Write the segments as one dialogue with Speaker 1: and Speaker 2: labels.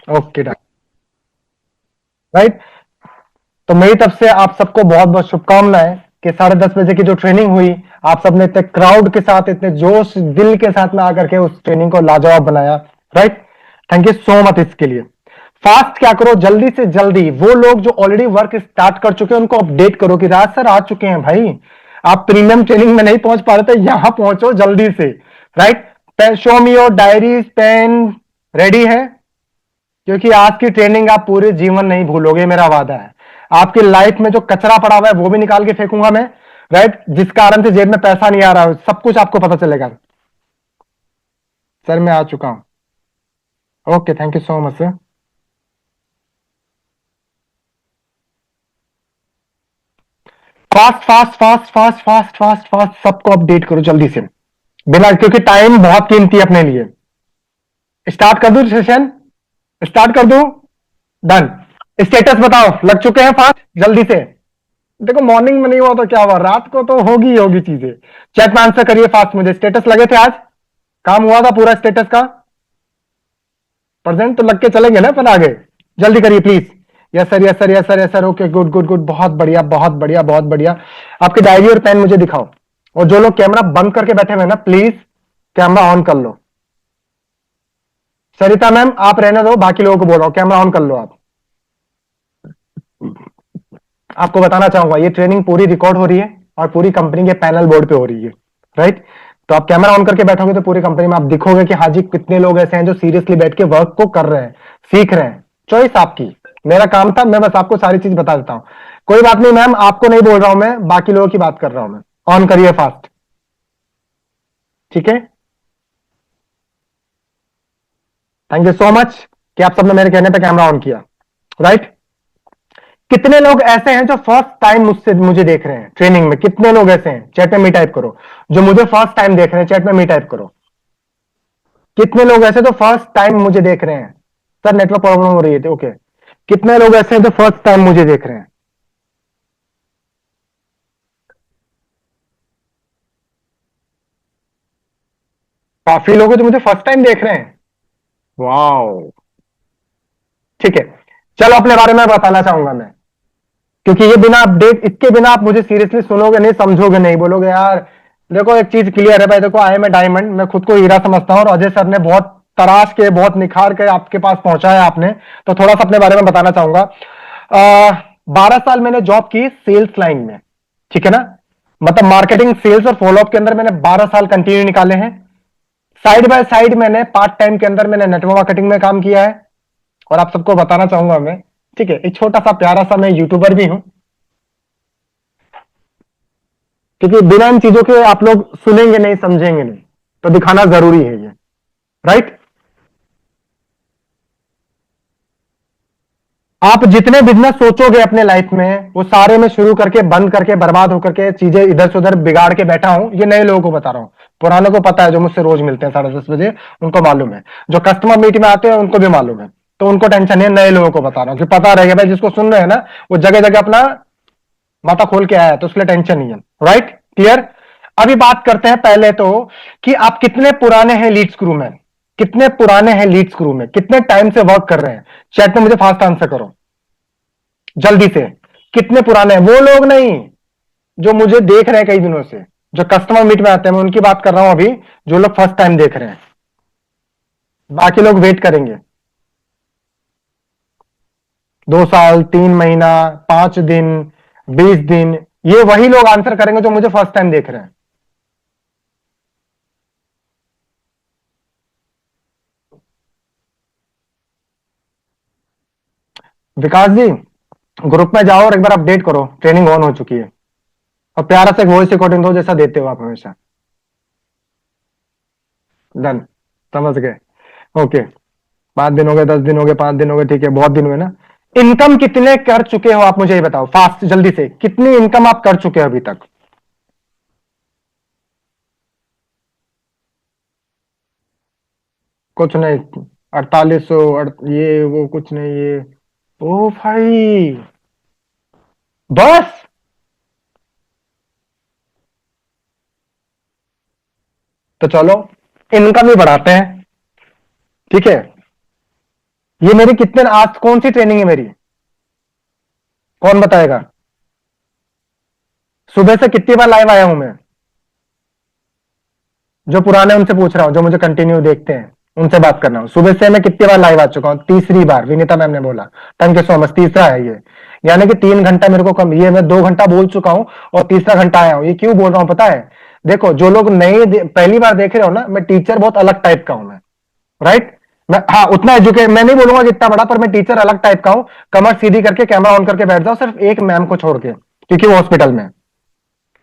Speaker 1: Okay right. तो मेरी तरफ से आप सबको बहुत बहुत शुभकामनाएं कि 10:30 बजे की जो ट्रेनिंग हुई, आप सबने इतने क्राउड के साथ, इतने जोश दिल के साथ में आकर के उस ट्रेनिंग को लाजवाब बनाया। Right. Thank you so much इसके लिए। फास्ट क्या करो, जल्दी से जल्दी वो लोग जो ऑलरेडी वर्क स्टार्ट कर चुके हैं उनको अपडेट करो कि राज सर आ चुके हैं भाई, आप प्रीमियम ट्रेनिंग में नहीं पहुंच पा रहे थे, यहां पहुंचो जल्दी से। Right. Show me your diaries, pen ready है, क्योंकि आज की ट्रेनिंग आप पूरे जीवन नहीं भूलोगे, मेरा वादा है। आपकी लाइफ में जो कचरा पड़ा हुआ है वो भी निकाल के फेंकूंगा मैं। राइट। जिस कारण से जेब में पैसा नहीं आ रहा है सब कुछ आपको पता चलेगा। सर मैं आ चुका हूं। Okay, thank you so much sir. Fast fast fast fast fast fast fast सबको अपडेट करो जल्दी से, बिना, क्योंकि टाइम बहुत कीमती है अपने लिए। स्टार्ट कर दूं सेशन? स्टार्ट कर दूं? डन। स्टेटस बताओ, लग चुके हैं फास्ट जल्दी से? देखो मॉर्निंग में नहीं हुआ तो क्या हुआ, रात को तो होगी ही होगी चीजें। चैट में आंसर करिए फास्ट, मुझे स्टेटस लगे थे आज, काम हुआ था पूरा स्टेटस का? प्रेजेंट तो लग के चलेंगे ना अपन आगे। जल्दी करिए please. Yes sir, yes sir, yes sir, yes sir. Okay, good good good, बहुत बढ़िया बहुत बढ़िया बहुत बढ़िया। आपकी डायरी और पेन मुझे दिखाओ। और जो लोग कैमरा बंद करके बैठे हुए हैं ना, प्लीज कैमरा ऑन कर लो। सरिता मैम आप रहने दो, बाकी लोगों को बोल रहा हूं कैमरा ऑन कर लो आप। आपको बताना चाहूंगा ये ट्रेनिंग पूरी रिकॉर्ड हो रही है और पूरी कंपनी के पैनल बोर्ड पे हो रही है। राइट। तो आप कैमरा ऑन करके बैठोगे तो पूरी कंपनी में आप दिखोगे कि हाँ जी कितने लोग ऐसे हैं जो सीरियसली बैठ के वर्क को कर रहे हैं, सीख रहे हैं। चॉइस आपकी। मेरा काम था, मैं बस आपको सारी चीज बता देता हूं। कोई बात नहीं मैम, आपको नहीं बोल रहा हूं मैं, बाकी लोगों की बात कर रहा हूं मैं। ऑन करिए फास्ट। ठीक है। थैंक यू सो मच कि आप सबने मेरे कहने पे कैमरा ऑन किया। राइट। कितने लोग ऐसे हैं जो फर्स्ट टाइम मुझसे मुझे देख रहे हैं ट्रेनिंग में? कितने लोग ऐसे हैं चैट में मी टाइप करो, जो मुझे फर्स्ट टाइम देख रहे हैं, चैट में मी टाइप करो। कितने लोग ऐसे जो फर्स्ट टाइम मुझे देख रहे हैं? सर नेटवर्क प्रॉब्लम हो रही है, ओके। कितने लोग ऐसे हैं जो फर्स्ट टाइम मुझे देख रहे हैं? काफी लोग हैं जो मुझे फर्स्ट टाइम देख रहे हैं। वाओ। ठीक है। चलो अपने बारे में बताना चाहूंगा मैं, क्योंकि ये बिना अपडेट, इसके बिना आप मुझे सीरियसली सुनोगे नहीं, समझोगे नहीं, बोलोगे यार। देखो एक चीज क्लियर है भाई, देखो आई एम ए डायमंड, मैं खुद को हीरा समझता हूं और अजय सर ने बहुत तराश के, बहुत निखार के आपके पास पहुंचाया आपने। तो थोड़ा सा अपने बारे में बताना चाहूंगा। 12 साल मैंने जॉब की सेल्स लाइन में। ठीक है ना? मतलब मार्केटिंग, सेल्स और फॉलोअप के अंदर मैंने 12 साल कंटिन्यू निकाले हैं। साइड बाय साइड मैंने पार्ट टाइम के अंदर मैंने नेटवर्क मार्केटिंग में काम किया है। और आप सबको बताना चाहूंगा मैं, ठीक है, एक छोटा सा प्यारा सा मैं यूट्यूबर भी हूं। क्योंकि बिना इन चीजों के आप लोग सुनेंगे नहीं, समझेंगे नहीं, तो दिखाना जरूरी है ये। राइट। आप जितने बिजनेस सोचोगे अपने लाइफ में, वो सारे में शुरू करके बंद करके बर्बाद होकर के चीजें इधर से उधर बिगाड़ के बैठा हूं। ये नए लोगों को बता रहा हूं, पुरानों को पता है, जो मुझसे रोज मिलते हैं 10:30 बजे, उनको मालूम है। जो कस्टमर मीट में आते हैं उनको भी मालूम है, तो उनको टेंशन है। नए लोगों को बता रहा हूं कि पता रहेगा भाई, जिसको सुन रहे हैं ना, वो जगह जगह अपना माथा खोल के आया है, तो उसके लिए टेंशन नहीं है। Right, clear. अभी बात करते हैं पहले तो कि आप कितने पुराने हैं लीड्स क्रू में। कितने पुराने हैं लीड्स क्रू में, कितने टाइम से वर्क कर रहे हैं? चैट में मुझे फास्ट आंसर करो जल्दी से। कितने पुराने हैं? वो लोग नहीं जो मुझे देख रहे हैं कई दिनों से, जो कस्टमर मीट में आते हैं, मैं उनकी बात कर रहा हूं अभी। जो लोग फर्स्ट टाइम देख रहे हैं, बाकी लोग वेट करेंगे। 2 साल, 3 महीना, 5 दिन, 20 दिन, ये वही लोग आंसर करेंगे जो मुझे फर्स्ट टाइम देख रहे हैं। विकास जी, ग्रुप में जाओ और एक बार अपडेट करो, ट्रेनिंग ऑन हो चुकी है। और प्यारा से वॉइस रिकॉर्डिंग दो जैसा देते हो आप हमेशा। डन। समझ गए। ओके। 5 दिन हो गए, 10 दिन हो गए, 5 दिन हो गए, ठीक है, बहुत दिन हुए ना। इनकम कितने कर चुके हो आप मुझे ये बताओ फास्ट जल्दी से, कितनी इनकम आप कर चुके हो अभी तक? कुछ नहीं। 4800, ये वो कुछ नहीं ये। ओ भाई, बस। तो चलो इनकम ही बढ़ाते हैं। ठीक है। ये मेरी कितने, आज कौन सी ट्रेनिंग है मेरी, कौन बताएगा? सुबह से कितनी बार लाइव आया हूं मैं? जो पुराने उनसे पूछ रहा हूं, जो मुझे कंटिन्यू देखते हैं उनसे बात कर रहा हूं। सुबह से मैं कितनी बार लाइव आ चुका हूं? तीसरी बार, विनीता मैम ने बोला। थैंक यू सो मच, तीसरा है ये। यानी कि 3 घंटा मेरे को कम, ये मैं 2 घंटा बोल चुका हूं और तीसरा घंटा आया हूं। ये क्यों बोल रहा हूं पता है? देखो, जो लोग नए पहली बार देख रहे हो ना, मैं टीचर बहुत अलग टाइप का हूं मैं, राइट? मैं, हाँ, उतना एजुकेट मैं नहीं बोलूंगा कि इतना बड़ा, पर मैं टीचर अलग टाइप का हूं। कमर सीधी करके कैमरा ऑन करके बैठ जाओ, सिर्फ एक मैम को छोड़ के, क्योंकि वो हॉस्पिटल में है।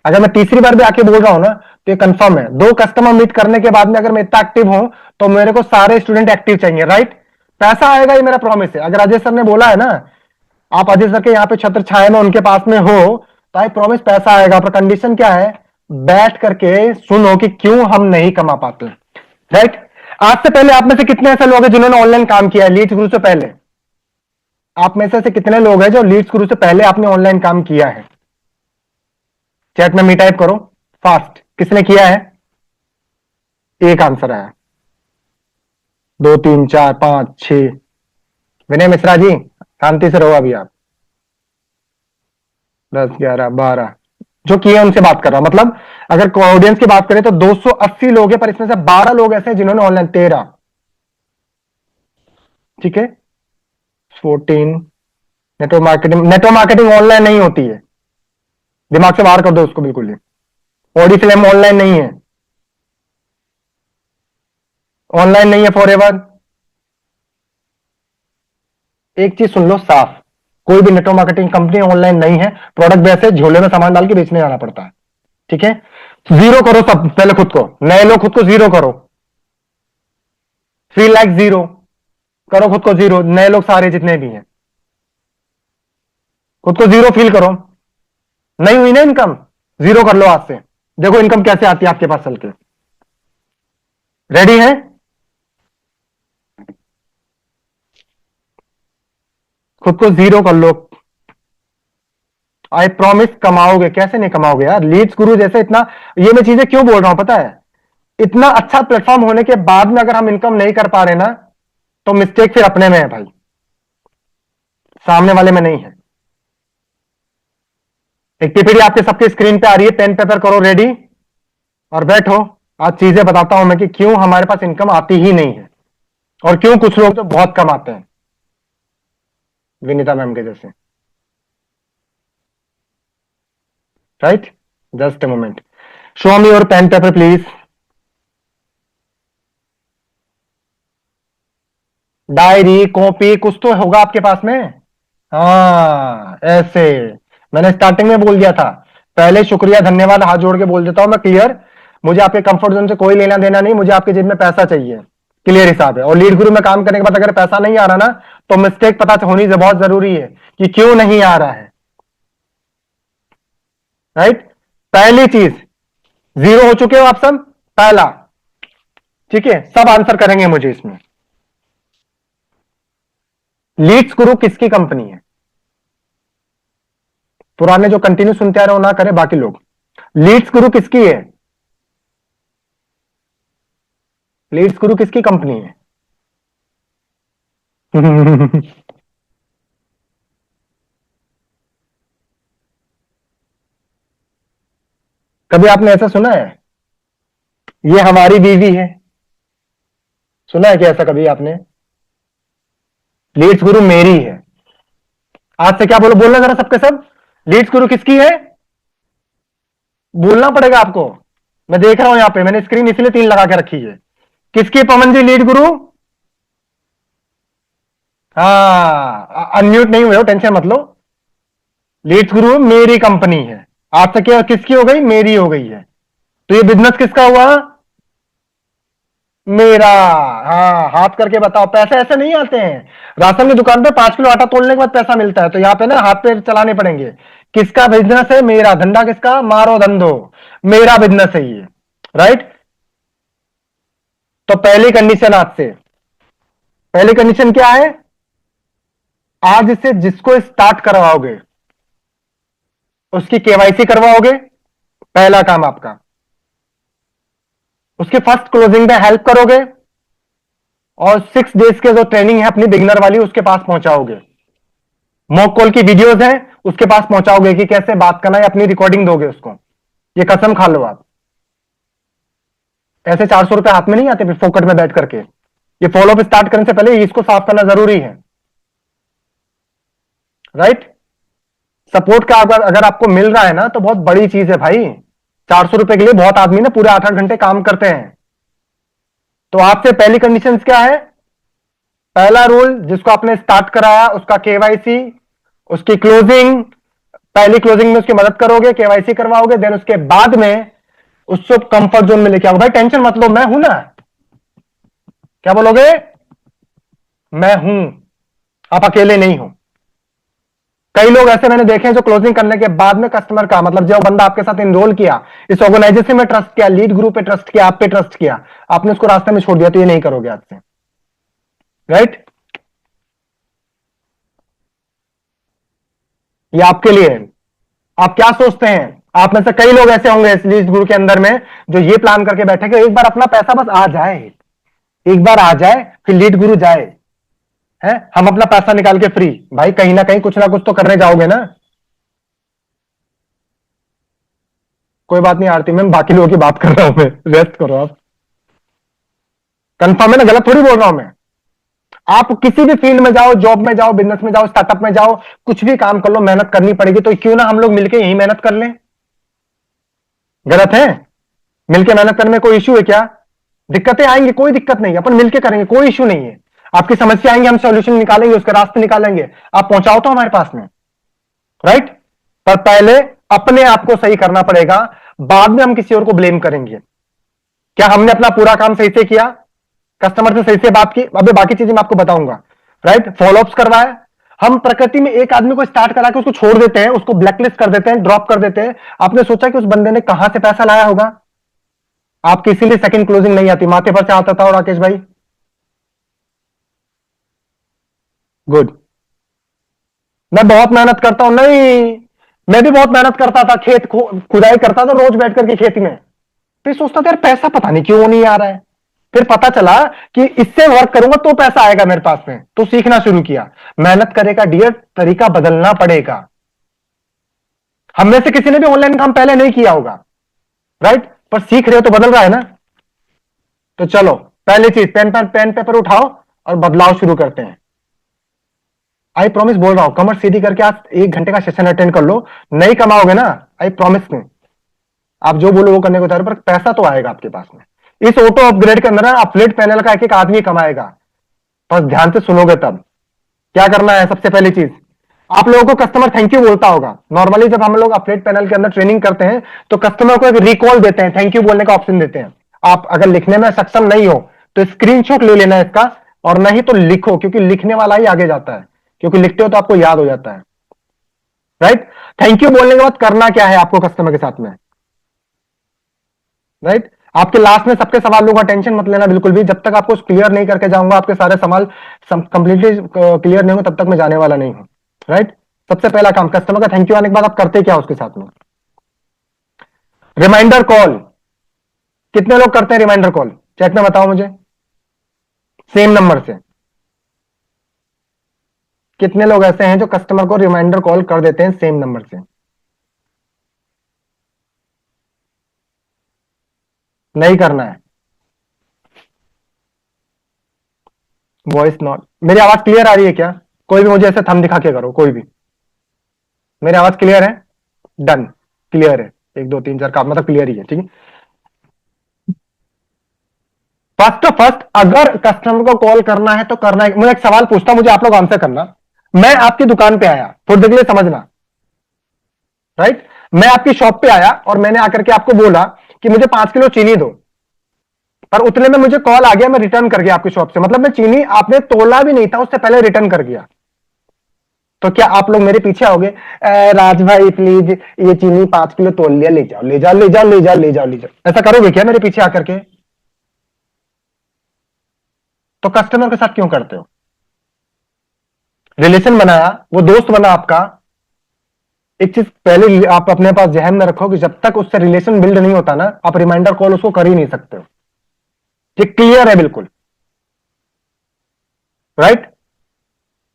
Speaker 1: अगर मैं तीसरी बार भी आके बोल रहा हूं ना, तो ये कंफर्म है। 2 कस्टमर मीट करने के बाद में अगर मैं इतना एक्टिव हूं, तो मेरे को सारे स्टूडेंट एक्टिव चाहिए, राइट? पैसा आएगा, ये मेरा प्रॉमिस है। अगर अजय सर ने बोला है ना, आप अजय सर के यहाँ पे छत्र छाया में उनके पास में हो, तो आई प्रॉमिस पैसा आएगा। पर कंडीशन क्या है? बैठ करके सुनो कि क्यों हम नहीं कमा पाते, राइट? आज से पहले आप में से कितने ऐसे लोग हैं जिन्होंने ऑनलाइन काम किया है लीड्स गुरु से पहले? आप में से ऐसे कितने लोग हैं जो लीड्स गुरु से पहले आपने ऑनलाइन काम किया है? चैट में मी टाइप करो फास्ट, किसने किया है? एक आंसर आया। 2 3 4 5 6। विनय मिश्रा जी, शांति से रहो अभी आप। 10 11 12 जो किए उनसे बात कर रहा हूं। मतलब अगर ऑडियंस की बात करें तो 280 लोग हैं, पर इसमें से 12 लोग ऐसे हैं जिन्होंने ऑनलाइन, 13, ठीक है? 14। नेटवर्क मार्केटिंग ऑनलाइन नहीं होती है, दिमाग से बाहर कर दो उसको बिल्कुल ही। ऑडी फ्लेम ऑनलाइन नहीं है, ऑनलाइन नहीं है फॉर एवर। एक चीज सुन लो साफ, कोई भी नेटवर्क मार्केटिंग कंपनी ऑनलाइन नहीं है। प्रोडक्ट बेस है, झोले में सामान डाल के बेचने जाना पड़ता है, ठीक है? जीरो करो सब पहले खुद को, नए लोग खुद को जीरो करो। फील लाइक जीरो, करो खुद को जीरो। नए लोग सारे जितने भी हैं, खुद को जीरो फील करो। नहीं हुई ना इनकम, जीरो कर लो आज से। देखो इनकम कैसे आती है आपके पास चल के। रेडी है? खुद को जीरो कर लो। I promise कमाओगे। कैसे नहीं कमाओगे यार? लीड्स गुरु जैसे इतना, ये मैं चीजें क्यों बोल रहा हूं पता है? इतना अच्छा प्लेटफॉर्म होने के बाद में अगर हम इनकम नहीं कर पा रहे ना, तो मिस्टेक फिर अपने में है भाई, सामने वाले में नहीं है। एक पीपीटी आपके सबके स्क्रीन पे आ रही है, पेन पेपर करो रेडी और बैठो। आज चीजें बताता हूं मैं कि क्यों हमारे पास इनकम आती ही नहीं है, और क्यों कुछ लोग तो बहुत कम आते हैं, विनीता मैम के जैसे, right? Just a moment, show me your pen paper please. Diary copy कुछ तो होगा आपके पास में। हाँ ऐसे, मैंने स्टार्टिंग में बोल दिया था। पहले शुक्रिया धन्यवाद हाथ जोड़ के बोल देता हूं मैं, क्लियर। मुझे आपके कंफर्ट जोन से कोई लेना देना नहीं, मुझे आपके जेब में पैसा चाहिए, क्लियर हिसाब है। और लीड गुरु में काम करने के बाद अगर पैसा नहीं आ रहा ना, तो मिस्टेक पता होनी बहुत जरूरी है कि क्यों नहीं आ रहा है, राइट? पहली चीज, जीरो हो चुके हो आप सब, पहला, ठीक है? सब आंसर करेंगे मुझे इसमें। लीड्स गुरु किसकी कंपनी है? पुराने जो कंटिन्यू सुनते आ रहे हो ना करे बाकी लोग। लीड्स गुरु किसकी है? लीड्स गुरु किसकी कंपनी है? कभी आपने ऐसा सुना है, ये हमारी बीवी है? सुना है क्या ऐसा कभी आपने? लीड्स गुरु मेरी है। आज से क्या बोलो, बोलना जरा सबके सब, लीड्स गुरु किसकी है? बोलना पड़ेगा आपको। मैं देख रहा हूं यहां पे, मैंने स्क्रीन इसलिए 3 लगा के रखी है। किसकी पवन जी लीड गुरु? हाँ, अनम्यूट नहीं हुए हो, टेंशन मत लो। लीड्स गुरु मेरी कंपनी है। आज से क्या किसकी हो गई? मेरी हो गई है। तो ये बिजनेस किसका हुआ? मेरा। हाँ, हाथ करके बताओ, पैसे ऐसे नहीं आते हैं। राशन की दुकान पे 5 किलो आटा तोलने के बाद पैसा मिलता है, तो यहाँ पे ना हाथ पे चलाने पड़ेंगे। किसका बिजनेस है? मेरा। धंधा किसका? मारो धंधो, मेरा बिजनेस है ये, राइट? तो पहली कंडीशन आज से, पहली कंडीशन क्या है? आज से जिसको स्टार्ट करवाओगे उसकी केवाईसी करवाओगे, पहला काम आपका। उसके फर्स्ट क्लोजिंग में हेल्प करोगे, और 6 डेज के जो ट्रेनिंग है अपनी बिगिनर वाली उसके पास पहुंचाओगे। मॉक कॉल की वीडियोस हैं उसके पास पहुंचाओगे कि कैसे बात करना है, अपनी रिकॉर्डिंग दोगे उसको। ये कसम खा लो आप। ऐसे 400 रुपए हाथ में नहीं आते फिर फोकट में बैठ करके। ये फॉलोअप स्टार्ट करने से पहले इसको साफ करना जरूरी है। राइट। सपोर्ट का अगर आपको मिल रहा है ना तो बहुत बड़ी चीज है भाई। 400 रुपए के लिए बहुत आदमी ना पूरे 8-8 घंटे काम करते हैं। तो आपसे पहली कंडीशन क्या है? पहला रूल, जिसको आपने स्टार्ट कराया उसका केवाईसी, उसकी क्लोजिंग, पहली क्लोजिंग में उसकी मदद करोगे, केवाईसी करवाओगे, देन उसके बाद में उसको कंफर्ट जोन में लेके आओगे। भाई टेंशन मत लो, मैं हूं ना। क्या बोलोगे? मैं हूं, आप अकेले नहीं हो। कई लोग ऐसे मैंने देखे हैं जो क्लोजिंग करने के बाद में कस्टमर का मतलब जो बंदा आपके साथ इनरोल किया, इस ऑर्गेनाइजेशन में ट्रस्ट किया, लीड ग्रुप पे ट्रस्ट किया, आप पे ट्रस्ट किया, आपने उसको रास्ते में छोड़ दिया, तो ये नहीं करोगे आज से। राइट। ये आपके लिए है। आप क्या सोचते हैं? आप में से कई लोग ऐसे होंगे इस लीड ग्रुप के अंदर में जो ये प्लान करके बैठे कि एक बार अपना पैसा बस आ जाए, एक बार आ जाए फिर लीड गुरु जाए, है हम अपना पैसा निकाल के फ्री। भाई कहीं ना कुछ तो करने जाओगे ना। कोई बात नहीं आरती मैम, बाकी लोगों की बात कर रहा हूं मैं, रेस्ट करो आप। कंफर्म है ना? गलत थोड़ी बोल रहा हूं मैं। आप किसी भी फील्ड में जाओ, जॉब में जाओ, बिजनेस में जाओ, स्टार्टअप में जाओ, कुछ भी काम कर लो, मेहनत करनी पड़ेगी। तो क्यों ना हम लोग मिलकर यही मेहनत कर लें? गलत है? मिलकर मेहनत करने में कोई इश्यू है क्या? दिक्कतें आएंगी, कोई दिक्कत नहीं है, अपन मिलकर करेंगे, कोई इश्यू नहीं है। आपकी समस्या आएंगे, हम सॉल्यूशन निकालेंगे, उसके रास्ते निकालेंगे, आप पहुंचाओ तो हमारे पास में। राइट। पर पहले अपने आप को सही करना पड़ेगा, बाद में हम किसी और को ब्लेम करेंगे। क्या हमने अपना पूरा काम सही से किया? कस्टमर से सही से बात की? अभी बाकी चीजें मैं आपको बताऊंगा। राइट। फॉलोअप्स करवाए। हम प्रकृति में एक आदमी को स्टार्ट करा के उसको छोड़ देते हैं, उसको ब्लैकलिस्ट कर देते हैं, ड्रॉप कर देते हैं। आपने सोचा कि उस बंदे ने कहां से पैसा लाया होगा? आपकी इसीलिए सेकंड क्लोजिंग नहीं आती, माथे पर से आता था। और राकेश भाई गुड। मैं बहुत मेहनत करता हूं, नहीं मैं भी बहुत मेहनत करता था, खेत खुदाई करता था रोज बैठ करके खेती में। फिर सोचता था यार पैसा पता नहीं क्यों नहीं आ रहा है। फिर पता चला कि इससे वर्क करूंगा तो पैसा आएगा मेरे पास में, तो सीखना शुरू किया। मेहनत करेगा डियर, तरीका बदलना पड़ेगा। हम में से किसी ने भी ऑनलाइन काम पहले नहीं किया होगा, राइट, पर सीख रहे हो तो बदल रहा है ना। तो चलो पहली चीज, पेन पेपर उठाओ और बदलाव शुरू करते हैं। आई प्रॉमिस बोल रहा हूं, कमर सीधी करके आप 1 घंटे का सेशन अटेंड कर लो। नहीं कमाओगे ना, आई प्रॉमिस नहीं, आप जो बोलो वो करने को तैयार, पर पैसा तो आएगा आपके पास में। इस ऑटो अपग्रेड के अंदर ना अपलेट पैनल का एक एक आदमी कमाएगा, बस ध्यान से सुनोगे तब। क्या करना है? सबसे पहली चीज, आप लोगों को कस्टमर थैंक यू बोलता होगा। नॉर्मली जब हम लोग अपलेट पैनल के अंदर ट्रेनिंग करते हैं तो कस्टमर को एक रिकॉल देते हैं, थैंक यू बोलने का ऑप्शन देते हैं। आप अगर लिखने में सक्षम नहीं हो तो स्क्रीनशॉट ले लेना है इसका, और नहीं तो लिखो, क्योंकि लिखने वाला ही आगे जाता है, क्योंकि लिखते हो तो आपको याद हो जाता है। राइट। थैंक यू बोलने के बाद करना क्या है आपको कस्टमर के साथ में? राइट। आपके लास्ट में सबके सवालों का टेंशन मत लेना बिल्कुल भी, जब तक आपको क्लियर नहीं करके जाऊंगा, आपके सारे सवाल कंप्लीटली क्लियर नहीं होंगे तब तक मैं जाने वाला नहीं हूं। राइट। सबसे पहला काम, कस्टमर का थैंक यू आने के बाद आप करते क्या उसके साथ में? Reminder call. कितने लोग करते हैं रिमाइंडर कॉल? चैट में बताओ मुझे, सेम नंबर से। कितने लोग ऐसे हैं जो कस्टमर को रिमाइंडर कॉल कर देते हैं सेम नंबर से? नहीं करना है। वॉइस नॉट, मेरी आवाज क्लियर आ रही है क्या? कोई भी मुझे ऐसे थंब दिखा के करो, कोई भी। मेरी आवाज क्लियर है? डन, क्लियर है। 1 2 3 4 का मतलब क्लियर ही है, ठीक है। फर्स्ट अगर कस्टमर को कॉल करना है तो करना है। मैं एक सवाल पूछता हूं, मुझे आप लोग आंसर करना। मैं आपकी दुकान पे आया, थोड़ी देर के लिए समझना। राइट। मैं आपकी शॉप पे आया और मैंने आकर के आपको बोला कि मुझे 5 किलो चीनी दो, पर उतने में मुझे कॉल आ गया, मैं रिटर्न कर गया आपकी शॉप से। मतलब मैं चीनी आपने तोला भी नहीं था, उससे पहले रिटर्न कर गया। तो क्या आप लोग मेरे पीछे आओगे? राज भाई प्लीज ये चीनी 5 किलो तोल लिया, ले जाओ ले जाओ ले जाओ ले जाओ ले जाओ ले जाओ, ऐसा करोगे क्या मेरे पीछे आकर के? तो कस्टमर के साथ क्यों करते हो? रिलेशन बनाया, वो दोस्त बना आपका। एक चीज पहले आप अपने पास जहन में रखो कि जब तक उससे रिलेशन बिल्ड नहीं होता ना, आप रिमाइंडर कॉल उसको कर ही नहीं सकते हो। ये क्लियर है बिल्कुल? राइट।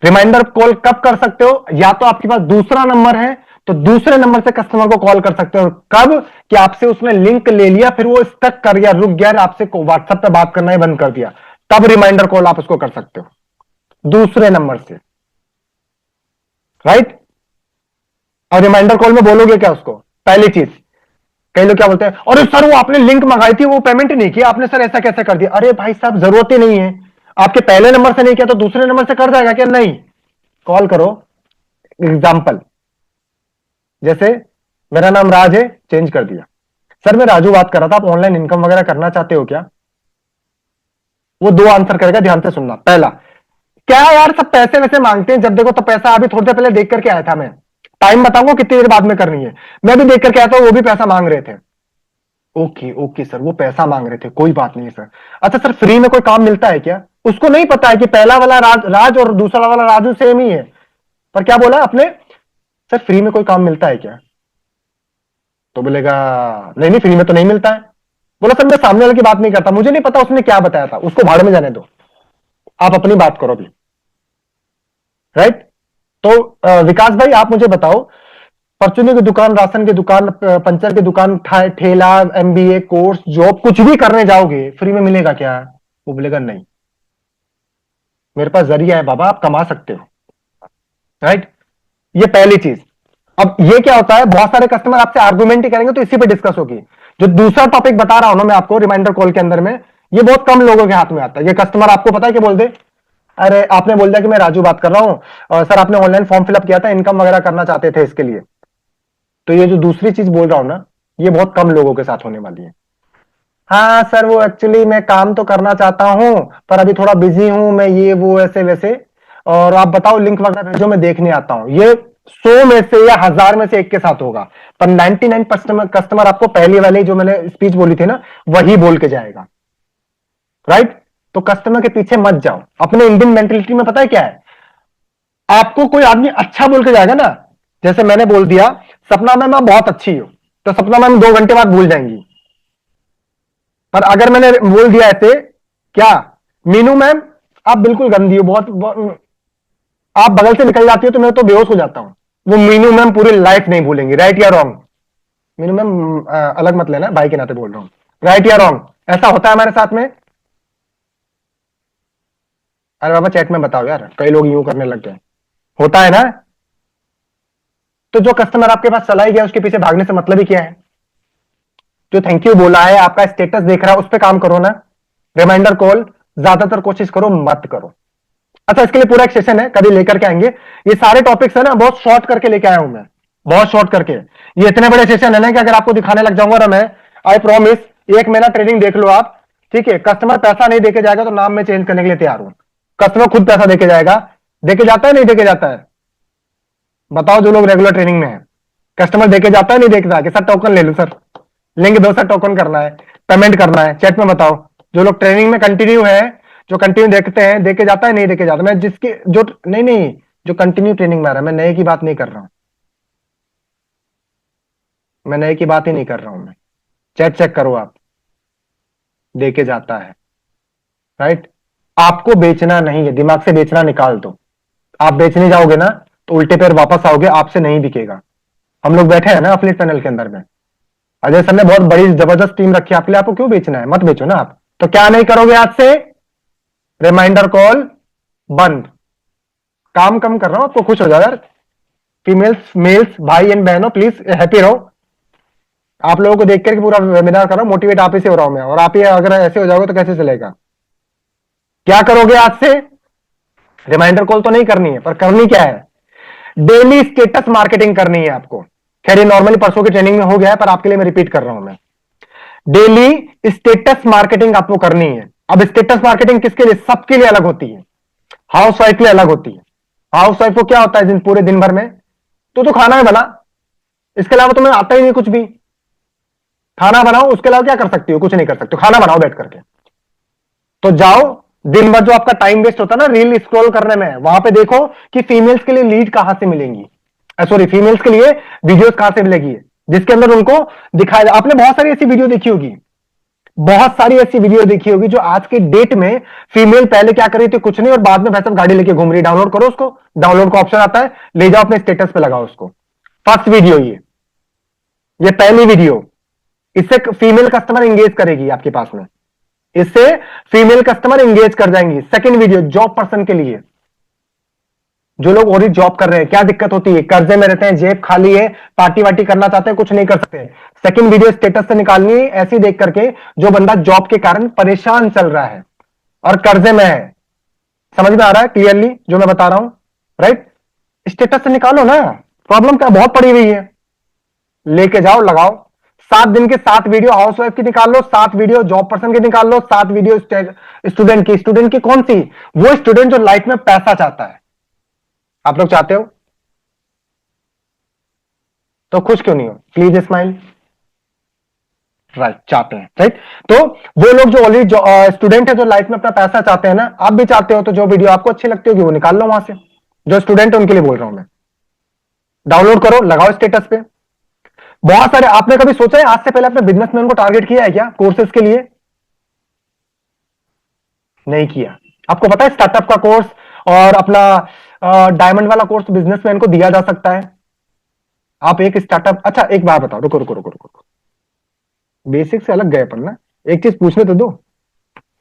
Speaker 1: रिमाइंडर कॉल कब कर सकते हो? या तो आपके पास दूसरा नंबर है तो दूसरे नंबर से कस्टमर को कॉल कर सकते हो। कब? कि आपसे उसने लिंक ले लिया, फिर वो स्टक कर गया, रुक गया, आपसे व्हाट्सएप पे बात करना ही बंद कर दिया, तब रिमाइंडर कॉल आप उसको कर सकते हो दूसरे नंबर से। राइट। और रिमाइंडर कॉल में बोलोगे क्या उसको? पहली चीज, कई लोग क्या बोलते हैं, अरे सर वो आपने लिंक मंगाई थी, वो पेमेंट नहीं किया आपने, सर ऐसा कैसे कर दिया? अरे भाई साहब, जरूरत ही नहीं है। आपके पहले नंबर से नहीं किया तो दूसरे नंबर से कर जाएगा क्या? नहीं। कॉल करो। एग्जाम्पल, जैसे मेरा नाम राज है, चेंज कर दिया, सर मैं राजू बात कर रहा था, आप ऑनलाइन इनकम वगैरह करना चाहते हो क्या? वो दो आंसर करेगा, ध्यान से सुनना। पहला, क्या यार सब पैसे वैसे मांगते हैं, जब देखो तो पैसा। अभी थोड़ी देर पहले देख करके आया था मैं, टाइम बताऊंगा कितनी देर बाद में करनी है। मैं भी देख करके आया था, वो भी पैसा मांग रहे थे। ओके ओके सर, वो पैसा मांग रहे थे, कोई बात नहीं सर। अच्छा सर, फ्री में कोई काम मिलता है क्या? उसको नहीं पता है कि पहला वाला राज और दूसरा वाला राजू सेम ही है, पर क्या बोला आपने, सर फ्री में कोई काम मिलता है क्या? तो बोलेगा नहीं नहीं, फ्री में तो नहीं मिलता है। बोला सर मैं सामने वाले की बात नहीं करता, मुझे नहीं पता उसने क्या बताया था, उसको भाड़ में जाने दो, आप अपनी बात करो अभी। राइट। तो विकास भाई आप मुझे बताओ, परचूनी की दुकान, राशन की दुकान, पंचर की दुकान, ठेला, एमबीए कोर्स, जॉब, कुछ भी करने जाओगे, फ्री में मिलेगा क्या? वो बोलेगा नहीं, मेरे पास जरिया है बाबा, आप कमा सकते हो। राइट। ये पहली चीज। अब ये क्या होता है, बहुत सारे कस्टमर आपसे आर्गुमेंट ही करेंगे, तो इसी पे डिस्कस होगी। जो दूसरा टॉपिक बता रहा हूं ना मैं आपको रिमाइंडर कॉल के अंदर में, ये बहुत कम लोगों के हाथ में आता है। ये कस्टमर आपको पता है कि बोल दे, अरे आपने बोल दिया कि मैं राजू बात कर रहा हूं, और सर आपने ऑनलाइन फॉर्म फिलअप किया था, इनकम वगैरह करना चाहते थे इसके लिए। तो ये जो दूसरी चीज बोल रहा हूं ना, ये बहुत कम लोगों के साथ होने वाली है। हाँ सर, वो एक्चुअली मैं काम तो करना चाहता हूं, पर अभी थोड़ा बिजी हूं मैं, ये वो ऐसे वैसे, और आप बताओ लिंक वगैरह भेजो, मैं देखने आता हूं। ये 100 में से या 1000 में से एक के साथ होगा, पर 99% कस्टमर आपको पहली वाली जो मैंने स्पीच बोली थी ना, वही बोल के जाएगा। राइट। तो कस्टमर के पीछे मत जाओ। अपने इंडियन मेंटेलिटी में पता है क्या है, आपको कोई आदमी अच्छा बोल के जाएगा ना, जैसे मैंने बोल दिया सपना मैम आप बहुत अच्छी हो, तो सपना मैम 2 घंटे बाद भूल जाएंगी। पर अगर मैंने बोल दिया ऐसे, क्या मीनू मैम आप बिल्कुल गंदी हो, आप बगल से निकल जाती हो तो मैं तो बेहोश हो जाता हूं, वो मीनू मैम पूरी लाइफ नहीं भूलेंगी। राइट या रॉन्ग? मीनू मैम अलग मत लेना, भाई के नाते बोल रहा हूं। राइट या रॉन्ग? ऐसा होता है हमारे साथ में। अरे बाबा चैट में बताओ यार, कई लोग यूं करने लग गए। होता है ना। तो जो कस्टमर आपके पास चला ही गया, उसके पीछे भागने से मतलब ही क्या है? जो थैंक यू बोला है, आपका स्टेटस देख रहा है, उस पर काम करो ना। रिमाइंडर कॉल ज्यादातर कोशिश करो मत करो। अच्छा, इसके लिए पूरा एक सेशन है, कभी लेकर के आएंगे। ये सारे टॉपिक्स है ना, बहुत शॉर्ट करके लेके आया हूं मैं, बहुत शॉर्ट करके। ये इतने बड़े सेशन है ना कि अगर आपको दिखाने लग जाऊंगा ना मैं, आई प्रॉमिस, 1 महीना ट्रेनिंग देख लो आप। ठीक है, कस्टमर पैसा नहीं देके जाएगा तो नाम में चेंज करने के लिए तैयार हूं। कस्टमर खुद पैसा देके जाएगा। देके जाता है नहीं देके जाता है? बताओ जो लोग रेगुलर ट्रेनिंग में है, कस्टमर देके जाता है नहीं देखता कि सर टोकन ले लो सर, लेंगे 2 सर टोकन करना है, पेमेंट करना है, चैट में बताओ। जो लोग ट्रेनिंग में कंटिन्यू है, जो कंटिन्यू देखते हैं, देके जाता है नहीं देके जाता? मैं जिसके जो नहीं नहीं, जो कंटिन्यू ट्रेनिंग में आ रहा है, मैं नए की बात नहीं कर रहा हूं, मैं नए की बात ही नहीं कर रहा हूं मैं। चेक चेक करो आप, देके जाता है। राइट। आपको बेचना नहीं है, दिमाग से बेचना निकाल दो। आप बेचने जाओगे ना तो उल्टे पैर वापस आओगे, आपसे नहीं बिकेगा। हम लोग बैठे हैं ना अफिलिएट पैनल के अंदर में, अजय सर ने बहुत बड़ी जबरदस्त टीम रखी है आपके लिए, आपको क्यों बेचना है? मत बेचो ना आप। तो क्या नहीं करोगे आज से? रिमाइंडर कॉल बंद। काम कम कर रहा हूं, आपको खुश हो जाओ यार। फीमेल्स मेल्स भाई एंड बहनों प्लीज हैप्पी रहो। आप लोगों को देख करके पूरा वेबिनार कर रहा हूं, मोटिवेट आप ही से हो रहा हूं मैं, और आप ही अगर ऐसे हो जाओगे तो कैसे चलेगा? क्या करोगे आज से? रिमाइंडर कॉल तो नहीं करनी है, पर करनी क्या है? डेली स्टेटस मार्केटिंग करनी है आपको। खैर ये नॉर्मली परसों की ट्रेनिंग में हो गया है, पर आपके लिए मैं रिपीट कर रहा हूं मैं। डेली स्टेटस मार्केटिंग आपको करनी है। अब स्टेटस मार्केटिंग किसके लिए? सबके लिए अलग होती है। हाउस वाइफ के लिए अलग होती है। हाउस वाइफ को क्या होता है पूरे दिन भर में, तो खाना है बना, इसके अलावा तुम्हें आता ही नहीं कुछ भी। खाना बनाओ, उसके अलावा क्या कर सकती हो? कुछ नहीं कर सकते हो, खाना बनाओ बैठ करके। तो जाओ, दिन भर जो आपका टाइम वेस्ट होता है ना रील स्क्रॉल करने में, वहां पे देखो कि फीमेल्स के लिए लीड कहां से मिलेंगी, सॉरी फीमेल्स के लिए वीडियोस कहां से मिलेगी, जिसके अंदर उनको दिखाया। आपने बहुत सारी ऐसी वीडियो देखी होगी बहुत सारी ऐसी वीडियो देखी होगी जो आज के डेट में फीमेल पहले क्या कर रही थी, कुछ नहीं, और बाद में वैसे गाड़ी लेके घूम रही। डाउनलोड करो उसको, डाउनलोड का ऑप्शन आता है, ले जाओ अपने स्टेटस पे लगाओ उसको। फर्स्ट वीडियो ये पहली वीडियो, इससे फीमेल कस्टमर इंगेज करेगी आपके पास में, इससे फीमेल कस्टमर इंगेज कर जाएंगी। सेकंड वीडियो जॉब पर्सन के लिए, जो लोग और जॉब कर रहे हैं, क्या दिक्कत होती है, कर्जे में रहते हैं, जेब खाली है, पार्टी वार्टी करना चाहते हैं, कुछ नहीं कर सकते। सेकंड वीडियो स्टेटस से निकालनी है ऐसी देख करके जो बंदा जॉब के कारण परेशान चल रहा है और कर्जे में है। समझ में आ रहा है क्लियरली जो मैं बता रहा हूं, राइट? स्टेटस से निकालो ना, प्रॉब्लम क्या बहुत पड़ी हुई है, लेके जाओ लगाओ। 7 दिन के 7 वीडियो हाउस वाइफ की निकाल लो, 7 वीडियो जॉब पर्सन की निकाल लो, 7 वीडियो स्टूडेंट की। स्टूडेंट की कौन सी? वो स्टूडेंट जो लाइफ में पैसा चाहता है। आप लोग चाहते हो तो खुश क्यों नहीं हो? Please smile. राइट, चाहते हैं, राइट? तो वो लोग जो ऑलरेडी स्टूडेंट है, जो लाइफ में अपना पैसा चाहते हैं ना, आप भी चाहते हो, तो जो वीडियो आपको अच्छी लगती होगी वो निकाल लो वहां से। जो स्टूडेंट है उनके लिए बोल रहा हूं मैं, डाउनलोड करो, लगाओ स्टेटस पे। बहुत सारे, आपने कभी सोचा है आज से पहले अपने बिजनेसमैन को टारगेट किया है क्या कोर्सेज के लिए? नहीं किया। आपको पता है स्टार्टअप का कोर्स और अपना डायमंड वाला कोर्स बिजनेसमैन को दिया जा सकता है। आप एक स्टार्टअप, अच्छा एक बात बताओ, रुको रुको रुको रुको, बेसिक से अलग गए अपन ना, एक चीज पूछने तो दो।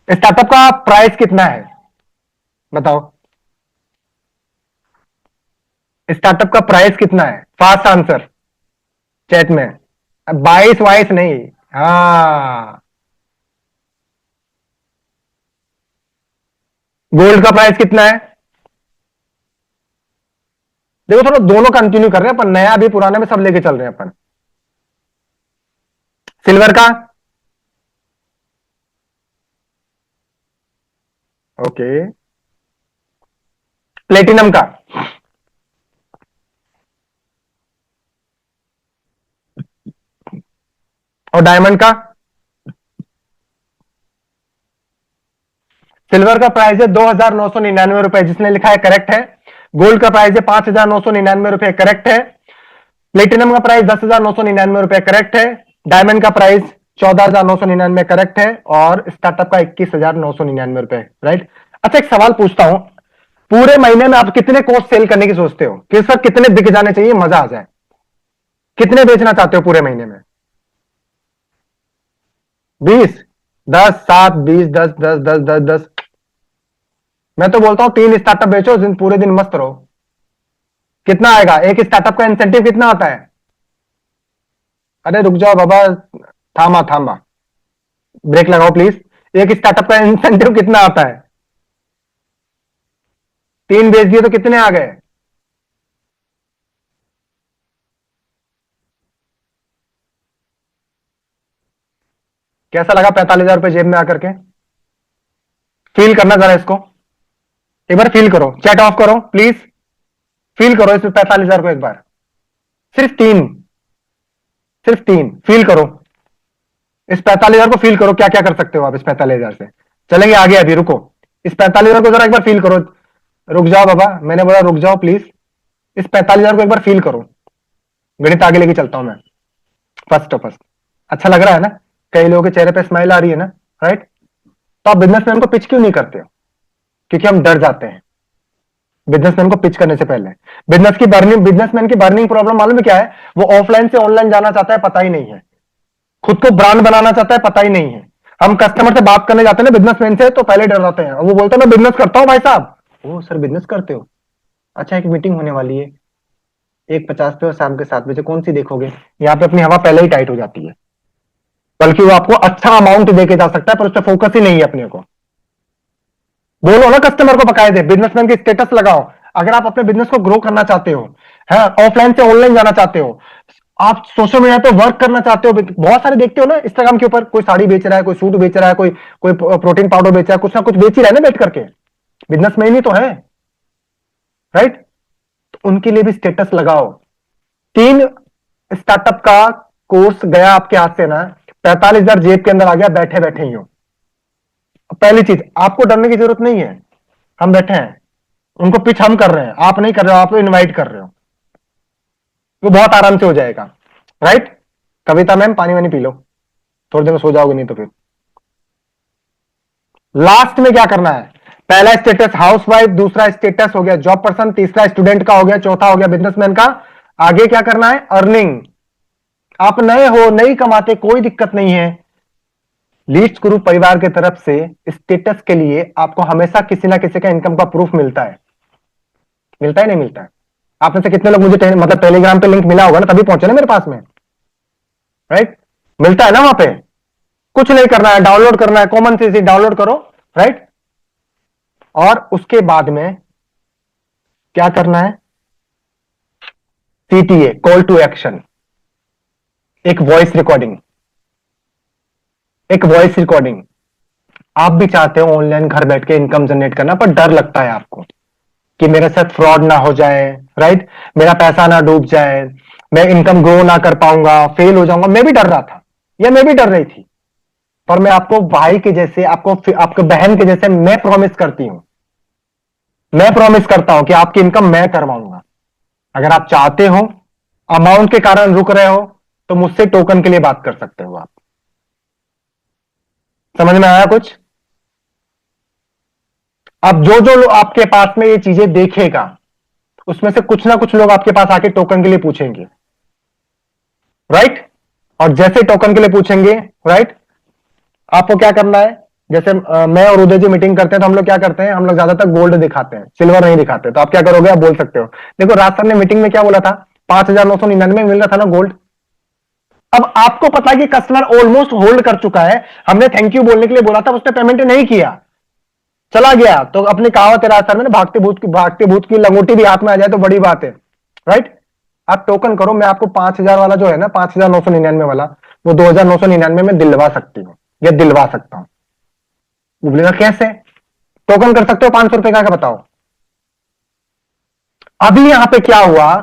Speaker 1: स्टार्टअप का प्राइस कितना है बताओ? स्टार्टअप का प्राइस कितना है? फास्ट आंसर चैट में। 22 22 नहीं, हाँ। गोल्ड का प्राइस कितना है? देखो थोड़ा दोनों कंटिन्यू कर रहे हैं अपन, नया भी पुराना भी सब लेके चल रहे हैं अपन। सिल्वर का? ओके। प्लेटिनम का? और डायमंड का? सिल्वर का प्राइस है 2,999 रुपए, जिसने लिखा है करेक्ट है। गोल्ड का प्राइस है 5,999 रुपए, करेक्ट है। प्लेटिनम का प्राइस 10,999 रुपए, करेक्ट है। डायमंड का प्राइस 14,999, करेक्ट है। और स्टार्टअप का 21,999 रुपए, राइट? अच्छा एक सवाल पूछता हूं, पूरे महीने में आप कितने कोर्स सेल करने की सोचते हो? किस वक्त कितने बिक जाने चाहिए, मजा आ जाए? कितने बेचना चाहते हो पूरे महीने में? 20? 10, 7, 20, 10, 10, 10, 10, 10। मैं तो बोलता हूं 3 स्टार्टअप बेचो, पूरे दिन मस्त रहो। कितना आएगा एक स्टार्टअप का इंसेंटिव, कितना आता है? अरे रुक जाओ बाबा, थामा थामा, ब्रेक लगाओ प्लीज। एक स्टार्टअप का इंसेंटिव कितना आता है? 3 बेच दिए तो कितने आ गए? कैसा लगा 45,000 रुपए जेब में आकर के? फील करना जरा इसको, एक बार फील करो, चैट ऑफ करो प्लीज। फील करो इस 45,000 को एक बार, सिर्फ 3, सिर्फ 3 फील करो। इस 45,000 को फील करो, क्या क्या कर सकते हो आप इस 45,000 से। चलेंगे आगे, अभी रुको। इस 45,000 को जरा एक बार फील करो। रुक जाओ बाबा, मैंने बोला रुक जाओ प्लीज। इस 45,000 को एक बार फील करो। गणित आगे लेके चलता हूं मैं। फर्स्ट ऑफ फर्स्ट, अच्छा लग रहा है ना? कई लोगों के चेहरे पे स्माइल आ रही है ना, राइट? तो आप बिजनेसमैन को पिच क्यों नहीं करते हो? क्योंकि हम डर जाते हैं बिजनेसमैन को पिच करने से पहले। बिजनेसमैन की बर्निंग प्रॉब्लम मालूम है क्या है? वो ऑफलाइन से ऑनलाइन जाना चाहता है, पता ही नहीं है। खुद को ब्रांड बनाना चाहता है, पता ही नहीं है। हम कस्टमर से बात करने जाते हैं ना बिजनेसमैन से, तो पहले डर जाते हैं। वो बोलते हैं मैं बिजनेस करता हूं भाई साहब। ओ सर बिजनेस करते हो? अच्छा एक मीटिंग होने वाली है 1:50 पे और शाम के 7 बजे, कौन सी देखोगे? यहाँ पे अपनी हवा पहले ही टाइट हो जाती है। बल्कि वो आपको अच्छा अमाउंट देके जा सकता है, पर उस पर फोकस ही नहीं है अपने को। बोलो ना कस्टमर को बकायदे, बिजनेसमैन की स्टेटस लगाओ। अगर आप अपने बिजनेस को ग्रो करना चाहते हो, है ऑफलाइन से ऑनलाइन जाना चाहते हो, आप सोशल मीडिया पे वर्क करना चाहते हो, बहुत सारे देखते हो ना इंस्टाग्राम के ऊपर, कोई साड़ी बेच रहा है, कोई सूट बेच रहा है, कोई कोई प्रोटीन पाउडर बेच रहा है, कुछ ना कुछ बेच ही रहा है ना बैठ करके। बिजनेसमैन ही तो है, राइट? तो उनके लिए भी स्टेटस लगाओ। 3 स्टार्टअप का कोर्स गया आपके हाथ से ना, 45,000 जेब के अंदर आ गया, बैठे बैठे ही हो। पहली चीज, आपको डरने की जरूरत नहीं है। हम बैठे हैं, उनको पिच हम कर रहे हैं, आप नहीं कर रहे हो, आप इनवाइट कर रहे हो। वो बहुत आराम से हो जाएगा, राइट? कविता मैम पानी वानी पी लो, थोड़ी देर में सो जाओगे नहीं तो फिर। लास्ट में क्या करना है? पहला स्टेटस हाउसवाइफ, दूसरा स्टेटस हो गया जॉब पर्सन, तीसरा स्टूडेंट का हो गया, चौथा हो गया बिजनेसमैन का। आगे क्या करना है? अर्निंग। आप नए हो, नहीं कमाते, कोई दिक्कत नहीं है। लीड्स ग्रुप परिवार की तरफ से स्टेटस के लिए आपको हमेशा किसी ना किसी का इनकम का प्रूफ मिलता है। मिलता है नहीं मिलता है? आप में से कितने लोग मुझे मतलब टेलीग्राम पे लिंक मिला होगा ना, तभी पहुंचे ना मेरे पास में, राइट? मिलता है ना वहां पे? कुछ नहीं करना है, डाउनलोड करना है, कॉमन सी डाउनलोड करो, राइट? और उसके बाद में क्या करना है? CTA, call to action. एक वॉइस रिकॉर्डिंग, एक वॉइस रिकॉर्डिंग। आप भी चाहते हो ऑनलाइन घर बैठ के इनकम जनरेट करना, पर डर लगता है आपको कि मेरे साथ फ्रॉड ना हो जाए, राइट? मेरा पैसा ना डूब जाए, मैं इनकम ग्रो ना कर पाऊंगा, फेल हो जाऊंगा। मैं भी डर रहा था, या मैं भी डर रही थी। पर मैं आपको भाई के जैसे, आपको बहन के जैसे मैं प्रॉमिस करती हूं, मैं प्रॉमिस करता हूं कि आपकी इनकम मैं करवाऊंगा। अगर आप चाहते हो, अमाउंट के कारण रुक रहे हो, तो मुझसे टोकन के लिए बात कर सकते हो आप। समझ में आया कुछ? अब जो जो लोग आपके पास में ये चीजें देखेगा, उसमें से कुछ ना कुछ लोग आपके पास आके टोकन के लिए पूछेंगे, राइट? और जैसे टोकन के लिए पूछेंगे, राइट, आपको क्या करना है? जैसे मैं और उदय जी मीटिंग करते हैं, तो हम लोग क्या करते हैं? हम लोग ज्यादातर गोल्ड दिखाते हैं, सिल्वर नहीं दिखाते। तो आप क्या करोगे? आप बोल सकते हो, देखो राज सर ने मीटिंग में क्या बोला था, 5,999 मिल रहा था ना गोल्ड। अब आपको पता है कि कस्टमर ऑलमोस्ट होल्ड कर चुका है, हमने थैंक यू बोलने के लिए बोला था, उसने पेमेंट नहीं किया, चला गया। तो अपनी कहावत है राज सर में ना, भागते भूत की लंगोटी भी हाथ में आ जाए तो बड़ी बात है, राइट? आप टोकन करो, मैं आपको 5,000 वाला जो है ना, 5,999 वाला, वो 2,999 में दिलवा सकती हूँ, या दिलवा सकता हूं। वो बोलेगा कैसे? टोकन कर सकते हो 500 रुपए का, बताओ। अभी यहां पे क्या हुआ?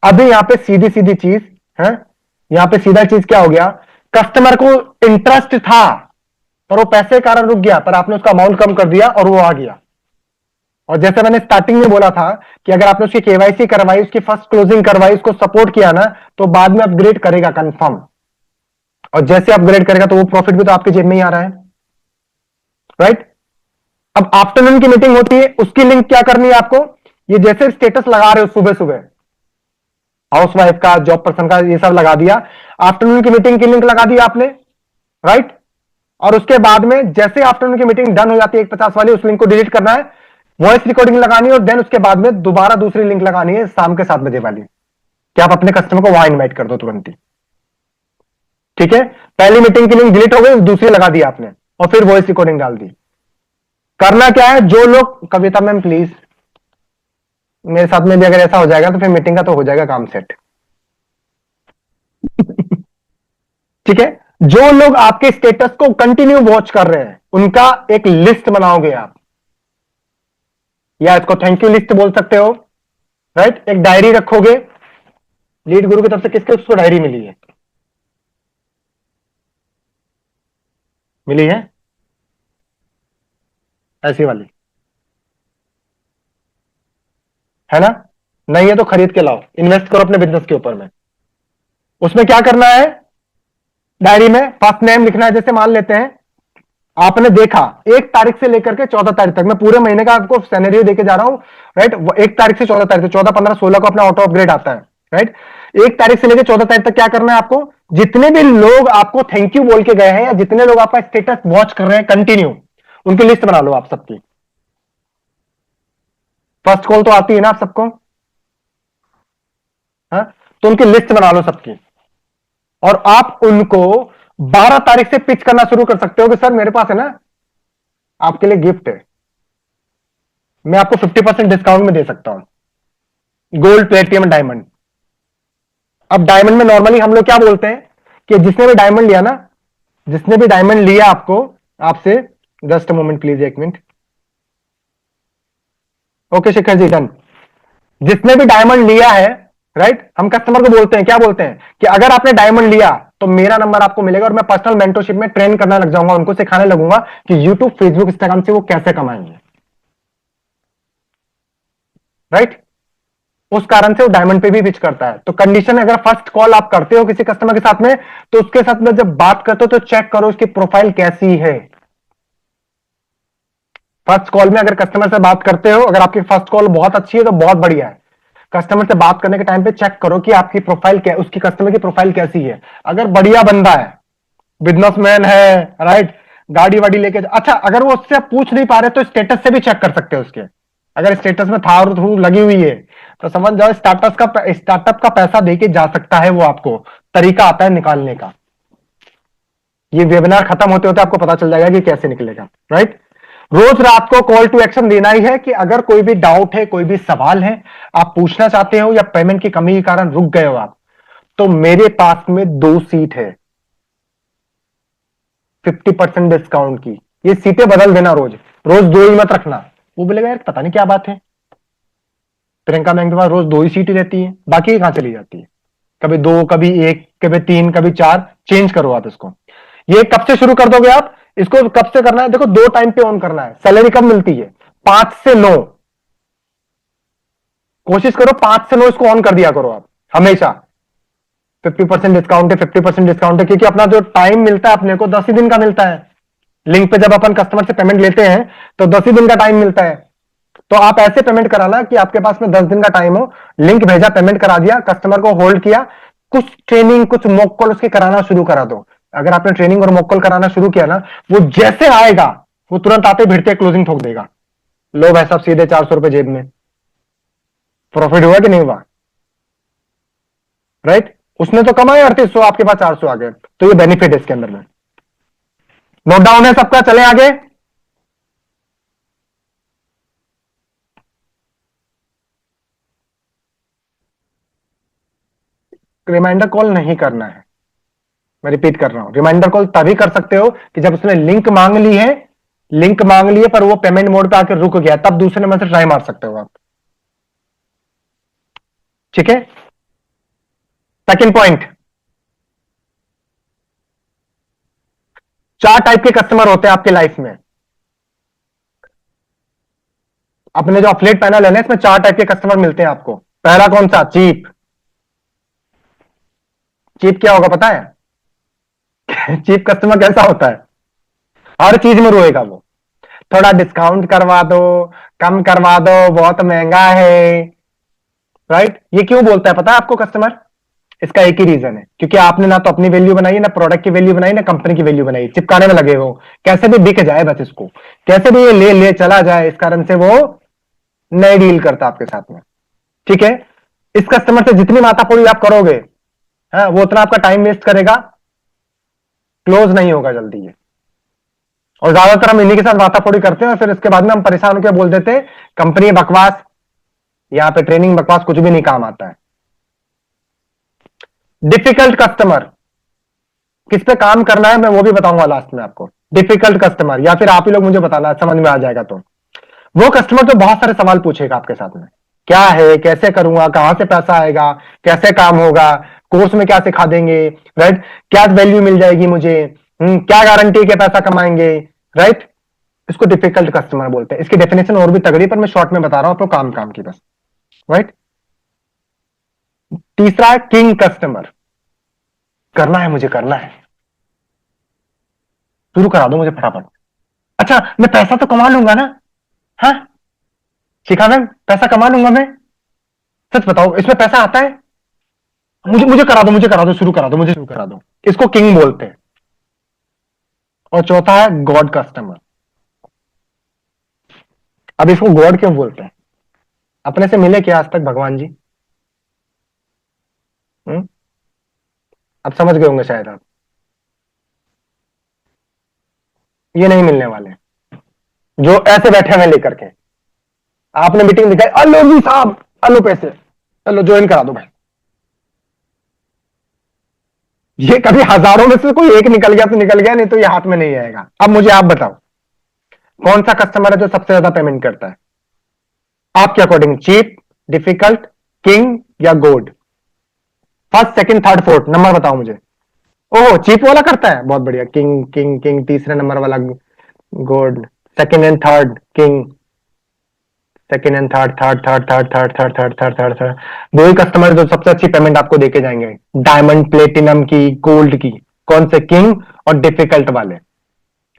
Speaker 1: अभी यहां पे सीधी सीधी चीज है, यहां पे सीधा चीज क्या हो गया? कस्टमर को इंटरेस्ट था, पर वो पैसे के कारण रुक गया, पर आपने उसका अमाउंट कम कर दिया और वो आ गया। और जैसे मैंने स्टार्टिंग में बोला था कि अगर आपने उसकी केवाईसी करवाई, उसकी फर्स्ट क्लोजिंग करवाई, उसको सपोर्ट किया ना, तो बाद में अपग्रेड करेगा कंफर्म। और जैसे अपग्रेड करेगा तो वो प्रॉफिट भी तो आपके जेब में ही आ रहा है, राइट? अब आफ्टरनून की मीटिंग होती है, उसकी लिंक क्या करनी है आपको? ये जैसे स्टेटस लगा रहे हो सुबह सुबह, हाउसवाइफ का, जॉब पर्सन का, ये सब लगा दिया, आफ्टरनून की मीटिंग की लिंक लगा दी आपने, राइट? और उसके बाद में जैसे आफ्टरनून की मीटिंग डन हो जाती है 150 वाली, उस लिंक को डिलीट करना है, वॉइस रिकॉर्डिंग लगानी है, और देन उसके बाद में दोबारा दूसरी लिंक लगानी है शाम के 7 बजे वाली, कि आप अपने कस्टमर को वहां इन्वाइट कर दो तुरंत ही। ठीक है? पहली मीटिंग की लिंक डिलीट हो गई, दूसरी लगा दी आपने, और फिर वॉइस रिकॉर्डिंग डाल दी। करना क्या है? जो लोग, कविता मैम प्लीज मेरे साथ में भी अगर ऐसा हो जाएगा तो फिर मीटिंग का तो हो जाएगा काम सेट। ठीक है? जो लोग आपके स्टेटस को कंटिन्यू वॉच कर रहे हैं, उनका एक लिस्ट बनाओगे आप, या इसको थैंक यू लिस्ट बोल सकते हो, राइट? एक डायरी रखोगे। लीड गुरु की तरफ से किसके उसको डायरी मिली है? मिली है ऐसी वाली, है ना? नहीं है तो खरीद के लाओ, इन्वेस्ट करो अपने बिजनेस के ऊपर में। उसमें क्या करना है? डायरी में फर्स्ट नेम लिखना है। जैसे मान लेते हैं आपने देखा 1 तारीख से लेकर के 14 तारीख तक, मैं पूरे महीने का आपको सिनेरियो देके जा रहा हूं, राइट? 1 तारीख से 14 तारीख, 14, 15, 16 को अपना ऑटो अपग्रेड आता है, राइट? 1 तारीख से लेकर 14 तारीख तक क्या करना है आपको? जितने भी लोग आपको थैंक यू बोल के गए हैं, या जितने लोग आपका स्टेटस वॉच कर रहे हैं कंटिन्यू, उनकी लिस्ट बना लो आप सबकी। फर्स्ट कॉल तो आती है ना आप सबको, हाँ? तो उनकी लिस्ट बना लो सबकी, और आप उनको 12 तारीख से पिच करना शुरू कर सकते हो कि सर मेरे पास है ना आपके लिए गिफ्ट है, मैं आपको 50% डिस्काउंट में दे सकता हूं, गोल्ड, प्लेटिनम, डायमंड। अब डायमंड में नॉर्मली हम लोग क्या बोलते हैं कि जिसने भी डायमंड लिया ना, जिसने भी डायमंड लिया आपको, आपसे, just moment please, 1 minute. Okay Shikhar ji, done. जिसने भी डायमंड लिया है, राइट, हम कस्टमर को बोलते हैं, क्या बोलते हैं कि अगर आपने डायमंड लिया तो मेरा नंबर आपको मिलेगा, और मैं पर्सनल मेंटरशिप में ट्रेन करना लग जाऊंगा, उनको सिखाने लगूंगा कि यूट्यूब, फेसबुक, इंस्टाग्राम से वो कैसे कमाएंगे, राइट? उस कारण से वो डायमंड पे भी पिच करता है। तो कंडीशन, अगर फर्स्ट कॉल आप करते हो किसी कस्टमर के साथ में, तो उसके साथ में जब बात करते हो तो चेक करो उसकी प्रोफाइल कैसी है। फर्स्ट कॉल में अगर कस्टमर से बात करते हो, अगर आपकी फर्स्ट कॉल बहुत अच्छी है तो बहुत बढ़िया है। कस्टमर से बात करने के टाइम पे चेक करो कि आपकी प्रोफाइल क्या, उसकी कस्टमर की प्रोफाइल कैसी है। अगर बढ़िया बंदा है, बिजनेसमैन है, राइट, गाड़ी वाड़ी लेके, अच्छा अगर वो उससे पूछ नहीं पा रहे तो स्टेटस से भी चेक कर सकते हो उसके। अगर स्टेटस में थार थू लगी हुई है तो समझ जाओ स्टार्टअप का पैसा देके जा सकता है वो, आपको तरीका आता है निकालने का। ये वेबिनार खत्म होते होते आपको पता चल जाएगा कि कैसे निकलेगा, राइट। रोज रात को कॉल टू एक्शन देना ही है कि अगर कोई भी डाउट है, कोई भी सवाल है, आप पूछना चाहते हो या पेमेंट की कमी के कारण रुक गए हो आप, तो मेरे पास में 2 सीट है 50% डिस्काउंट की। ये सीटें बदल देना, रोज रोज 2 ही मत रखना। वो बोलेगा यार पता नहीं क्या बात है, प्रियंका मैम के पास रोज 2 ही सीटें रहती है, बाकी कहां चली जाती है। कभी 2, कभी 1, कभी 3, कभी 4, चेंज करो आप इसको। ये कब से शुरू कर दोगे आप इसको, कब से करना है, देखो 2 टाइम पे ऑन करना है। सैलरी कब मिलती है, 5 से 9। कोशिश करो 5 से 9 इसको ऑन कर दिया करो आप हमेशा। 50% डिस्काउंट है, 50% डिस्काउंट है, क्योंकि अपना जो टाइम मिलता है अपने को 10 ही दिन का मिलता है। लिंक पे जब अपन कस्टमर से पेमेंट लेते हैं तो 10 ही दिन का टाइम मिलता है। तो आप ऐसे पेमेंट कराना कि आपके पास में 10 दिन का टाइम हो। लिंक भेजा, पेमेंट करा दिया, कस्टमर को होल्ड किया, कुछ ट्रेनिंग, कुछ मॉक कॉल उसके कराना शुरू करा दो। अगर आपने ट्रेनिंग और मॉक कॉल कराना शुरू किया ना, वो जैसे आएगा वो तुरंत आते भिड़ते क्लोजिंग ठोक देगा। लो भाई साहब सीधे 400 रुपए जेब में। प्रॉफिट हुआ कि नहीं हुआ, राइट। उसने तो कमाए 3800, आपके पास 400 आ गए, तो ये बेनिफिट है इसके अंदर में। नोट डाउन है सबका, चले आगे। रिमाइंडर कॉल नहीं करना है, मैं रिपीट कर रहा हूं। रिमाइंडर कॉल तभी कर सकते हो कि जब उसने लिंक मांग ली है, लिंक मांग ली है पर वो पेमेंट मोड पे आकर रुक गया, तब दूसरे नंबर से ट्राई मार सकते हो आप, ठीक है। सेकंड पॉइंट, 4 टाइप के कस्टमर होते हैं आपके लाइफ में। अपने जो अफिलिएट पैनल है ना, इसमें 4 टाइप के कस्टमर मिलते हैं आपको। पहला कौन सा, चीप। चीप क्या होगा पता है चीप कस्टमर कैसा होता है, हर चीज में रोएगा वो। थोड़ा डिस्काउंट करवा दो, कम करवा दो, बहुत महंगा है, राइट। ये क्यों बोलता है पता है आपको कस्टमर, इसका एक ही रीजन है, क्योंकि आपने ना तो अपनी वैल्यू बनाई, ना प्रोडक्ट की वैल्यू बनाई, ना कंपनी की वैल्यू बनाई। चिपकाने में लगे हो, कैसे भी बिक जाए बस इसको, कैसे भी ये ले ले चला जाए, इस कारण से वो नहीं डील करता आपके साथ में, ठीक है। इस कस्टमर से जितनी मातापूरी आप करोगे, हाँ, वो उतना आपका टाइम वेस्ट करेगा, क्लोज नहीं होगा जल्दी ये। और ज्यादातर हम इन्हीं के साथ मातापूरी करते हैं और फिर इसके बाद में हम परेशान होकर बोल देते कंपनी बकवास, यहां पे ट्रेनिंग बकवास, कुछ भी नहीं काम आता है। डिफिकल्ट कस्टमर, किस पे काम करना है मैं वो भी बताऊंगा लास्ट में आपको। डिफिकल्ट कस्टमर, या फिर आप ही लोग मुझे बताना, समझ में आ जाएगा तो। वो कस्टमर तो बहुत सारे सवाल पूछेगा आपके साथ में, क्या है, कैसे करूंगा, कहां से पैसा आएगा, कैसे काम होगा, कोर्स में क्या सिखा देंगे, राइट, क्या वैल्यू मिल जाएगी मुझे, क्या गारंटी के पैसा कमाएंगे, राइट। इसको डिफिकल्ट कस्टमर बोलते हैं। इसकी डेफिनेशन और भी तगड़ी, पर मैं शॉर्ट में बता रहा हूं आपको, काम काम की बस, राइट। तीसरा है किंग कस्टमर, करना है मुझे, करना है, शुरू करा दो मुझे फटाफट। अच्छा मैं पैसा तो कमा लूंगा ना, हाँ शिखा मैम पैसा कमा लूंगा मैं, सच बताओ इसमें पैसा आता है, मुझे मुझे करा दो, मुझे करा दो, शुरू करा दो, मुझे शुरू करा दो। इसको किंग बोलते हैं। और चौथा है गॉड कस्टमर। अब इसको गॉड क्यों बोलते हैं, अपने से मिले क्या आज तक भगवान जी, हम्म अब समझ गए होंगे शायद आप, ये नहीं मिलने वाले जो ऐसे बैठे हुए लेकर के। आपने मीटिंग दिखाई, अलो जी साहब, अलो पैसे, चलो ज्वाइन करा दो भाई। ये कभी हजारों में से कोई एक निकल गया तो निकल गया, नहीं तो ये हाथ में नहीं आएगा। अब मुझे आप बताओ कौन सा कस्टमर है जो सबसे ज्यादा पेमेंट करता है आपके अकॉर्डिंग, चीप, डिफिकल्ट, किंग या गोड। First second third fourth number बताओ मुझे। ओह चीप वाला करता है, बहुत बढ़िया, किंग किंग किंग, तीसरे नंबर वाला गोड, second and third king, second and third, third. दो ही कस्टमर जो सबसे अच्छी पेमेंट आपको देके जाएंगे, डायमंड, प्लेटिनम की, गोल्ड की। कौन से, किंग और डिफिकल्ट वाले।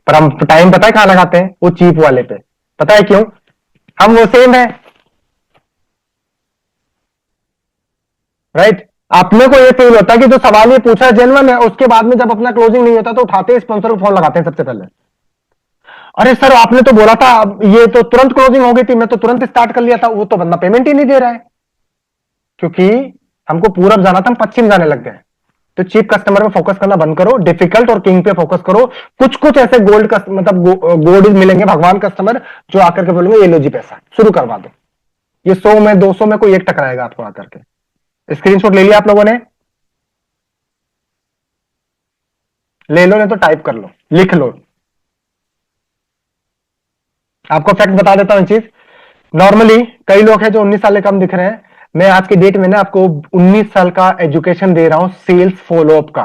Speaker 1: पर हम टाइम पता है कहां लगाते हैं, वो चीप वाले पे। पता है क्यों? हम वो सेम है, राइट? अपने को ये फील होता है कि जो सवाल ये पूछा जेन्युइन है, उसके बाद में जब अपना क्लोजिंग नहीं होता तो उठाते हैं स्पॉन्सर को फोन लगाते हैं सबसे पहले। अरे सर आपने तो बोला था, अब ये तो तुरंत क्लोजिंग हो गई थी, मैं तो तुरंत स्टार्ट कर लिया था, वो तो बंदा पेमेंट ही नहीं दे रहा है। क्योंकि हमको पूरब जाना था, हम पश्चिम जाने लग गए। तो चीप कस्टमर पे फोकस करना बंद करो, डिफिकल्ट और किंग पे फोकस करो। कुछ कुछ ऐसे गोल्ड का मतलब गोल्ड मिलेंगे भगवान कस्टमर, जो आकर के बोलेंगे ये लो जी पैसा शुरू करवा दो। ये 100 में 200 में कोई एक टकराएगा आपको आकर के। स्क्रीनशॉट ले लिया आप लोगों ने? ले लो, नहीं तो टाइप कर लो, लिख लो। आपको फैक्ट बता देता हूं चीज। नॉर्मली कई लोग हैं जो 19 साल से कम दिख रहे हैं। मैं आज की डेट में ना आपको 19 साल का एजुकेशन दे रहा हूं सेल्स फॉलोअप का,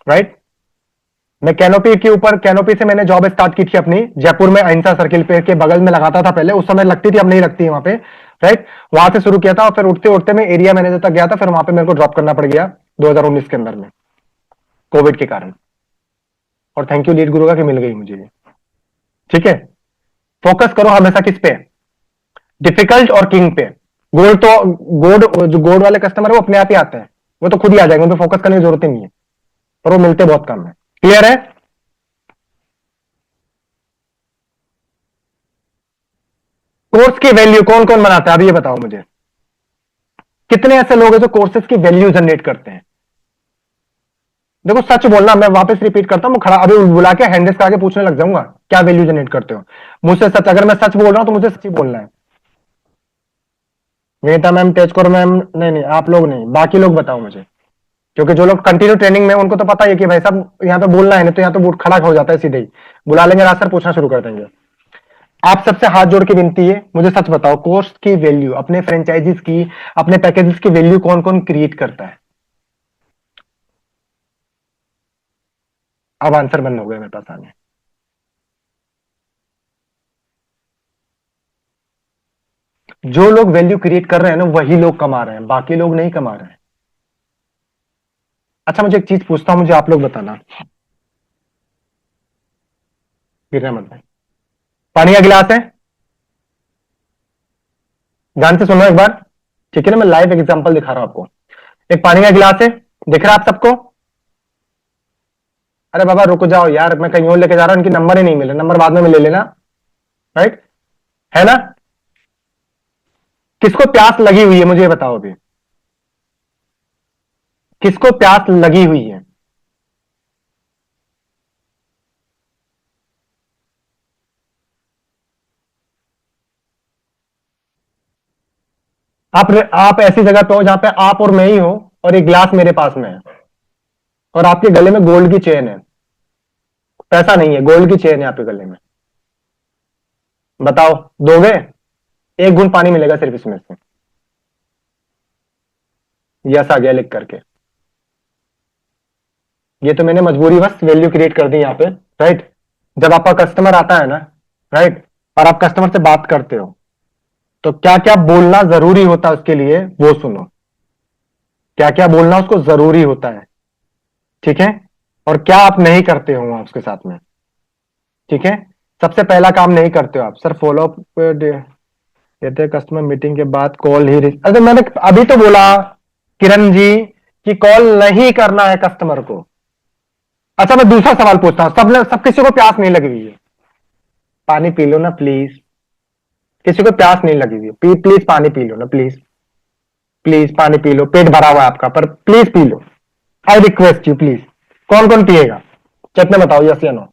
Speaker 1: राइट? मैं कैनोपी के ऊपर, कैनोपी से मैंने जॉब स्टार्ट की थी अपनी, जयपुर में अहिंसा सर्किल पे के बगल में लगाता था पहले, उस समय लगती थी, अब नहीं लगती है वहां पे, राइट? वहां से शुरू किया था और फिर उठते उठते मैं एरिया मैनेजर तक गया था, फिर वहां पे मेरे को ड्रॉप करना पड़ गया 2019 के अंदर में, कोविड के कारण। और थैंक यू लीड गुरु का कि मिल गई मुझे ये। ठीक है, फोकस करो हमेशा किस पे? डिफिकल्ट और किंग पे। गोल्ड तो, गोल्ड जो गोल्ड वाले कस्टमर है वो अपने आप ही आते हैं, वो तो खुद ही आ जाएंगे, उन पर फोकस करने की जरूरत ही नहीं है, पर वो मिलते बहुत कम है। क्लियर है? कोर्स की वैल्यू कौन कौन बनाता है अभी ये बताओ मुझे। कितने ऐसे लोग हैं जो कोर्सेज की वैल्यू जनरेट करते हैं? देखो सच बोलना, मैं वापस रिपीट करता हूं, खड़ा अभी बुला के हैंडल्स का आगे पूछने लग जाऊंगा क्या वैल्यू जनरेट करते हो मुझसे सच। अगर मैं सच बोल रहा हूं तो मुझे सच ही बोलना है। विनीता मैम, तेजकोर मैम, नहीं नहीं आप लोग नहीं, बाकी लोग बताओ मुझे, क्योंकि जो लोग कंटिन्यू ट्रेनिंग में उनको तो पता ही है कि भाई साहब यहाँ पे बोलना है, नहीं तो यहाँ तो बूट खड़ा हो जाता है सीधे ही, बुला लेंगे रात सर पूछना शुरू कर देंगे। आप सबसे हाथ जोड़ के विनती है, मुझे सच बताओ, कोर्स की वैल्यू, अपने फ्रेंचाइजीज की, अपने पैकेजेस की वैल्यू कौन कौन क्रिएट करता है? अब आंसर बंद हो गए मेरे पास आने। जो लोग वैल्यू क्रिएट कर रहे हैं ना वही लोग कमा रहे हैं, बाकी लोग नहीं कमा रहे हैं। अच्छा मुझे एक चीज पूछता हूं, मुझे आप लोग बताना, गिरना मत भाई। पानी का गिलास है, ध्यान से सुनो एक बार, ठीक है ना? मैं लाइव एग्जांपल दिखा रहा हूं आपको। एक पानी का गिलास है, दिख रहा है आप सबको? अरे बाबा रुक जाओ यार, मैं कहीं और लेके जा रहा हूं, इनकी नंबर ही नहीं मिले, नंबर बाद में ले लेना, राइट? है ना? किसको प्यास लगी हुई है मुझे ये बताओ अभी, किसको प्यास लगी हुई है? आप ऐसी जगह पे हो जहां पे आप और मैं ही हो, और एक गिलास मेरे पास में है, और आपके गले में गोल्ड की चेन है, पैसा नहीं है, गोल्ड की चेन है आपके गले में, बताओ दोगे? एक घूंट पानी मिलेगा सिर्फ इसमें से। यस आ गया लिख करके। ये तो मैंने मजबूरी बस वैल्यू क्रिएट कर दी यहाँ पे, राइट? जब आपका कस्टमर आता है ना, राइट, और आप कस्टमर से बात करते हो, तो क्या क्या बोलना जरूरी होता है उसके लिए वो सुनो, क्या क्या बोलना उसको जरूरी होता है, ठीक है? और क्या आप नहीं करते हो वहां उसके साथ में, ठीक है? सबसे पहला काम नहीं करते हो आप, सर फॉलो अप कहते हैं कस्टमर मीटिंग के बाद कॉल ही अरे मैंने अभी तो बोला किरण जी कि कॉल नहीं करना है कस्टमर को। अच्छा मैं दूसरा सवाल पूछता हूं, सब किसी को प्यास नहीं लगी हुई है? पानी पी लो ना प्लीज, किसी को प्यास नहीं लगी हुई है, प्लीज पानी पी लो ना प्लीज, प्लीज पानी पी लो, पेट भरा हुआ है आपका पर please P low, I request you please. कौन कौन पिएगा? चेक में बताओ यस या नो।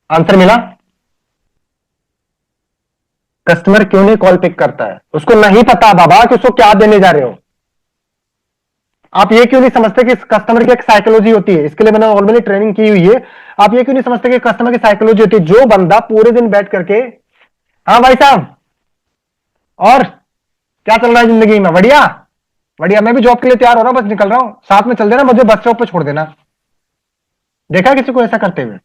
Speaker 1: आंसर मिला? कस्टमर क्यों नहीं कॉल पिक करता है? उसको नहीं पता बाबा कि उसको क्या देने जा रहे हो। आप ये क्यों नहीं समझते कि कस्टमर की एक साइकोलॉजी होती है, इसके लिए मैंने ऑलरेडी ट्रेनिंग की हुई है। आप ये क्यों नहीं समझते कि कस्टमर की साइकोलॉजी होती है? जो बंदा पूरे दिन बैठ करके, हाँ भाई साहब, और क्या चल रहा है जिंदगी में? बढ़िया बढ़िया, मैं भी जॉब के लिए तैयार हो रहा हूं, बस निकल रहा हूं, साथ में चल देना, मुझे बस स्टॉप पे छोड़ देना। देखा किसी को ऐसा करते हुए?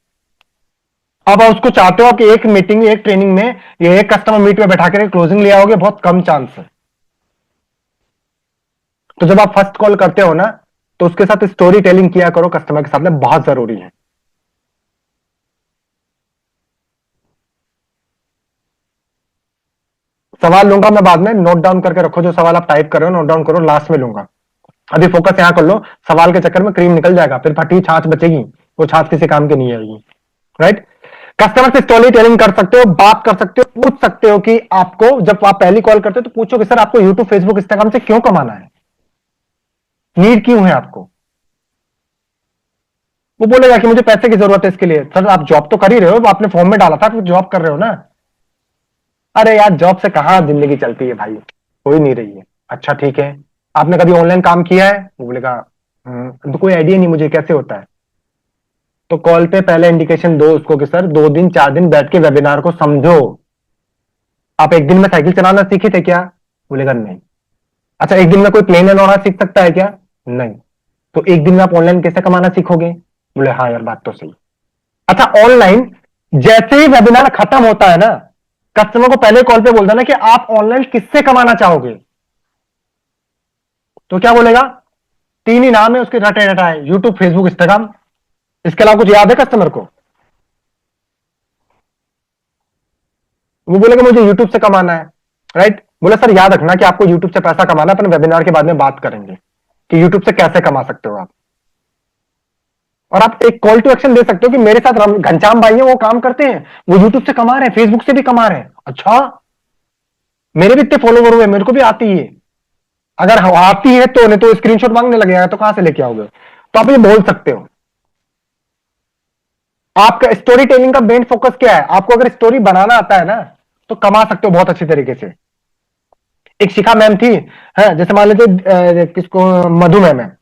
Speaker 1: अब आप उसको चाहते हो कि एक मीटिंग, एक ट्रेनिंग में, ये एक कस्टमर मीट में बैठा कर क्लोजिंग ले आओगे, बहुत कम चांस है। तो जब आप फर्स्ट कॉल करते हो ना, तो उसके साथ स्टोरी टेलिंग किया करो कस्टमर के साथ में, बहुत जरूरी है। सवाल लूंगा मैं बाद में, नोट डाउन करके रखो, जो सवाल आप टाइप कर रहे हो नोट डाउन करो, लास्ट में लूंगा। अभी फोकस यहां कर लो, सवाल के चक्कर में क्रीम निकल जाएगा, फिर फटी छाछ बचेगी, वो छाछ किसी काम की नहीं आएगी। राइट। कस्टमर से स्टोरी टेलिंग कर सकते हो, बात कर सकते हो, पूछ सकते हो कि आपको, जब आप पहली कॉल करते हो तो पूछो कि सर आपको यूट्यूब फेसबुक इंस्टाग्राम से क्यों कमाना है, नीड क्यों है आपको। वो बोलेगा कि मुझे पैसे की जरूरत है इसके लिए। सर आप जॉब तो कर ही रहे हो, आपने फॉर्म में डाला था कि जॉब कर रहे हो ना। अरे यार जॉब से कहां जिंदगी चलती है भाई, हो ही नहीं रही है। अच्छा ठीक है, आपने कभी ऑनलाइन काम किया है? वो बोलेगा तो कोई आइडिया नहीं मुझे कैसे होता है। तो कॉल पे पहले इंडिकेशन दो उसको कि सर 2 दिन 4 दिन बैठ के वेबिनार को समझो। आप एक दिन में साइकिल चलाना सीखे थे क्या? बोलेगा नहीं। अच्छा एक दिन में कोई प्लेन उड़ाना सीख सकता है क्या? नहीं। तो एक दिन में आप ऑनलाइन कैसे कमाना सीखोगे? बोले हाँ यार बात तो सही। अच्छा ऑनलाइन जैसे ही वेबिनार खत्म होता है ना, कस्टमर को पहले कॉल पे बोल देना कि आप ऑनलाइन किससे कमाना चाहोगे। तो क्या बोलेगा? 3 ही नाम है उसके, रटे रटाए, यूट्यूब फेसबुक इंस्टाग्राम। इसके अलावा कुछ याद है कस्टमर को? वो बोलेगा मुझे यूट्यूब से कमाना है। राइट। बोले सर याद रखना कि आपको यूट्यूब से पैसा कमाना है, अपन वेबिनार के बाद में बात करेंगे कि यूट्यूब से कैसे कमा सकते हो आप। और आप एक कॉल टू एक्शन दे सकते हो कि मेरे साथ घनश्याम भाई हैं, वो काम करते हैं, वो यूट्यूब से कमा रहे हैं, फेसबुक से भी कमा रहे हैं। अच्छा मेरे भी इतने फॉलोवर हुए, मेरे को भी आती है। अगर आती है तो, नहीं तो स्क्रीनशॉट मांगने लगेगा तो कहां से लेके आओगे। तो आप ये बोल सकते हो। आपका स्टोरी टेलिंग का मेन फोकस क्या है? आपको अगर स्टोरी बनाना आता है ना तो कमा सकते हो बहुत अच्छी तरीके से। एक शिखा मैम थी, है जैसे मान लीजिए किसको, मधु मैम है।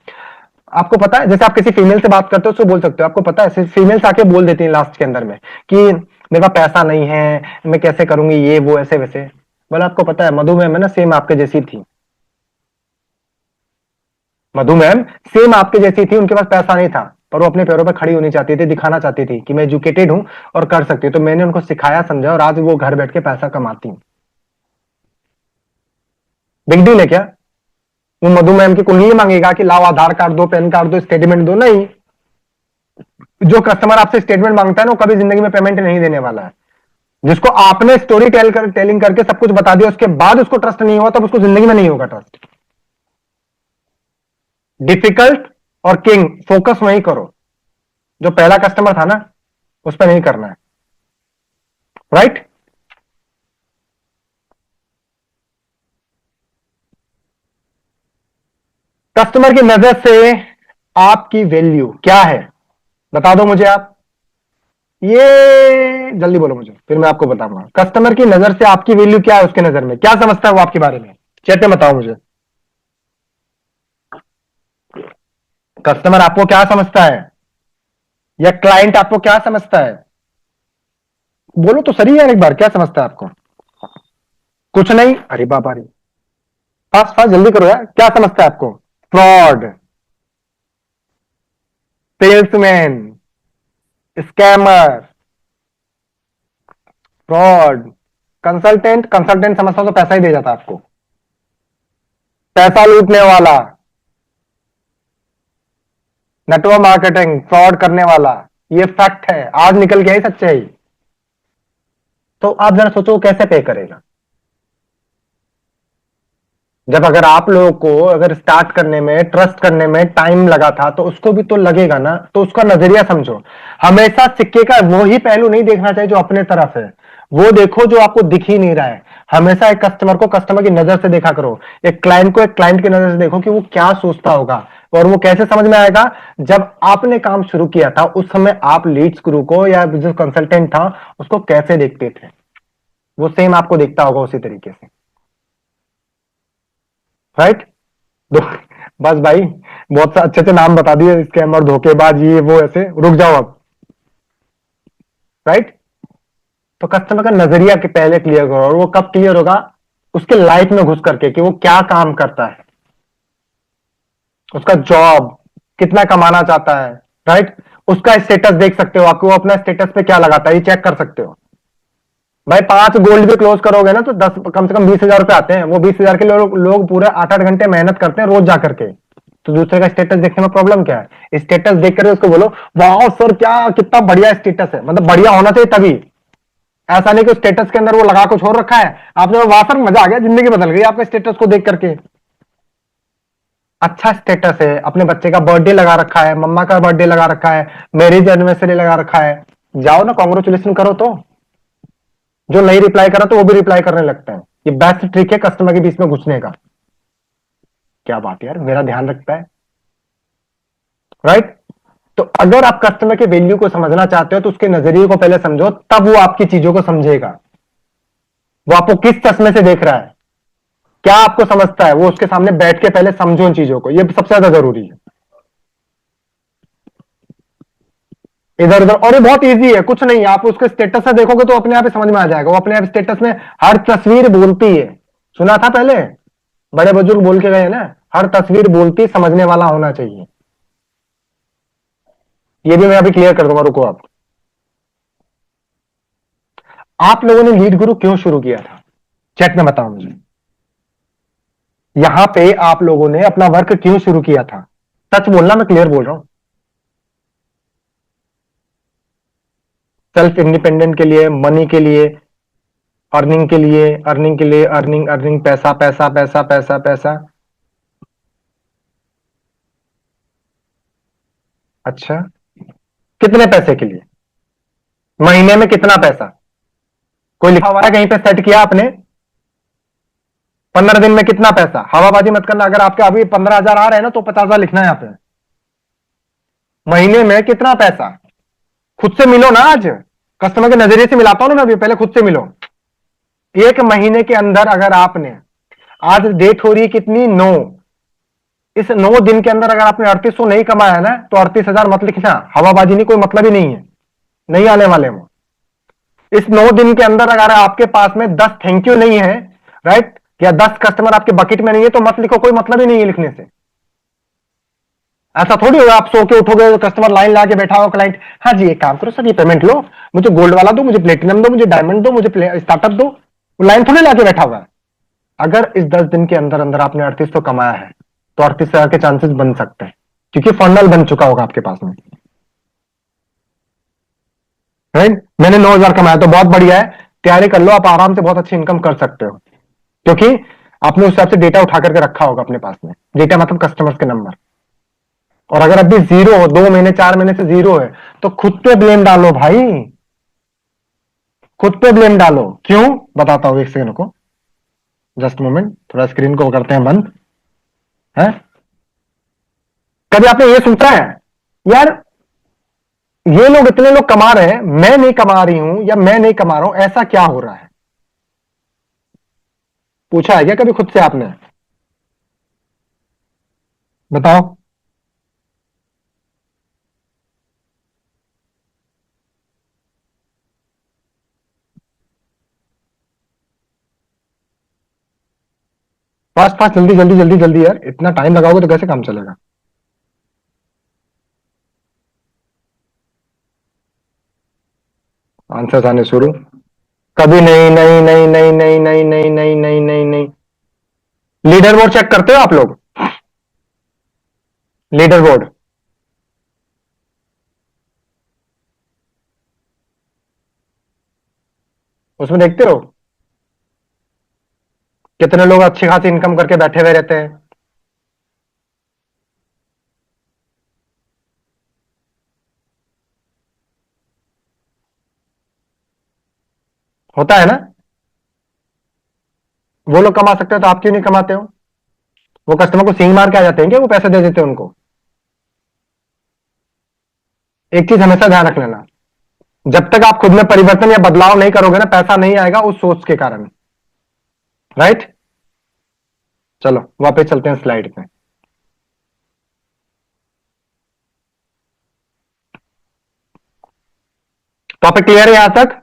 Speaker 1: आपको पता है जैसे आप किसी फीमेल से बात करते हो उसको बोल सकते हो, आपको पता है फीमेल्स आके बोल देती हैं लास्ट के अंदर में कि मेरे पास पैसा नहीं है, मैं कैसे करूंगी ये वो ऐसे वैसे। बोला आपको पता है मधु मैम है ना, सेम आपके जैसी थी। मधु मैम सेम आपके जैसी थी, उनके पास पैसा नहीं था पर वो अपने पैरों पर खड़ी होनी चाहती थी, दिखाना चाहती थी कि मैं एजुकेटेड हूं और कर सकती हूँ। तो मैंने उनको सिखाया समझा और आज वो घर बैठ के पैसा कमाती हूँ। बिग डील है क्या? वो मधु मैम की कुंडली मांगेगा कि लाओ आधार कार्ड दो, पैन कार्ड दो, स्टेटमेंट दो? नहीं। जो कस्टमर आपसे स्टेटमेंट मांगता है ना वो कभी जिंदगी में पेमेंट नहीं देने वाला है। जिसको आपने स्टोरी टेलिंग करके सब कुछ बता दिया उसके बाद उसको ट्रस्ट नहीं हुआ, तब उसको जिंदगी में नहीं होगा ट्रस्ट। डिफिकल्ट और किंग फोकस वहीं करो, जो पहला कस्टमर था ना उस पर नहीं करना है। राइट। कस्टमर की नजर से आपकी वैल्यू क्या है, बता दो मुझे आप। ये जल्दी बोलो मुझे, फिर मैं आपको बताऊंगा। कस्टमर की नजर से आपकी वैल्यू क्या है, उसके नजर में क्या समझता है वो आपके बारे में, चैट में बताओ मुझे। कस्टमर आपको क्या समझता है, या क्लाइंट आपको क्या समझता है? बोलो तो सही यार एक बार, क्या समझता है आपको? कुछ नहीं? अरे बाबा रे, फास्ट फास्ट जल्दी करो यार, क्या समझता है आपको? Fraud, salesman, scammer, fraud, consultant. Consultant समझता तो पैसा ही दे जाता आपको। पैसा लूटने वाला, नेटवर्क मार्केटिंग, फ्रॉड करने वाला, ये फैक्ट है, आज निकल गया ही सच्चाई। तो आप जरा सोचो वो कैसे पे करेगा। जब अगर आप लोगों को अगर स्टार्ट करने में, ट्रस्ट करने में टाइम लगा था तो उसको भी तो लगेगा ना। तो उसका नजरिया समझो। हमेशा सिक्के का वो ही पहलू नहीं देखना चाहिए जो अपने तरफ है, वो देखो जो आपको दिख ही नहीं रहा है। हमेशा एक कस्टमर को कस्टमर की नजर से देखा करो, एक क्लाइंट को एक क्लाइंट की नजर से देखो कि वो क्या सोचता होगा। और वो कैसे समझ में आएगा? जब आपने काम शुरू किया था उस समय आप लीड्स गुरु को या जो कंसल्टेंट था उसको कैसे देखते थे, वो सेम आपको देखता होगा उसी तरीके से। राइट। बस भाई, बहुत से अच्छे अच्छे नाम बता दिए, स्कैमर, धोखेबाज, ये वो, ऐसे रुक जाओ अब। राइट। तो कस्टमर का नजरिया के पहले क्लियर करो, और वो कब क्लियर होगा? उसके लाइफ में घुस करके कि वो क्या काम करता है, उसका जॉब, कितना कमाना चाहता है। राइट। उसका स्टेटस देख सकते हो, आपको वो अपना स्टेटस पे क्या लगाता है ये चेक कर सकते हो। भाई 5 गोल्ड भी क्लोज करोगे ना तो 10 कम से कम 20,000 रुपए आते हैं। वो 20,000 के लिए लोग पूरे 8-8 घंटे मेहनत करते हैं रोज जाकर के। तो दूसरे का स्टेटस देखने में प्रॉब्लम क्या है? स्टेटस देख कर उसको बोलो वाह सर क्या कितना बढ़िया स्टेटस है, मतलब बढ़िया होना चाहिए तभी। ऐसा नहीं कि स्टेटस के अंदर वो लगा कुछ और रखा है, आपने वाह सर मजा आ गया, जिंदगी बदल गई आपके स्टेटस को देख करके। अच्छा स्टेटस है, अपने बच्चे का बर्थडे लगा रखा है, मम्मा का बर्थडे लगा रखा है, मैरिज एनिवर्सरी लगा रखा है, जाओ ना कॉन्ग्रेचुलेशन करो। तो जो नहीं रिप्लाई करा तो वो भी रिप्लाई करने लगता है। ये बेस्ट ट्रिक है कस्टमर के बीच में घुसने का। क्या बात है यार, मेरा ध्यान रखता है, राइट। तो अगर आप कस्टमर के वैल्यू को समझना चाहते हो तो उसके नजरिए को पहले समझो, तब वो आपकी चीजों को समझेगा। वो आपको किस चश्मे से देख रहा है, क्या आपको समझता है, वो उसके सामने बैठ के पहले समझो उन चीजों को, ये सबसे ज्यादा जरूरी है। इधर उधर, और ये बहुत इजी है, कुछ नहीं, आप उसके स्टेटस से देखोगे तो अपने आप ही समझ में आ जाएगा। वो अपने आप स्टेटस में हर तस्वीर बोलती है, सुना था पहले, बड़े बुजुर्ग बोल के गए ना, हर तस्वीर बोलती, समझने वाला होना चाहिए। ये भी मैं अभी क्लियर कर दूंगा, रुको। आप लोगों ने लीड गुरु क्यों शुरू किया था, चैट में बताओ मुझे। यहां पे आप लोगों ने अपना वर्क क्यों शुरू किया था? सच बोलना, मैं क्लियर बोल रहा हूं। सेल्फ इंडिपेंडेंट के लिए, मनी के लिए, अर्निंग के लिए, अर्निंग के लिए, अर्निंग अर्निंग, पैसा पैसा पैसा पैसा पैसा। अच्छा, कितने पैसे के लिए? महीने में कितना पैसा? कोई लिखा हुआ है कहीं पे सेट किया आपने? 15 दिन में कितना पैसा? हवाबाजी मत करना। अगर आपके अभी 15,000 आ रहे हैं ना तो 50,000 लिखना है यहाँ पे। महीने में कितना पैसा? खुद से मिलो ना आज, कस्टमर के नजरिए से मिलाता हूं ना मैं अभी, पहले खुद से मिलो। एक महीने के अंदर अगर आपने, आज डेट हो रही है कितनी, 9, इस 9 दिन के अंदर अगर आपने 3800 नहीं कमाया है ना, तो 38,000 मत लिखना, हवाबाजी नहीं, कोई मतलब ही नहीं है, नहीं आने वाले वो। इस 9 दिन के अंदर अगर आपके पास में 10 थैंक यू नहीं है, राइट, या 10 कस्टमर आपके बकेट में नहीं है, तो मत लिखो, कोई मतलब ही नहीं है लिखने से। ऐसा थोड़ी होगा आप सो के उठोगे तो कस्टमर लाइन ला के बैठा हो, क्लाइंट हाँ जी एक काम करो सर, ये पेमेंट लो, मुझे गोल्ड वाला दो, मुझे प्लेटिनम दो, मुझे डायमंड दो, मुझे स्टार्टअप दो, वो लाइन थोड़ी ला के बैठा हुआ है। अगर इस 10 दिन के अंदर अंदर आपने 3800 कमाया है तो 38,000 के चांसेस बन सकते हैं, क्योंकि फंडल बन चुका होगा आपके पास में, राइट। मैंने 9,000 कमाया तो बहुत बढ़िया है, तैयारी कर लो, आप आराम से बहुत अच्छी इनकम कर सकते हो, क्योंकि आपने उस हिसाब से डेटा उठा करके रखा होगा अपने पास में। डेटा मतलब कस्टमर्स के नंबर। और अगर अभी जीरो हो, 2 महीने 4 महीने से जीरो है, तो खुद पे ब्लेम डालो भाई, खुद पे ब्लेम डालो। क्यों, बताता हूं, एक सेकंड को, जस्ट मोमेंट, थोड़ा स्क्रीन को करते हैं बंद। है, कभी आपने ये सोचा है यार, ये लोग इतने लोग कमा रहे हैं, मैं नहीं कमा रही हूं, या मैं नहीं कमा रहा हूं, ऐसा क्या हो रहा है? पूछा है क्या कभी खुद से आपने? बताओ। फास्ट फास्ट, जल्दी जल्दी जल्दी जल्दी यार, इतना टाइम लगाओगे तो कैसे काम चलेगा? आंसर आने शुरू। कभी नहीं, नहीं नहीं नहीं नहीं नहीं नहीं नहीं नहीं नहीं नहीं। लीडर बोर्ड चेक करते हो आप लोग? लीडर बोर्ड उसमें देखते हो कितने लोग अच्छी खासी इनकम करके बैठे हुए रहते हैं? होता है ना। वो लोग कमा सकते हो तो आप क्यों नहीं कमाते हो? वो कस्टमर को सींग मार के आ जाते हैं क्या, वो पैसे दे देते हैं उनको? एक चीज हमेशा ध्यान रख लेना, जब तक आप खुद में परिवर्तन या बदलाव नहीं करोगे ना, पैसा नहीं आएगा उस सोच के कारण, राइट। चलो वापस चलते हैं स्लाइड पे। टॉपिक क्लियर है यहां तक?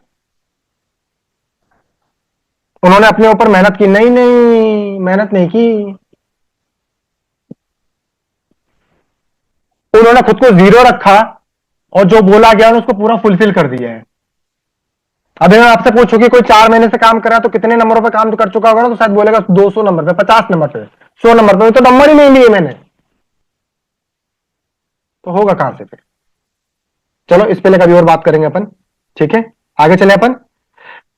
Speaker 1: उन्होंने अपने ऊपर मेहनत की? नहीं नहीं, मेहनत नहीं की। उन्होंने खुद को जीरो रखा, और जो बोला गया उन्होंने उसको पूरा फुलफिल कर दिया है। अभी मैं आपसे पूछूं कि कोई 4 महीने से काम कर रहा है तो कितने नंबरों पे काम कर चुका होगा ना, तो शायद बोलेगा 200 नंबर पे, 50 नंबर पे, 100 नंबर पे, तो नंबर ही नहीं लिए मैंने। तो होगा कहां से फिर? चलो इस पे कभी और बात करेंगे अपन, ठीक है? आगे चले अपन।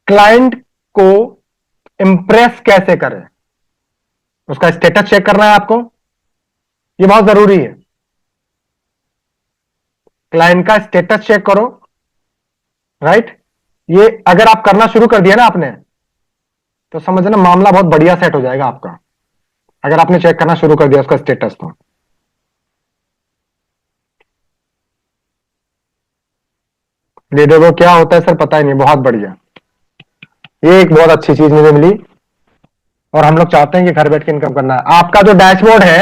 Speaker 1: क्लाइंट को इंप्रेस कैसे करें, उसका स्टेटस चेक करना है आपको, ये बहुत जरूरी है। क्लाइंट का स्टेटस चेक करो, राइट? ये अगर आप करना शुरू कर दिया ना आपने, तो समझना मामला बहुत बढ़िया सेट हो जाएगा आपका, अगर आपने चेक करना शुरू कर दिया उसका स्टेटस तो। ये देखो क्या होता है सर, पता ही नहीं, बहुत बढ़िया। ये एक बहुत अच्छी चीज मुझे मिली, और हम लोग चाहते हैं कि घर बैठ के इनकम करना है। आपका जो डैशबोर्ड है,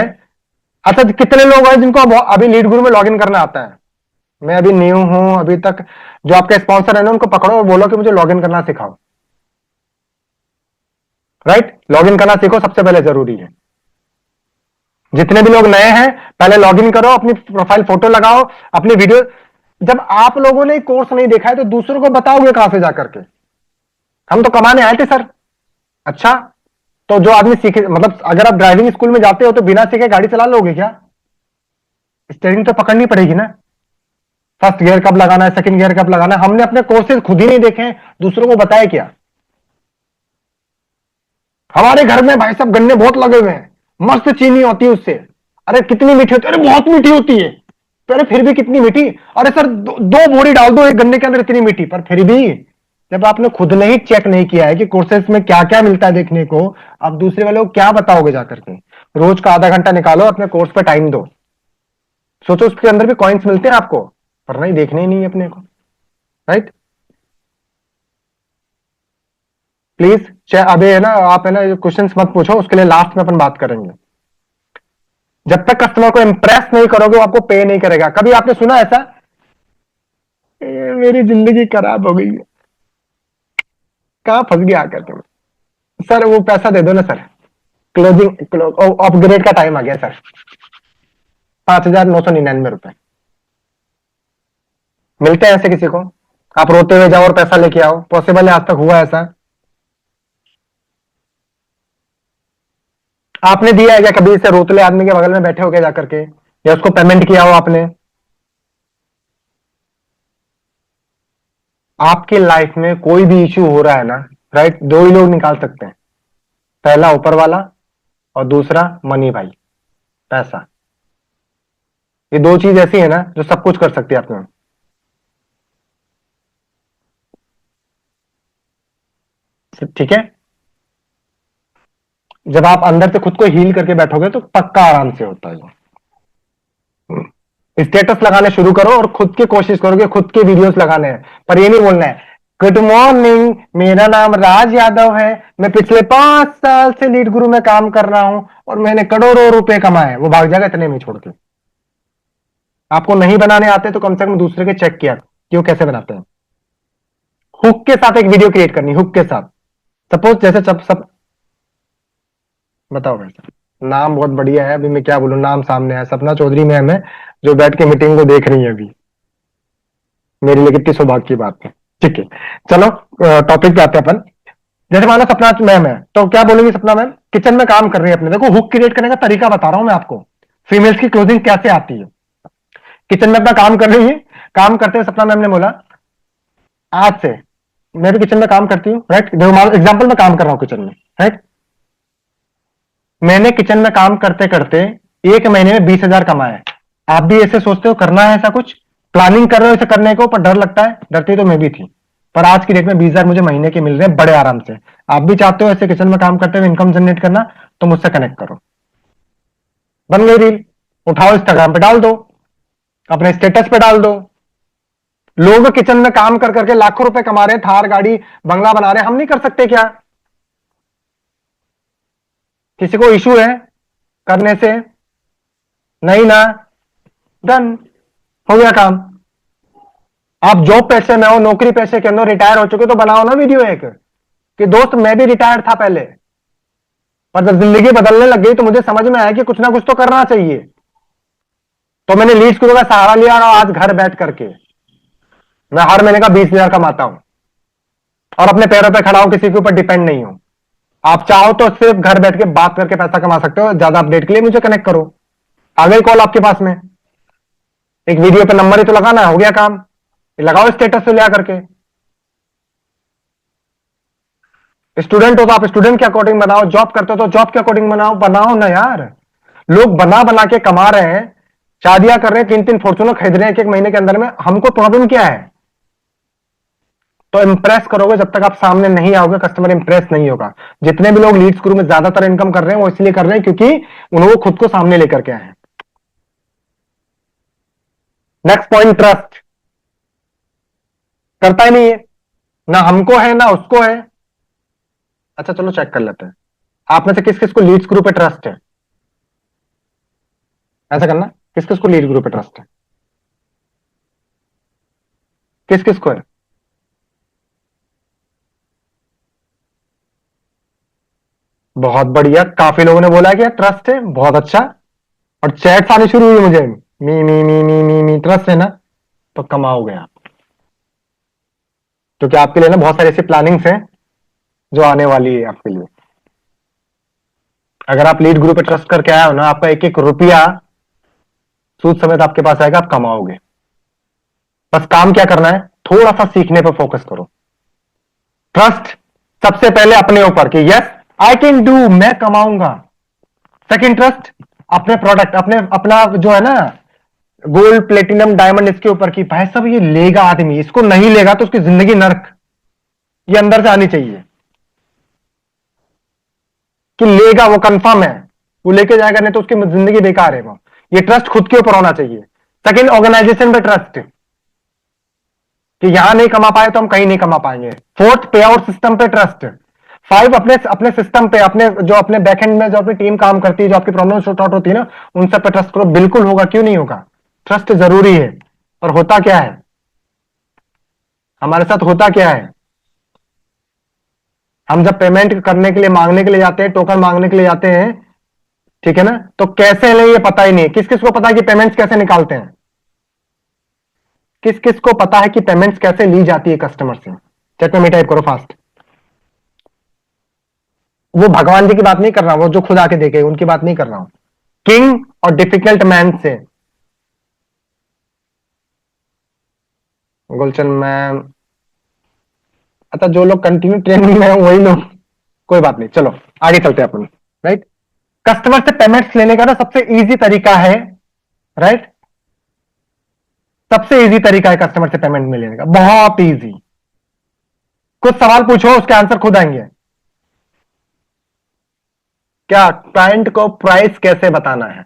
Speaker 1: अच्छा कितने लोग हैं जिनको अभी लीड गुरु में लॉगिन करना आता है? मैं अभी न्यू हूं अभी तक, जो आपके स्पॉन्सर है ना उनको पकड़ो और बोलो कि मुझे लॉगिन करना सिखाओ, राइट? लॉगिन करना सीखो, सबसे पहले जरूरी है। जितने भी लोग नए हैं, पहले लॉगिन करो, अपनी प्रोफाइल फोटो लगाओ, अपनी वीडियो। जब आप लोगों ने कोर्स नहीं देखा है तो दूसरों को बताओगे कहां से जाकर के? हम तो कमाने आए थे सर। अच्छा, तो जो आदमी सीखे, मतलब अगर आप ड्राइविंग स्कूल में जाते हो तो बिना सीखे गाड़ी चला लोगे क्या? स्टीयरिंग तो पकड़नी पड़ेगी ना। फर्स्ट गियर कब लगाना है, सेकंड गियर कब लगाना है, हमने अपने कोर्सेज खुद ही नहीं देखे हैं, दूसरों को बताया क्या? हमारे घर में भाई साहब गन्ने बहुत लगे हुए हैं, मस्त चीनी होती है उससे। अरे कितनी मीठी होती है? अरे बहुत मीठी होती है। तो अरे फिर भी कितनी मीठी? अरे सर दो बोरी डाल दो एक गन्ने के अंदर, इतनी मीठी। पर फिर भी जब आपने खुद ने ही चेक नहीं किया है कि कोर्सेज में क्या क्या मिलता है देखने को, आप दूसरे वालों को क्या बताओगे जाकर के? रोज का आधा घंटा निकालो, अपने कोर्स पे टाइम दो। सोचो उसके अंदर भी कॉइन्स मिलते हैं आपको, पर नहीं, देखने ही नहीं अपने को, राइट? प्लीज अभी है ना, आप है ना क्वेश्चंस मत पूछो, उसके लिए लास्ट में अपन बात करेंगे। जब तक कस्टमर को इंप्रेस नहीं करोगे वो आपको पे नहीं करेगा। कभी आपने सुना ऐसा, मेरी जिंदगी खराब हो गई है, कहां फंस गया आकर के? सर वो पैसा दे दो ना सर, क्लोजिंग अपग्रेड का टाइम आ गया सर, 5,999 रुपए। मिलते हैं ऐसे किसी को? आप रोते हुए जाओ और पैसा लेके आओ, पॉसिबल है? आज तक हुआ ऐसा? आपने दिया है क्या कभी इसे रोतले आदमी के बगल में बैठे हो गए जाकर के, या उसको पेमेंट किया हो आपने? आपकी लाइफ में कोई भी इश्यू हो रहा है ना, राइट, दो ही लोग निकाल सकते हैं। पहला ऊपर वाला, और दूसरा मनी भाई, पैसा। ये दो चीज ऐसी है ना जो सब कुछ कर सकती है आपने, ठीक है? जब आप अंदर से खुद को हील करके बैठोगे तो पक्का आराम से होता है। स्टेटस लगाने शुरू करो और खुद की कोशिश करो कि खुद के वीडियोस लगाने हैं, पर ये नहीं बोलना है गुड मॉर्निंग, मेरा नाम राज यादव है, मैं पिछले 5 साल से लीड गुरु में काम कर रहा हूं और मैंने करोड़ों रुपए कमाए। वो भाग जाएगा इतने में छोड़ के। आपको नहीं बनाने आते तो कम से कम दूसरे के चेक किया कि वो कैसे बनाते हैं। हुक के साथ एक वीडियो क्रिएट करनी, हुक के साथ। सपोज जैसे सब बताओ भाई साहब, नाम बहुत बढ़िया है, अभी मैं क्या बोलूं, नाम सामने है, सपना चौधरी मैम है जो बैठ के मीटिंग को देख रही है अभी। मेरे लिए कितनी सौभाग्य की बात है। ठीक है, चलो टॉपिक पे आते हैं अपन। जैसे मानो सपना मैम है, तो क्या बोलेंगे सपना मैम? किचन में काम कर रही है अपने, देखो हुक क्रिएट करने का तरीका बता रहा हूं मैं आपको, फीमेल्स की क्लोजिंग कैसे आती है। किचन में अपना काम कर रही है, काम करते हुए सपना मैम ने बोला आज से मैं भी किचन में काम करती हूँ, राइट? देखो मान एग्जाम्पल में काम कर रहा हूँ किचन में, राइट? मैंने किचन में काम करते करते 1 महीने में 20,000 कमाए। आप भी ऐसे सोचते हो करना है ऐसा कुछ, प्लानिंग कर रहे हो इसे करने को, पर डर लगता है? डरती तो मैं भी थी, पर आज की डेट में 20,000 मुझे महीने के मिल रहे हैं बड़े आराम से। आप भी चाहते हो ऐसे किचन में काम करते हुए इनकम जनरेट करना, तो मुझसे कनेक्ट करो। बन गई रील, उठाओ इंस्टाग्राम पे डाल दो, अपने स्टेटस पे डाल दो। लोग किचन में काम कर करके लाखों रुपए कमा रहे हैं, थार गाड़ी बंगला बना रहे हैं, हम नहीं कर सकते क्या? किसी को इशू है करने से? नहीं ना, डन, हो गया काम। आप जॉब पैसे में हो, नौकरी पैसे के अंदर रिटायर हो चुके, तो बनाओ ना वीडियो एक कि दोस्त मैं भी रिटायर्ड था पहले, पर जब जिंदगी बदलने लग गई तो मुझे समझ में आया कि कुछ ना कुछ तो करना चाहिए, तो मैंने लीड्स गुरु का सहारा लिया और आज घर बैठ करके मैं हर महीने का 20,000 कमाता हूं और अपने पैरों पे खड़ा हूं, किसी के ऊपर डिपेंड नहीं हूं। आप चाहो तो सिर्फ घर बैठ के बात करके पैसा कमा सकते हो। ज्यादा अपडेट के लिए मुझे कनेक्ट करो। आ गई कॉल आपके पास में? एक वीडियो पे नंबर ही तो लगाना है, हो गया काम। लगाओ स्टेटस से ले करके। स्टूडेंट हो तो आप स्टूडेंट के अकॉर्डिंग बनाओ, जॉब करते हो तो जॉब के अकॉर्डिंग बनाओ, बनाओ ना यार। लोग बना बना के कमा रहे हैं, शादियां कर रहे हैं, 3-3 फॉर्च्यूनर खरीद रहे हैं एक एक महीने के अंदर में। हमको प्रॉब्लम क्या है? तो इंप्रेस करोगे, जब तक आप सामने नहीं आओगे कस्टमर इंप्रेस नहीं होगा। जितने भी लोग लीड्स ग्रुप में ज्यादातर इनकम कर रहे हैं वो इसलिए कर रहे हैं क्योंकि उन्होंने खुद को सामने लेकर के आए हैं। Next point, trust. करता ही नहीं है, ना हमको है ना उसको है। अच्छा चलो चेक कर लेते हैं, आप में से किस किस को लीड्स ग्रुप पे ट्रस्ट है? ऐसा करना, किस किस को लीड ग्रुप पे ट्रस्ट है? किस किस को है? बहुत बढ़िया, काफी लोगों ने बोला कि यार ट्रस्ट है, बहुत अच्छा। और चैट्स आनी शुरू हुई मुझे, मी ट्रस्ट है ना, तो कमाओगे आप। क्योंकि आपके लिए ना बहुत सारी ऐसी प्लानिंग्स हैं जो आने वाली है आपके लिए। अगर आप लीड ग्रुप पे ट्रस्ट करके आए हो ना, आपका एक एक रुपया सूद समेत आपके पास आएगा, आप कमाओगे। बस काम क्या करना है, थोड़ा सा सीखने पर फोकस करो। ट्रस्ट सबसे पहले अपने ऊपर कि यस आई कैन डू, मैं कमाऊंगा। सेकंड ट्रस्ट अपने प्रोडक्ट, अपने अपना जो है ना गोल्ड प्लेटिनम डायमंड, इसके ऊपर की भाई साहब ये लेगा आदमी, इसको नहीं लेगा तो उसकी जिंदगी नर्क। ये अंदर से आनी चाहिए कि लेगा, वो कंफर्म है, वो लेके जाएगा, नहीं तो उसकी जिंदगी बेकार है वो। ये ट्रस्ट खुद के ऊपर होना चाहिए। सेकंड, ऑर्गेनाइजेशन पे ट्रस्ट कि यहां नहीं कमा पाए तो हम कहीं नहीं कमा पाएंगे। फोर्थ, पे आउट सिस्टम पे ट्रस्ट। फाइव, अपने अपने सिस्टम पे, अपने जो अपने बैकएंड में जो अपनी टीम काम करती है, जो आपकी प्रॉब्लम सॉर्ट आउट होती है ना, उन सब पे ट्रस्ट करो। बिल्कुल होगा, क्यों नहीं होगा? ट्रस्ट जरूरी है। और होता क्या है, हमारे साथ होता क्या है, हम जब पेमेंट करने के लिए मांगने के लिए जाते हैं, टोकन मांगने के लिए जाते हैं, ठीक है ना, तो कैसे ले ये पता ही नहीं। किस किस को पता है कि पेमेंट्स कैसे निकालते हैं? किस किस को पता है कि पेमेंट्स कैसे ली जाती है कस्टमर से? चेक में टाइप करो फास्ट। वो भगवान जी की बात नहीं कर रहा हूं, वो जो खुद आके देखे उनकी बात नहीं कर रहा हूं। किंग और डिफिकल्ट मैन से। गुलशन मैम, अच्छा जो लोग कंटिन्यू ट्रेनिंग में हैं वही लोग, कोई बात नहीं, चलो आगे चलते हैं अपन। राइट, कस्टमर से पेमेंट्स लेने का ना सबसे इजी तरीका है, राइट, सबसे इजी तरीका है कस्टमर से पेमेंट में लेने का, बहुत इजी। कुछ सवाल पूछो, उसके आंसर खुद आएंगे। क्या क्लाइंट को प्राइस कैसे बताना है?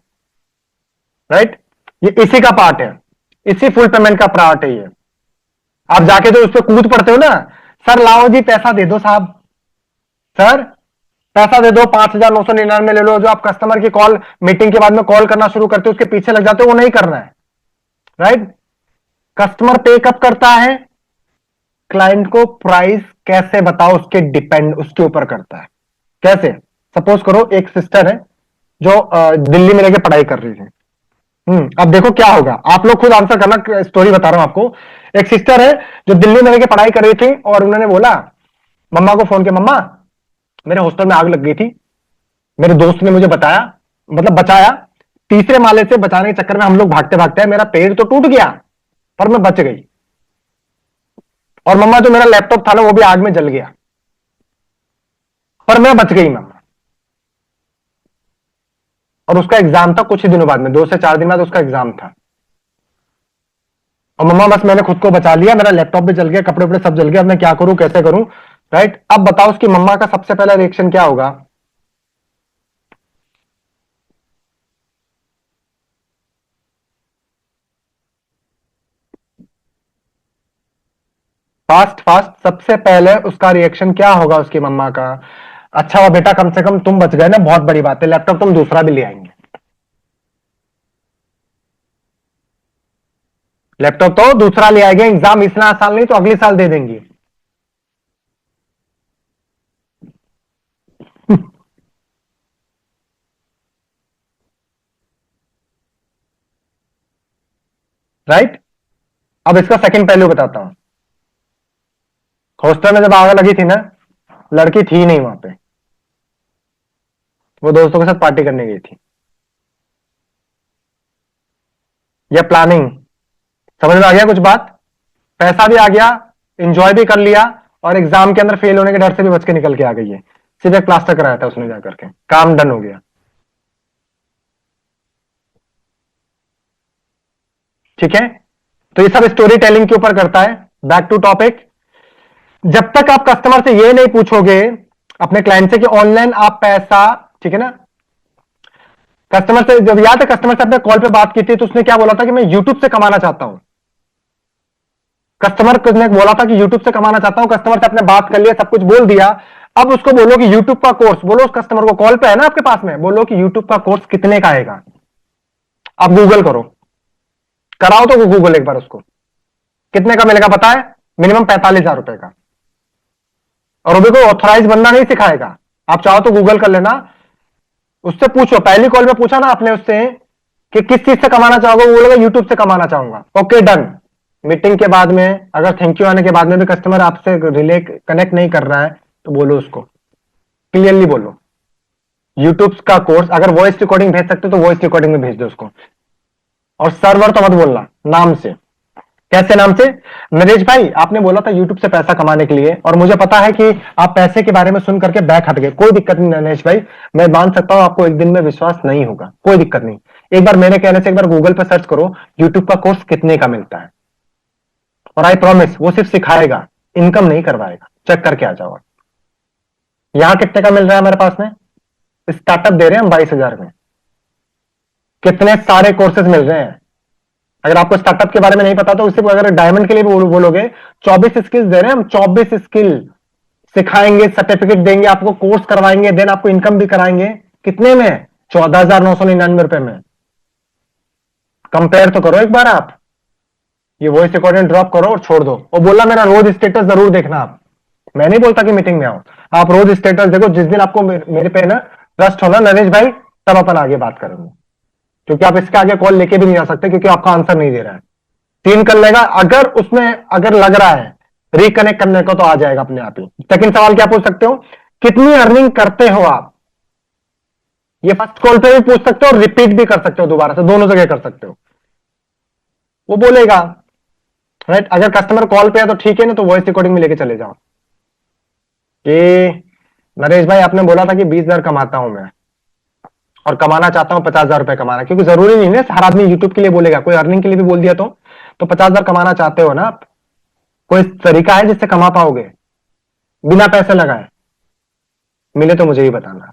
Speaker 1: राइट, ये इसी का पार्ट है, इसी फुल पेमेंट का पार्ट है ये। आप जाके जो उस पर कूद पड़ते हो ना, सर लाओ जी पैसा दे दो साहब, सर पैसा दे दो, 5,999 ले लो, जो आप कस्टमर की कॉल मीटिंग के बाद में कॉल करना शुरू करते हो उसके पीछे लग जाते हो, वो नहीं करना है। राइट, कस्टमर पे कब करता है, क्लाइंट को प्राइस कैसे बताओ उसके डिपेंड, उसके ऊपर करता है। कैसे? सपोज करो एक सिस्टर है जो दिल्ली में लेके पढ़ाई कर रही थी। अब देखो क्या होगा, आप लोग खुद आंसर करना, स्टोरी बता रहा हूं आपको। एक सिस्टर है जो दिल्ली में लेके पढ़ाई कर रही थी और उन्होंने बोला, मम्मा को फोन किया, मम्मा मेरे हॉस्टल में आग लग गई थी, मेरे दोस्त ने मुझे बताया, मतलब बचाया, तीसरे माले से बचाने के चक्कर में हम लोग भागते भागते, मेरा पेड़ तो टूट गया पर मैं बच गई, और मम्मा जो मेरा लैपटॉप था ना वो भी आग में जल गया, पर मैं बच गई मम्मा। और उसका एग्जाम था कुछ ही दिनों बाद में, 2 से 4 दिन बाद उसका एग्जाम था। और मम्मा बस मैंने खुद को बचा लिया, मेरा लैपटॉप भी जल गया, कपड़े वपड़े सब जल गए, अब मैं क्या करूं, कैसे करूं? राइट, अब बताओ उसकी मम्मा का सबसे पहला रिएक्शन क्या होगा? फास्ट फास्ट, सबसे पहले उसका रिएक्शन क्या होगा उसकी मम्मा का? अच्छा हुआ बेटा, कम से कम तुम बच गए ना, बहुत बड़ी बात है, लैपटॉप तुम दूसरा भी ले आएंगे। लैपटॉप तो दूसरा ले आएंगे, एग्जाम इस साल नहीं तो अगले साल दे देंगे। राइट, अब इसका सेकंड पहलू बताता हूं। हॉस्टल में जब आग लगी थी ना, लड़की थी नहीं वहां पे, वो दोस्तों के साथ पार्टी करने गई थी। या प्लानिंग, समझ में आ गया कुछ बात? पैसा भी आ गया, एंजॉय भी कर लिया, और एग्जाम के अंदर फेल होने के डर से भी बच के निकल के आ गई है। सिर्फ एक प्लास्टर कराया था उसने जाकर के, काम डन हो गया। ठीक है, तो ये सब स्टोरी टेलिंग के ऊपर करता है। Back to topic. जब तक आप कस्टमर से ये नहीं पूछोगे अपने क्लाइंट से कि ऑनलाइन आप पैसा, ठीक है ना, कस्टमर से जब याद है कस्टमर से अपने कॉल पे बात की थी तो उसने क्या बोला था कि मैं यूट्यूब से कमाना चाहता हूं। कस्टमर ने बोला था कि यूट्यूब से कमाना चाहता हूं, कस्टमर से अपने बात कर लिया, सब कुछ बोल दिया। अब उसको बोलो कि यूट्यूब का कोर्स, बोलो उस कस्टमर को, कॉल पे है ना आपके पास में, बोलो कि यूट्यूब का कोर्स कितने का आएगा। आप गूगल करो, कराओ तो गूगल एक बार उसको, कितने का मिलेगा पता है? मिनिमम 45,000 रुपए का। और वो भी कोई ऑथराइज बंदा नहीं सिखाएगा, आप चाहो तो गूगल कर लेना, उससे पूछो। पहली कॉल में पूछा ना आपने उससे कि किस चीज से कमाना चाहोगे, वो बोलेगा यूट्यूब से कमाना चाहूंगा। Okay done. मीटिंग के बाद में अगर थैंक यू आने के बाद में भी कस्टमर आपसे रिले कनेक्ट नहीं कर रहा है तो बोलो उसको, क्लियरली बोलो यूट्यूब का कोर्स, अगर वॉइस रिकॉर्डिंग भेज सकते हो तो वॉइस रिकॉर्डिंग में भेज दो उसको। और सर्वर तो मत बोलना, नाम से। कैसे नाम से? नरेश भाई आपने बोला था यूट्यूब से पैसा कमाने के लिए, और मुझे पता है कि आप पैसे के बारे में सुन करके बैक हट गए। कोई दिक्कत नहीं नरेश भाई, मैं मान सकता हूं आपको एक दिन में विश्वास नहीं होगा, कोई दिक्कत नहीं। एक बार मेरे कहने से एक बार गूगल पर सर्च करो यूट्यूब का कोर्स कितने का मिलता है, और आई प्रॉमिस वो सिर्फ सिखाएगा, इनकम नहीं करवाएगा। चेक करके आ जाओ। यहां कितने का मिल रहा है हमारे पास में? स्टार्टअप दे रहे हैं हम 22,000 में। कितने सारे कोर्सेज मिल रहे हैं। अगर आपको स्टार्टअप के बारे में नहीं पता तो उससे अगर डायमंड के लिए भी बोलोगे, 24 स्किल्स दे रहे हैं हम, 24 स्किल सिखाएंगे, सर्टिफिकेट देंगे आपको, कोर्स करवाएंगे, देन आपको इनकम भी कराएंगे। कितने में? 14,999 में। कंपेयर तो करो एक बार आप, ये वॉइस रिकॉर्डिंग ड्रॉप करो और छोड़ दो। और बोला मेरा रोज स्टेटस जरूर देखना आप, मैं नहीं बोलता कि मीटिंग में आओ, आप रोज स्टेटस देखो। जिस दिन आपको मेरे पे ना ट्रस्ट हो ना नरेश भाई, तब अपन आगे बात करेंगे, क्योंकि आप इसके आगे कॉल लेके भी नहीं आ सकते क्योंकि आपका आंसर नहीं दे रहा है। 3 कर लेगा, अगर उसमें अगर लग रहा है रिकनेक्ट करने को तो आ जाएगा अपने आप ही। सेकंड सवाल क्या पूछ सकते हो? कितनी अर्निंग करते हो आप? ये फर्स्ट कॉल पे भी पूछ सकते हो और रिपीट भी कर सकते हो, दोबारा से, दोनों जगह कर सकते हो। वो बोलेगा राइट। अगर कस्टमर कॉल पे है तो ठीक है, ना तो वॉइस रिकॉर्डिंग में लेके चले जाओ कि नरेश भाई आपने बोला था कि 20,000 कमाता हूं मैं, और कमाना चाहता हूं 50,000 रुपए कमाना, क्योंकि जरूरी नहीं है हर आदमी यूट्यूब के लिए बोलेगा, कोई अर्निंग के लिए भी बोल दिया तो 50,000 कमाना चाहते हो ना आप, कोई तरीका है जिससे कमा पाओगे बिना पैसे लगाए? मिले तो मुझे ही बताना।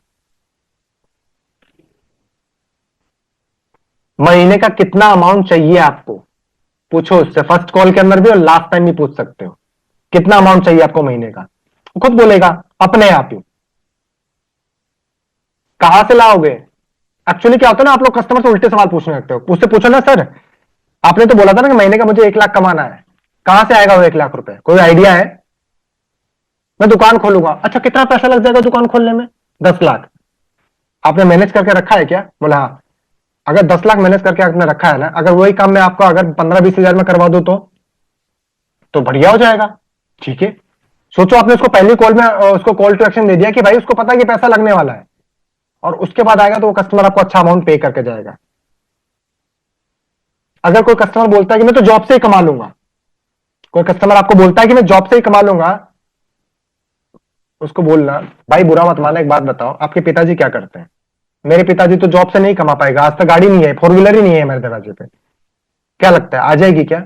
Speaker 1: महीने का कितना अमाउंट चाहिए आपको, पूछो उससे, फर्स्ट कॉल के अंदर भी और लास्ट टाइम भी पूछ सकते हो। कितना अमाउंट चाहिए आपको महीने का, वो खुद बोलेगा अपने आप ही। कहां से लाओगे? एक्चुअली क्या होता है ना, आप लोग कस्टमर से उल्टे सवाल पूछने लगते हो। उससे पूछो ना, सर आपने तो बोला था ना कि महीने का मुझे 1 लाख कमाना है, कहां से आएगा वो 1 लाख रुपए? कोई आइडिया है? मैं दुकान खोलूंगा। अच्छा कितना पैसा लग जाएगा दुकान खोलने में? 10 लाख। आपने मैनेज करके रखा है क्या? बोला हाँ। अगर 10 लाख मैनेज करके आपने रखा है ना, अगर वही काम मैं आपको अगर 15-20 हजार में करवा दूं तो बढ़िया हो जाएगा। ठीक है, सोचो आपने उसको पहली कॉल में उसको कॉल टू एक्शन दे दिया कि भाई उसको पता है कि पैसा लगने वाला है, और उसके बाद आएगा तो वो कस्टमर आपको अच्छा अमाउंट पे करके जाएगा। अगर कोई कस्टमर बोलता है कि मैं तो जॉब से ही कमा लूंगा, कोई कस्टमर आपको बोलता है कि मैं जॉब से ही कमा लूंगा, उसको बोलना भाई बुरा मत माना, एक बात बताओ आपके पिताजी क्या करते हैं? मेरे पिताजी तो जॉब से नहीं कमा पाएगा, आज तक गाड़ी नहीं है, 4 व्हीलर ही नहीं है मेरे दरवाजे पे। क्या लगता है आ जाएगी क्या?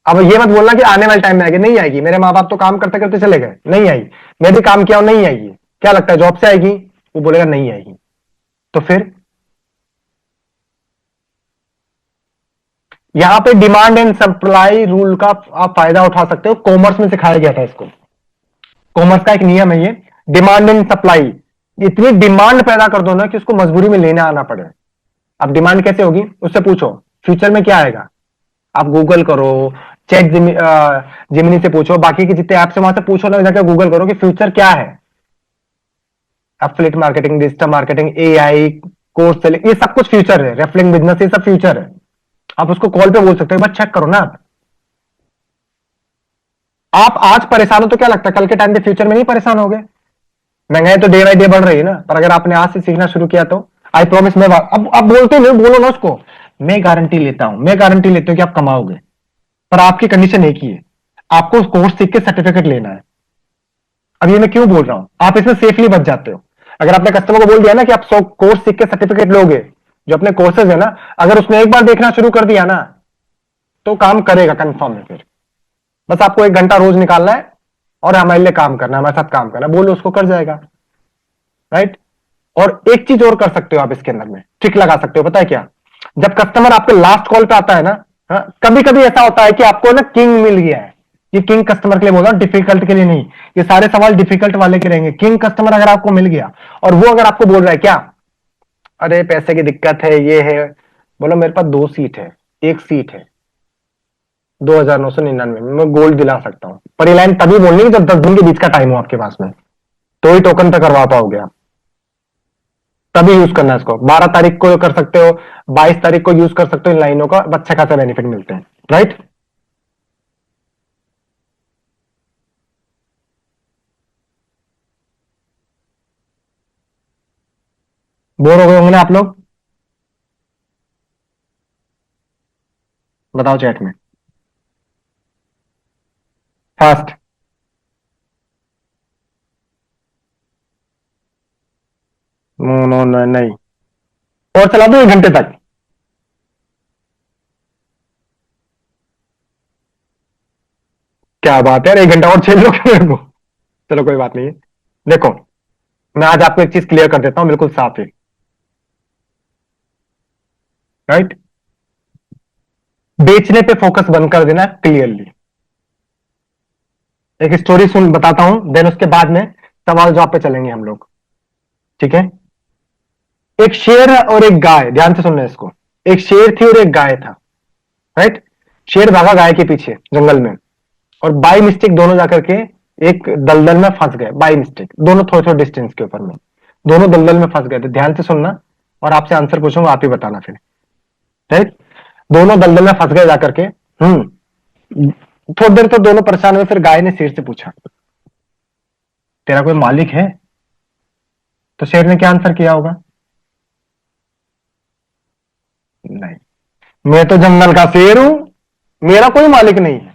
Speaker 1: अब ये मत बोलना कि आने वाले टाइम में आएगी, नहीं आएगी। मेरे माँ बाप तो काम करते करते चले गए, नहीं आई। मैं भी काम किया हूं, नहीं आएगी। क्या लगता है जॉब से आएगी? वो बोलेगा नहीं आएगी। तो फिर यहां पे डिमांड एंड सप्लाई रूल का आप फायदा उठा सकते हो, कॉमर्स में सिखाया गया था इसको। कॉमर्स का एक नियम है ये, डिमांड एंड सप्लाई। इतनी डिमांड पैदा कर दो ना कि उसको मजबूरी में लेना आना पड़े। अब डिमांड कैसे होगी? उससे पूछो फ्यूचर में क्या आएगा, आप गूगल करो, चैट जिमिनी से पूछो, बाकी के जितने ऐप से वहां से पूछो ना, जाकर गूगल करो कि फ्यूचर क्या है। Affiliate marketing, digital marketing, AI, course selling, ये सब कुछ फ्यूचर है। रेफलिंग बिजनेस, ये सब फ्यूचर है। आप उसको कॉल पे बोल सकते हो, एक बार चेक करो ना। आप आज परेशान हो तो क्या लगता है कल के टाइम पे फ्यूचर में नहीं परेशान होगे? महंगाई तो डे बाई डे बढ़ रही है ना, पर अगर आपने आज से सीखना शुरू किया तो आई प्रॉमिस, मैं अब बोलते नहीं, बोलो ना उसको, मैं गारंटी लेता हूं, मैं गारंटी लेता हूं कि आप कमाओगे, पर आपकी कंडीशन एक ही है, आपको कोर्स सीख के सर्टिफिकेट लेना है। अब ये मैं क्यों बोल रहा हूं, आप इसमें सेफली बच जाते हो। अगर आपने कस्टमर को बोल दिया ना कि आप 100 कोर्स सीख के सर्टिफिकेट लोगे, जो अपने कोर्सेज है ना, अगर उसने एक बार देखना शुरू कर दिया ना, तो काम करेगा कंफर्म है फिर। बस आपको 1 घंटा रोज निकालना है और हमारे लिए काम करना है, हमारे साथ काम करना है, बोलो उसको, कर जाएगा। राइट। और एक चीज और कर सकते हो आप इसके अंदर में, ट्रिक लगा सकते हो, पता है क्या? जब कस्टमर आपके लास्ट कॉल पे आता है ना, कभी कभी ऐसा होता है कि आपको ना किंग मिल गया है। ये किंग कस्टमर के लिए बोल रहा हूं, डिफिकल्ट के लिए नहीं। ये सारे सवाल डिफिकल्ट वाले के रहेंगे। किंग कस्टमर अगर आपको मिल गया और वो अगर आपको बोल रहा है क्या, अरे पैसे की दिक्कत है, ये है, बोलो मेरे पास 2 सीट है, एक सीट है 2,999 में, मैं गोल्ड दिला सकता हूं। पर ये लाइन तभी बोलनी है जब 10 दिन के बीच का टाइम हो आपके पास में, तो ही टोकन पे करवा पाओगे आप, तभी यूज करना है इसको। 12 तारीख को कर सकते हो, 22 तारीख को यूज कर सकते हो, इन लाइनों का अच्छा खासा बेनिफिट मिलते हैं। राइट। बोर हो गए होंगे ना आप लोग? बताओ चैट में फास्ट। नो नो नो नहीं, और चला दो 1 घंटे तक। क्या बात है यार, 1 घंटा और छेल लो क्या मेरे को? चलो कोई बात नहीं है। देखो, मैं आज आपको एक चीज क्लियर कर देता हूं, बिल्कुल साफ है। राइट। बेचने पे फोकस बंद कर देना क्लियरली। एक स्टोरी सुन बताता हूं, देन उसके बाद में सवाल जवाब पे चलेंगे हम लोग। ठीक है। एक शेर और एक गाय, ध्यान से सुनना इसको। एक शेर थी और एक गाय था। राइट। शेर भागा गाय के पीछे जंगल में, और बाई मिस्टेक दोनों जाकर के एक दलदल में फंस गए। बाई मिस्टेक दोनों थोड़े थोड़े डिस्टेंस के ऊपर में, दोनों दलदल में फंस गए थे। ध्यान से सुनना, और आपसे आंसर पूछूंगा, आप ही बताना फिर। राइट। दोनों दलदल में फंस गए जाकर के। थोड़ी देर तो दोनों परेशान हुए, फिर गाय ने शेर से पूछा, तेरा कोई मालिक है? तो शेर ने क्या आंसर किया होगा? नहीं, मैं तो जंगल का शेर हूं, मेरा कोई मालिक नहीं है,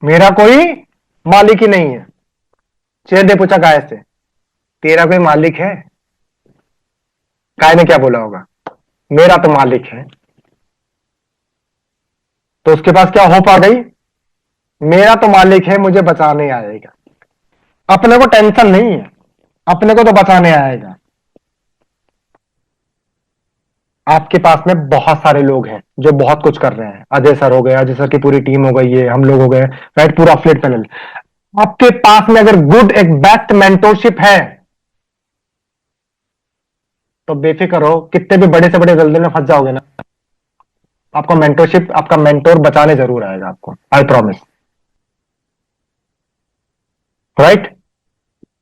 Speaker 1: मेरा कोई मालिक ही नहीं है। शेर ने पूछा गाय से, तेरा कोई मालिक है? गाय ने क्या बोला होगा? मेरा तो मालिक है। तो उसके पास क्या होप आ गई? मेरा तो मालिक है, मुझे बचाने आएगा। अपने को टेंशन नहीं है, अपने को तो बचाने आएगा। आपके पास में बहुत सारे लोग हैं जो बहुत कुछ कर रहे हैं। अजय सर हो गए, अजय सर की पूरी टीम हो गई है, हम लोग हो गए। राइट, पूरा अफिलिएट पैनल। आपके पास में अगर गुड एक बेस्ट मेंटोरशिप है, तो बेफिक्र हो, कितने भी बड़े से बड़े दलदल में फंस जाओगे ना, आपका मेंटोरशिप, आपका मेंटोर बचाने जरूर आएगा आपको, आई प्रॉमिस। राइट।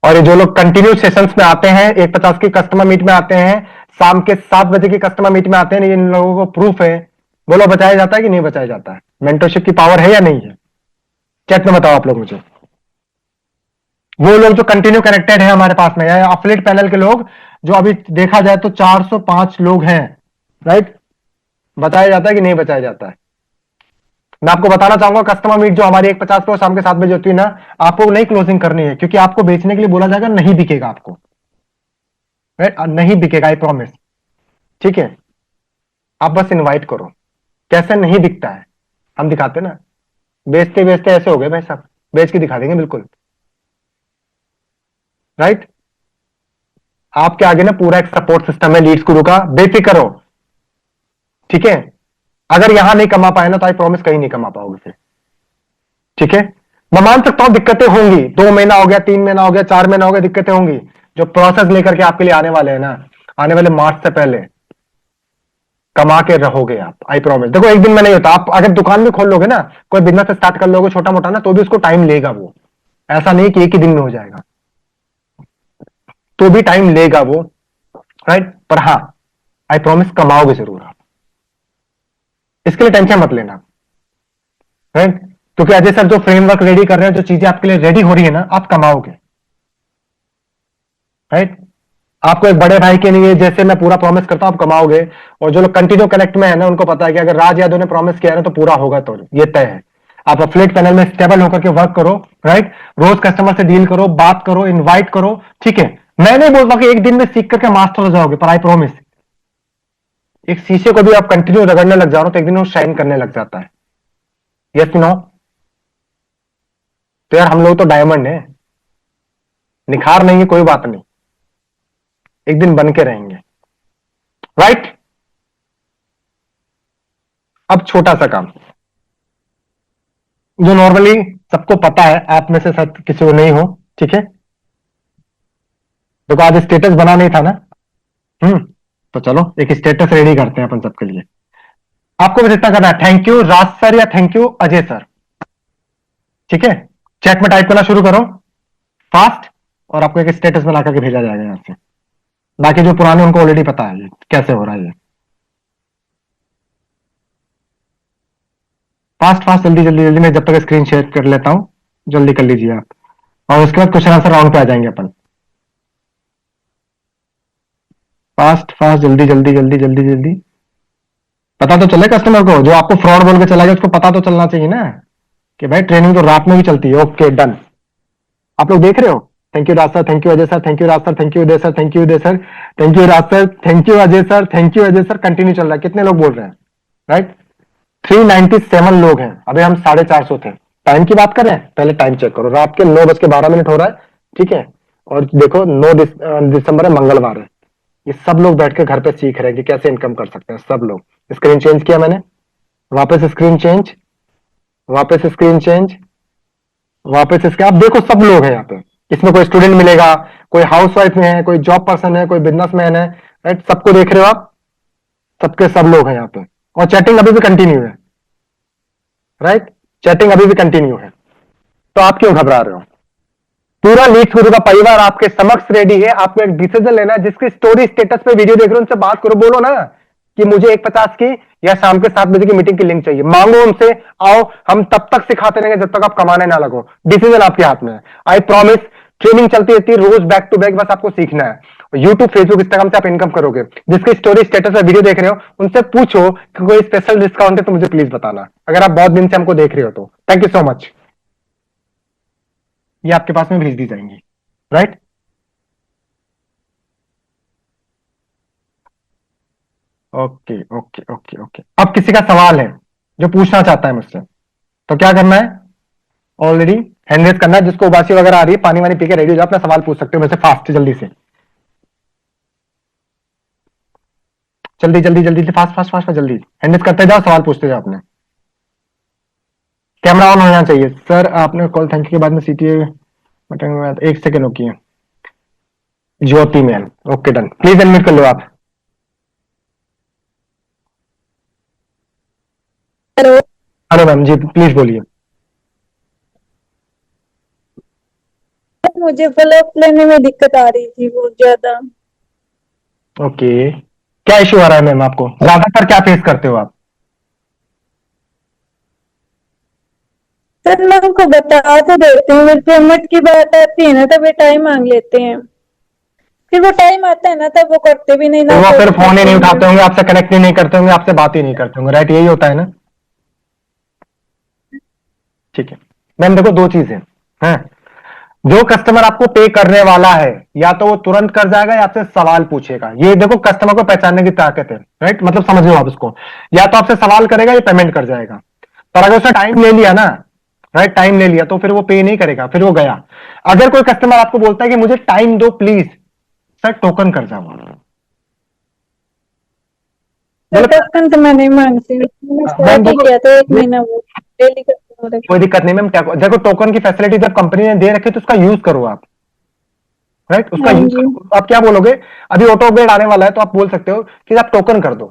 Speaker 1: और ये जो लोग कंटिन्यू सेशंस में आते हैं, 150 की कस्टमर मीट में आते हैं, शाम के 7 बजे की कस्टमर मीट में आते हैं, इन लोगों को प्रूफ है। बोलो, बचाया जाता है कि नहीं बचाया जाता है? मेंटरशिप की पावर है या नहीं है? चैट में बताओ आप लोग मुझे। वो लोग जो कंटिन्यू कनेक्टेड है हमारे पास में, या अफिलिएट पैनल के लोग, जो अभी देखा जाए तो 405 लोग हैं। राइट। बताया जाता है कि नहीं बताया जाता है? मैं आपको बताना चाहूंगा, कस्टमर मीट जो हमारी 150 पे शाम के 7 बजे होती है ना, आपको नहीं क्लोजिंग करनी है, क्योंकि आपको बेचने के लिए बोला जाएगा, नहीं बिकेगा आपको। राइट, नहीं बिकेगा, आई प्रॉमिस। ठीक है। आप बस इनवाइट करो। कैसे नहीं बिकता है, हम दिखाते ना। बेचते बेचते ऐसे हो गए भाई साहब, बेच के दिखा देंगे बिल्कुल। राइट। आपके आगे ना पूरा एक सपोर्ट सिस्टम है लीड्स गुरु का, बेफिक्र हो। ठीक है। अगर यहां नहीं कमा पाए ना, तो आई प्रॉमिस कहीं नहीं कमा पाओगे फिर। ठीक है। मैं मान सकता हूं दिक्कतें होंगी, 2 महीना हो गया, 3 महीना हो गया, 4 महीना हो गया, दिक्कतें होंगी। जो प्रोसेस लेकर के आपके लिए आने वाले हैं ना, आने वाले मार्च से पहले कमा के रहोगे आप, आई प्रॉमिस। देखो, एक दिन में नहीं होता। आप अगर दुकान भी खोल लोगे ना, कोई बिजनेस स्टार्ट कर लोगे छोटा मोटा ना, तो भी उसको टाइम लेगा वो। ऐसा नहीं कि एक ही दिन में हो जाएगा, तो भी टाइम लेगा वो। राइट। पर हाँ, आई प्रॉमिस कमाओगे जरूर आप, इसके लिए टेंशन मत लेना। राइट। क्योंकि अजय सर जो फ्रेमवर्क रेडी कर रहे हैं, जो चीजें आपके लिए रेडी हो रही है ना, आप कमाओगे। राइट। आपको एक बड़े भाई के लिए जैसे मैं पूरा प्रॉमिस करता हूं आप कमाओगे, और जो लोग कंटिन्यू कनेक्ट में है ना उनको पता है कि अगर राज यादव ने प्रॉमिस किया है ना तो पूरा होगा, तो ये तय है। आप अफिलिएट पैनल में स्टेबल होकर के वर्क करो, राइट, रोज कस्टमर से डील करो, बात करो, इनवाइट करो, ठीक है। मैं नहीं बोलता कि एक दिन में सीख करके मास्टर हो जाओगे, पर आई प्रॉमिस एक शीशे को भी आप कंटिन्यू रगड़ने लग जाओ तो एक दिन वो शाइन करने लग जाता है। Yes no? तो यार हम लोग तो डायमंड है, निखार नहीं है कोई बात नहीं, एक दिन बन के रहेंगे, राइट। अब छोटा सा काम जो नॉर्मली सबको पता है, आप में से सब किसी को नहीं हो, ठीक है। देखो आज स्टेटस बना नहीं था ना, तो चलो एक स्टेटस रेडी करते हैं अपन सबके लिए। आपको बस इतना करना है, थैंक यू राज सर या थैंक यू अजय सर, ठीक है। चैट में टाइप करना शुरू करो फास्ट, और आपको एक स्टेटस बना करके भेजा जाएगा यहां से। बाकी जो पुराने उनको ऑलरेडी पता है कैसे हो रहा है ये। फास्ट फास्ट, जल्दी जल्दी जल्दी, मैं जब तक स्क्रीन शेयर कर लेता हूं, जल्दी कर लीजिए आप, और उसके बाद क्वेश्चन आंसर राउंड पे आ जाएंगे अपन। फास्ट फास्ट, जल्दी जल्दी जल्दी जल्दी जल्दी। पता तो चले कस्टमर को, जो आपको फ्रॉड बोल के चला गया उसको पता तो चलना चाहिए ना कि भाई ट्रेनिंग तो रात में भी चलती है। ओके डन, आप लोग देख रहे हो। Thank you Raj sir, thank you Ajay sir, thank you Raj sir, thank you Uday sir, thank you Uday sir, thank you Raj sir, thank you Ajay sir, thank you Ajay sir. Continue चल रहा है, कितने लोग बोल रहे हैं, राइट। 397 लोग हैं, अभी हम 450 थे। टाइम की बात करें, पहले टाइम चेक करो, रात के 9:12 हो रहा है, ठीक है। और देखो 9 दिसंबर है, मंगलवार है। ये सब लोग बैठ के घर पे सीख रहे हैं कि कैसे इनकम कर सकते हैं, सब लोग। स्क्रीन चेंज किया मैंने, वापस स्क्रीन चेंज, वापस स्क्रीन चेंज, वापस इसके, आप देखो सब लोग हैं यहाँ पे। इसमें कोई स्टूडेंट मिलेगा, कोई हाउसवाइफ में है, कोई जॉब पर्सन है, कोई बिजनेसमैन है, राइट। सबको देख रहे हो आप, सबके सब लोग हैं यहाँ पे, और चैटिंग अभी भी कंटिन्यू है, राइट। चैटिंग अभी भी कंटिन्यू है, तो आप क्यों घबरा रहे हो। पूरा लीड गुरु का परिवार आपके समक्ष रेडी है। आपको एक डिसीजन लेना है, जिसकी स्टोरी स्टेटस पे वीडियो देख रहे हो उनसे बात करो, बोलो ना कि मुझे 1:50 की या शाम के 7 बजे की मीटिंग की लिंक चाहिए, मांगो उनसे, आओ, हम तब तक सिखाते रहेंगे जब तक आप कमाने ना लगो। डिसीजन आपके हाथ में है, आई प्रॉमिस। ट्रेनिंग चलती रहती है रोज बैक टू बैक, बस आपको सीखना है। यूट्यूब फेसबुक इंस्टाग्राम से आप इनकम करोगे। जिसकी स्टोरी स्टेटस पे वीडियो देख रहे हो उनसे पूछो कि कोई स्पेशल डिस्काउंट है तो मुझे प्लीज बताना, अगर आप बहुत दिन से हमको देख रहे हो तो। थैंक यू सो मच, ये आपके पास में भेज दी जाएंगी, right. Okay okay okay okay, अब किसी का सवाल है जो पूछना चाहता है मुझसे, तो क्या करना है, ऑलरेडी हैंड रेज करना है। जिसको उबासी वगैरह आ रही है, पानी वानी पी के रेडी हो जाओ, अपना सवाल पूछ सकते हो मेरे से फास्ट, जल्दी से, जल्दी जल्दी जल्दी से, फास्ट फास्ट फास्ट, जल्दी हैंड रेज करते जाओ, सवाल पूछते जाओ अपने। कैमरा ऑन होना चाहिए सर। आपने कॉल थैंक यू के बाद में सीटी बटन में 1 सेकेंड रुकी है। Jyoti ma'am, okay done, please unmute कर लो आप।
Speaker 2: Hello.
Speaker 1: Hello ma'am ji, please बोलिए।
Speaker 2: मुझे ब्लॉक लेने में दिक्कत आ रही थी बहुत ज्यादा।
Speaker 1: ओके, क्या इश्यू आ रहा है मैम आपको, ज्यादातर क्या फेस करते हो आप।
Speaker 2: सर मैं उनको बता तो देती हूँ, फिर पेमेंट की बात आती है ना तब ये टाइम मांग लेते हैं। फिर वो टाइम आता है ना तब वो करते भी नहीं
Speaker 1: तो
Speaker 2: ना,
Speaker 1: वो फिर
Speaker 2: कॉल
Speaker 1: फोन ही
Speaker 2: उठाते
Speaker 1: नहीं
Speaker 2: हैं।
Speaker 1: उठाते होंगे, आपसे कनेक्ट ही नहीं करते होंगे, आपसे बात ही नहीं करते होंगे, राइट, यही होता है ना। ठीक है मैम, देखो दो चीजें हैं। जो कस्टमर आपको पे करने वाला है, या तो वो तुरंत कर जाएगा या आपसे सवाल पूछेगा। ये देखो कस्टमर को पहचानने की ताकत है, राइट, मतलब समझ लो आप उसको, या तो आपसे सवाल करेगा या पेमेंट कर जाएगा। पर अगर उसने टाइम ले लिया ना, राइट, टाइम ले लिया, तो फिर वो पे नहीं करेगा, फिर वो गया। अगर कोई कस्टमर आपको बोलता है कि मुझे टाइम दो प्लीज, सर टोकन कर जाओ,
Speaker 2: तो
Speaker 1: मतलब
Speaker 2: टोकन तो मैं नहीं मांगती, मैंने
Speaker 1: मैम
Speaker 2: स्टार्ट ही
Speaker 1: देखो,
Speaker 2: किया था 1 महीना वो डेली का।
Speaker 1: कोई दिक्कत नहीं मैम, देखो टोकन की फैसिलिटी जब कंपनी ने दे रखी है तो उसका यूज करो आप, राइट, उसका
Speaker 2: हाँ
Speaker 1: यूज
Speaker 2: जी।
Speaker 1: करो। आप क्या बोलोगे, अभी ऑटो अपग्रेड आने वाला है तो आप बोल सकते हो कि आप टोकन कर दो।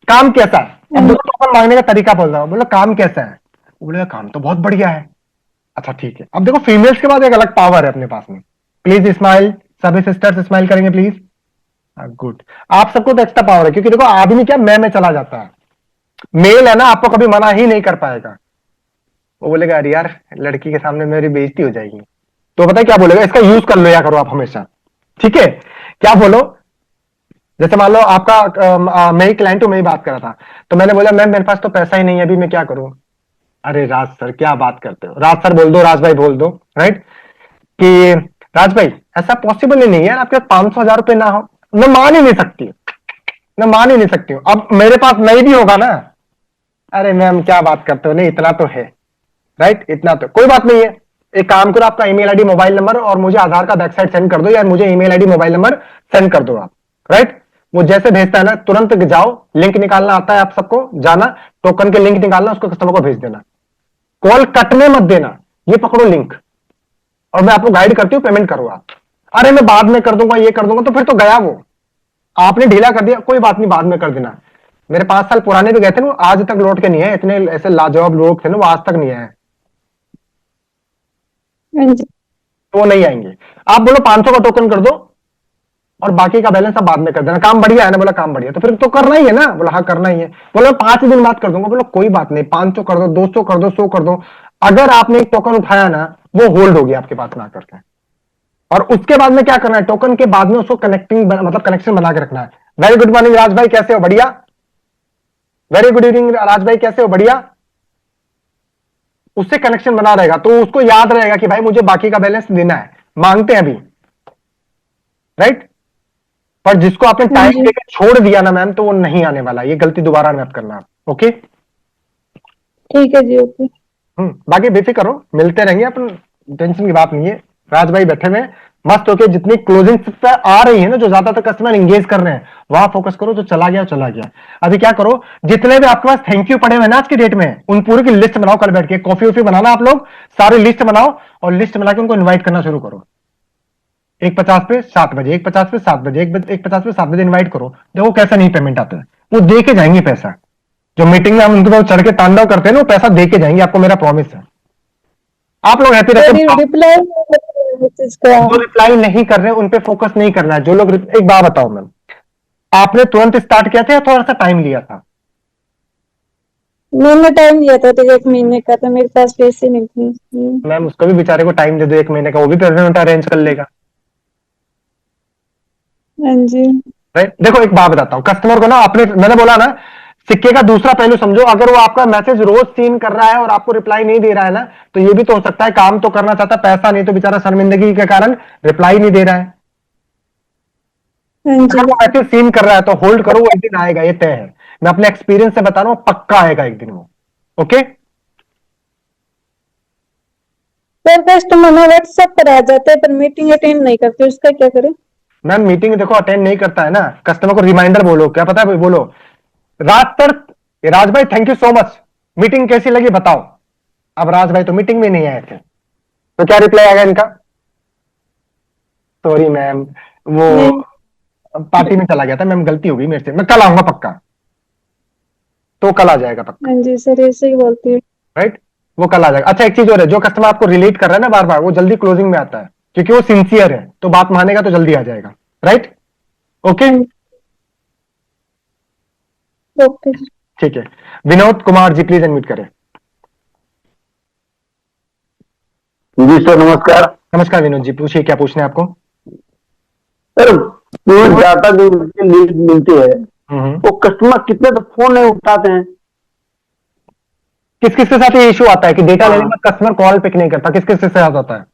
Speaker 1: काम कैसा है,
Speaker 2: हाँ
Speaker 1: अब
Speaker 2: जी।
Speaker 1: देखो टोकन मांगने का तरीका बोल रहा हूं, बोलो काम कैसा है, बोलेगा काम तो बहुत बढ़िया है। अच्छा ठीक है, अब देखो फीमेल्स के बाद एक अलग पावर है अपने पास में। प्लीज स्माइल, सभी सिस्टर्स स्माइल करेंगे प्लीज, गुड। आप सबको तो एक्स्ट्रा पावर है, क्योंकि देखो आदमी क्या मैं चला जाता है, मेल है ना, आपको कभी मना ही नहीं कर पाएगा। वो बोलेगा अरे यार लड़की के सामने मेरी बेइज्जती हो जाएगी, तो पता है क्या बोलेगा, इसका यूज कर लो या करो आप हमेशा, ठीक है। क्या बोलो, जैसे मान लो आपका मैं ही क्लाइंट हूं, मैं ही बात कर रहा था, तो मैंने बोला मैम मेरे पास तो पैसा ही नहीं है, अभी मैं क्या करूं? अरे राज सर क्या बात करते हो, राज सर बोल दो, राज भाई बोल दो, राइट, कि राज भाई ऐसा पॉसिबल ही नहीं है, आपके पास 500,000 रुपए ना हो। मैं मान ही नहीं सकती, मैं मान ही नहीं सकती हूँ, अब मेरे पास नहीं भी होगा ना, अरे मैम क्या बात करते हो, नहीं इतना तो है, राइट, इतना तो कोई बात नहीं है, एक काम करो, आपका ईमेल आईडी मोबाइल नंबर और मुझे आधार का बैकसाइड सेंड कर दो, या मुझे email ID mobile number send कर दो आप, राइट। वो जैसे भेजता है ना, तुरंत जाओ, लिंक निकालना आता है आप सबको, जाना टोकन के लिंक निकालना, उसको कस्टमर को भेज देना, कॉल कटने मत देना, ये पकड़ो लिंक, और मैं आपको गाइड करती हूँ, पेमेंट करो आप। अरे मैं बाद में कर दूंगा, ये कर दूंगा, तो फिर तो गया वो, आपने ढीला कर दिया, कोई बात नहीं बाद में कर देना। मेरे 5 साल पुराने भी गए थे ना, आज तक लौट के नहीं है, इतने ऐसे लाजवाब लोग थे ना, वो आज तक नहीं आए,
Speaker 2: हाँ जी।
Speaker 1: तो वो नहीं आएंगे। आप बोलो 500 का टोकन कर दो और बाकी का बैलेंस आप बाद में कर देना, काम बढ़िया है ना, बोला काम बढ़िया, तो फिर तो करना ही है ना, बोला हाँ करना ही है, बोला 5 दिन बाद कर दूंगा, बोला कोई बात नहीं, 500 कर दो, 200 कर दो, 100 कर दो, अगर आपने एक टोकन उठाया ना, वो होल्ड होगी आपके पास ना करके, और उसके बाद में क्या करना है, टोकन के बाद में उसको कनेक्टिंग मतलब कनेक्शन बना के रखना है। वेरी गुड मॉर्निंग राज भाई, कैसे हो? बढ़िया। वेरी गुड इवनिंग राज भाई, कैसे हो? बढ़िया। उससे कनेक्शन बना रहेगा, तो उसको याद रहेगा कि भाई मुझे बाकी का बैलेंस देना है, मांगते हैं अभी, राइट। पर जिसको आपने
Speaker 2: हाँ
Speaker 1: टाइम
Speaker 2: जी।
Speaker 1: देकर छोड़ दिया ना मैम, तो वो नहीं आने वाला, ये गलती दोबारा मत करना आप, ओके।
Speaker 2: ठीक है जी, ओके।
Speaker 1: बाकी बेफिक्र रहो, मिलते रहेंगे अपन, टेंशन की बात नहीं है। राज भाई बैठे हुए हैं, मस्त होके, जितनी क्लोजिंग पे आ रही है ना, जो ज्यादातर कस्टमर इंगेज कर रहे हैं, वहां फोकस करो, जो चला गया चला गया। अभी क्या करो, जितने भी आपके पास थैंक यू पड़े हुए ना आज की डेट में, उन पूरी की लिस्ट बनाओ, कल बैठ के कॉफी वॉफी बनाना आप लोग, सारी लिस्ट बनाओ, और लिस्ट बना के उनको इन्वाइट करना शुरू करो। 1:50 पे 7 बजे, 1:50 पे 7 बजे, 1:50 पे 7 बजे इन्वाइट करो, देखो कैसा नहीं पेमेंट आता है, वो दे के जाएंगे पैसा। जो मीटिंग में हम उनके पास चढ़ के तांडव करते हैं ना, वो पैसा दे के जाएंगे, आपको मेरा प्रॉमिस है। आप लोग हैप्पी रहते
Speaker 2: सर
Speaker 1: हो।
Speaker 2: रिप्लाई नहीं करते हैं मैसेज का।
Speaker 1: जो रिप्लाई नहीं कर रहे उन पे फोकस नहीं करना है, जो लोग एक बात बताओ मैम, आपने तुरंत स्टार्ट किया था या थोड़ा सा टाइम लिया था?
Speaker 2: मैंने टाइम लिया था, तो 1 महीने का, तो मेरे पास पैसे नहीं थे इसलिए।
Speaker 1: मैम उसको भी बेचारे को टाइम दे दो 1 महीने का, वो भी पेमेंट अरेंज कर लेगा,
Speaker 2: हाँ जी।
Speaker 1: राइट। देखो एक बात बताता हूँ, कस्टमर को ना, आपने मैंने बोला ना, सिक्के का दूसरा पहलू समझो, अगर वो आपका मैसेज रोज सीन कर रहा है और आपको रिप्लाई नहीं दे रहा है ना, तो ये भी तो हो सकता है काम तो करना चाहता है, पैसा नहीं, तो बेचारा शर्मिंदगी के कारण रिप्लाई नहीं दे रहा है।
Speaker 2: हाँ
Speaker 1: अगर
Speaker 2: जी।
Speaker 1: वो मैसेज सीन कर रहा है तो होल्ड करो, वो एक दिन आएगा, ये तय है, मैं अपने एक्सपीरियंस से बता रहा हूं, पक्का आएगा एक दिन वो, ओके।
Speaker 2: सर कस्टमर ना व्हाट्सएप पर आ जाते हैं, पर मीटिंग अटेंड नहीं करते, उसका क्या करें?
Speaker 1: मैम मीटिंग देखो अटेंड नहीं करता है ना, कस्टमर को रिमाइंडर बोलो, क्या पता है, बोलो राज सर, राज भाई thank you so much, meeting कैसी लगी बताओ। अब राज भाई तो मीटिंग में नहीं आए थे, तो क्या रिप्लाई आएगा इनका? सॉरी मैम, वो
Speaker 2: नहीं।
Speaker 1: पार्टी में चला गया था मैम, गलती हो गई मेरे से, मैं कल आऊंगा पक्का, तो कल आ जाएगा पक्का,
Speaker 2: हाँ जी सर, ऐसे ही बोलती हूँ।
Speaker 1: राइट। वो कल आ जाएगा। अच्छा एक चीज और है, जो कस्टमर आपको रिलेट कर रहा है ना बार बार, वो जल्दी क्लोजिंग में आता है, क्योंकि वो सिंसियर है, तो बात मानेगा तो जल्दी आ जाएगा, राइट, ओके।
Speaker 2: हाँ, ओके जी।
Speaker 1: ठीक है, विनोद कुमार जी प्लीज अनम्यूट करें।
Speaker 3: जी सर, नमस्कार।
Speaker 1: नमस्कार विनोद जी, पूछिए क्या पूछना है आपको।
Speaker 3: सर, जो डाटा जो लीड मिलती है,
Speaker 1: हम्म।
Speaker 3: वो कस्टमर कितने तो फोन नहीं उठाते हैं।
Speaker 1: किस किस के साथ ये इशू आता है कि डेटा लेने के
Speaker 3: हाँ,
Speaker 1: बाद कस्टमर कॉल पिक नहीं करता, किस किस के साथ आता है?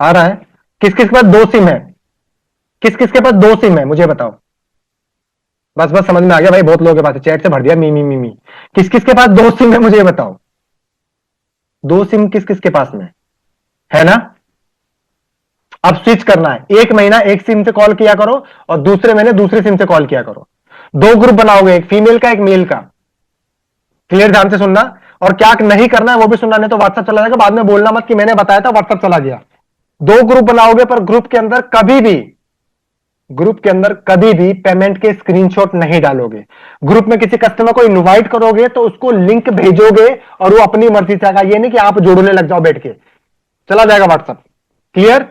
Speaker 1: आ रहा है? किस किस के पास 2 सिम है? किस किस के पास 2 सिम है मुझे बताओ। बस बस समझ में आ गया भाई, बहुत लोगों के पास है, चैट से भर दिया मी मी मी मी। किस किस के पास 2 सिम है मुझे बताओ, 2 सिम किस किस के पास में है ना? अब स्विच करना है, 1 महीना एक सिम से कॉल किया करो और दूसरे महीने दूसरे सिम से कॉल किया करो। 2 ग्रुप बनाओगे, एक फीमेल का एक मेल का, क्लियर ध्यान से सुनना, और क्या नहीं करना है वो भी सुनना, नहीं तो व्हाट्सएप चला जाएगा, बाद में बोलना मत कि मैंने बताया था व्हाट्सएप चला गया। 2 ग्रुप बनाओगे, पर ग्रुप के अंदर कभी भी पेमेंट के स्क्रीनशॉट नहीं डालोगे। ग्रुप में किसी कस्टमर को इनवाइट करोगे तो उसको लिंक भेजोगे और वो अपनी मर्जी से आएगा, ये नहीं कि आप जोड़ने लग जाओ बैठ के, चला जाएगा व्हाट्सएप, क्लियर,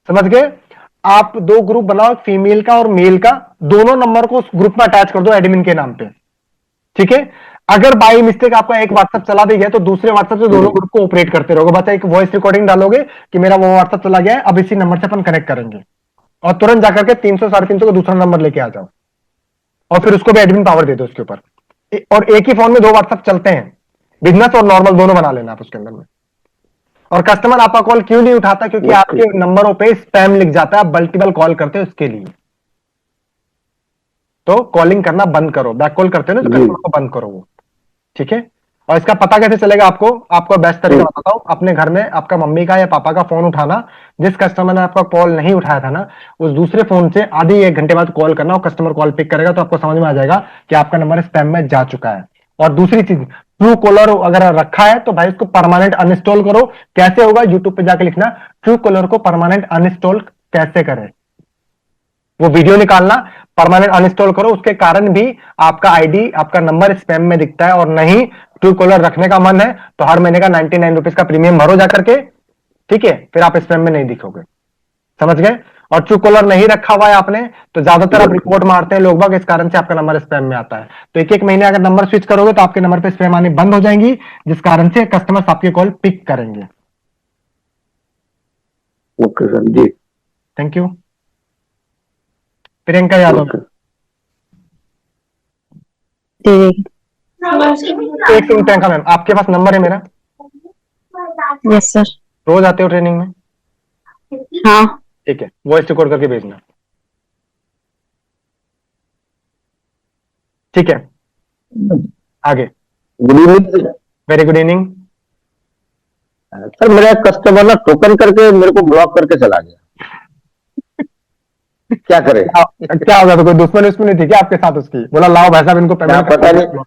Speaker 1: समझ गए? आप 2 ग्रुप बनाओ, फीमेल का और मेल का, दोनों नंबर को उस ग्रुप में अटैच कर दो एडमिन के नाम पे, ठीक है। अगर बाई मिस्टेक आपका एक व्हाट्सएप चला भी गया तो दूसरे व्हाट्सएप से दोनों ग्रुप को ऑपरेट करते रहोगे। बस एक वॉइस रिकॉर्डिंग डालोगे कि मेरा वो व्हाट्सएप चला गया है, अब इसी नंबर से अपन कनेक्ट करेंगे, और तुरंत जाकर के 300 350 का दूसरा नंबर लेके आ जाओ, और फिर उसको भी एडमिन पावर दे दो उसके ऊपर। और एक ही फोन में 2 व्हाट्सएप चलते हैं, बिजनेस और नॉर्मल दोनों बना लेना आप उसके अंदर में। और कस्टमर आपका कॉल क्यों नहीं उठाता? क्योंकि आपके नंबरों पे स्पैम लिख जाता है, आप मल्टीपल कॉल करते हो इसके लिए। तो कॉलिंग करना बंद करो, बैक कॉल करते हो ना तो कस्टमर को बंद करो वो, ठीक है। और इसका पता कैसे चलेगा आपको? आपको बेस्ट तरीका बताता हूं, अपने घर में आपका मम्मी का या पापा का फोन उठाना, जिस कस्टमर ने आपका कॉल नहीं उठाया था ना, उस दूसरे फोन से आधे 1 घंटे बाद कॉल करना, और कस्टमर कॉल पिक करेगा तो आपको समझ में आ जाएगा कि आपका नंबर स्पैम में जा चुका है। और दूसरी चीज, ट्रू कॉलर अगर रखा है तो भाई उसको परमानेंट अनइंस्टॉल करो। कैसे होगा? यूट्यूब पे जाके लिखना ट्रू कॉलर को परमानेंट अनइंस्टॉल कैसे करें, वो वीडियो निकालना, परमानेंट अनइंस्टॉल करो। उसके कारण भी आपका आईडी, आपका नंबर स्पैम में दिखता है। और नहीं ट्रू कॉलर रखने का मन है तो हर महीने का 99 रुपीज का प्रीमियम भरो जाकर के, ठीक है, फिर आप स्पैम में नहीं दिखोगे। समझ गए? और ट्रू कॉलर नहीं रखा हुआ है आपने तो ज्यादातर आप रिपोर्ट मारते हैं लोग बाग, इस कारण से आपका नंबर स्पैम में आता है। तो एक एक महीने अगर नंबर स्विच करोगे तो आपके नंबर पे स्पैम आनी बंद हो जाएंगी, जिस कारण से कस्टमर्स आपके कॉल पिक करेंगे।
Speaker 3: Okay sir ji,
Speaker 1: thank you. Priyanka Yadav, एक सेकंड। प्रियंका मैम, आपके पास नंबर है मेरा?
Speaker 2: Yes sir.
Speaker 1: रोज आते हो ट्रेनिंग में?
Speaker 2: हाँ।
Speaker 1: ठीक है, वॉइस रिकॉर्ड करके भेजना, ठीक है। आगे।
Speaker 3: Good evening
Speaker 1: very good evening.
Speaker 3: Sir. मेरा कस्टमर ना टोकन करके मेरे को ब्लॉक करके चला गया, क्या करे?
Speaker 1: क्या होगा? तो कोई दुश्मनी उस्मनी थी क्या आपके साथ उसकी? बोला लाओ भाई साहब इनको
Speaker 3: क्या
Speaker 1: पेमेंट
Speaker 3: पता नहीं,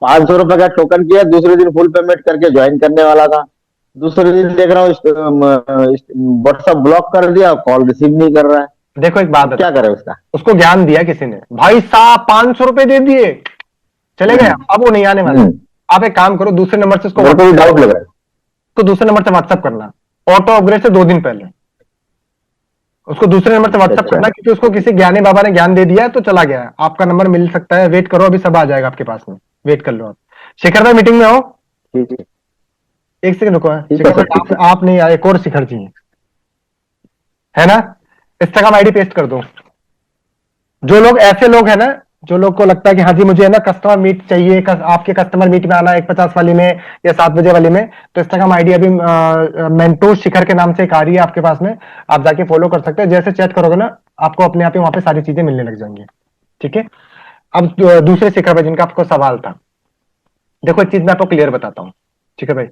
Speaker 3: 500 रुपए का टोकन किया, दूसरे दिन फुल पेमेंट करके ज्वाइन करने वाला था, दूसरे दिन देख रहा हूँ व्हाट्सएप ब्लॉक कर दिया, कॉल रिसीव नहीं कर रहा है।
Speaker 1: देखो एक बात है,
Speaker 3: क्या करे उसका?
Speaker 1: उसको ज्ञान दिया किसी ने, भाई साहब 500 रुपए दे दिए, चले गए, अब वो नहीं आने वाला। आप एक काम करो, दूसरे नंबर से उसको
Speaker 3: मेरे को भी डाउट लग रहा है।
Speaker 1: तो दूसरे नंबर से व्हाट्सएप करना, ऑटो अपग्रेड से 2 दिन पहले उसको दूसरे नंबर से व्हाट्सएप
Speaker 3: अच्छा।
Speaker 1: करना, क्योंकि उसको किसी ज्ञानी बाबा ने ज्ञान दे दिया है तो चला गया है। आपका नंबर मिल सकता है, वेट करो, अभी सब आ जाएगा आपके पास में, वेट कर लो आप। शेखर भाई मीटिंग में हो?
Speaker 3: ठीक है,
Speaker 1: एक सेकंड रुको।
Speaker 3: ठीक है
Speaker 1: शेखर
Speaker 3: सर,
Speaker 1: भाई
Speaker 3: ठीक
Speaker 1: आप नहीं आए, एक और शिखर जी है ना? इंस्टाग्राम आईडी पेस्ट कर दो। जो लोग ऐसे लोग हैं ना, जो लोग को लगता है कि हाँ जी मुझे है ना कस्टमर मीट चाहिए, आपके कस्टमर मीट में आना 1:50 वाली में या 7 बजे वाली में, तो इंस्टाग्राम आईडी अभी मेंटोर शिखर के नाम से एक आ रही है आपके पास में, आप जाके फॉलो कर सकते हैं। जैसे चैट करोगे ना आपको अपने आप ही वहां पे सारी चीजें मिलने लग जाएंगी, ठीक है। अब दूसरे शिखर भाई जिनका आपको सवाल था, देखो एक चीज मैं आपको क्लियर बताता हूँ, ठीक है भाई।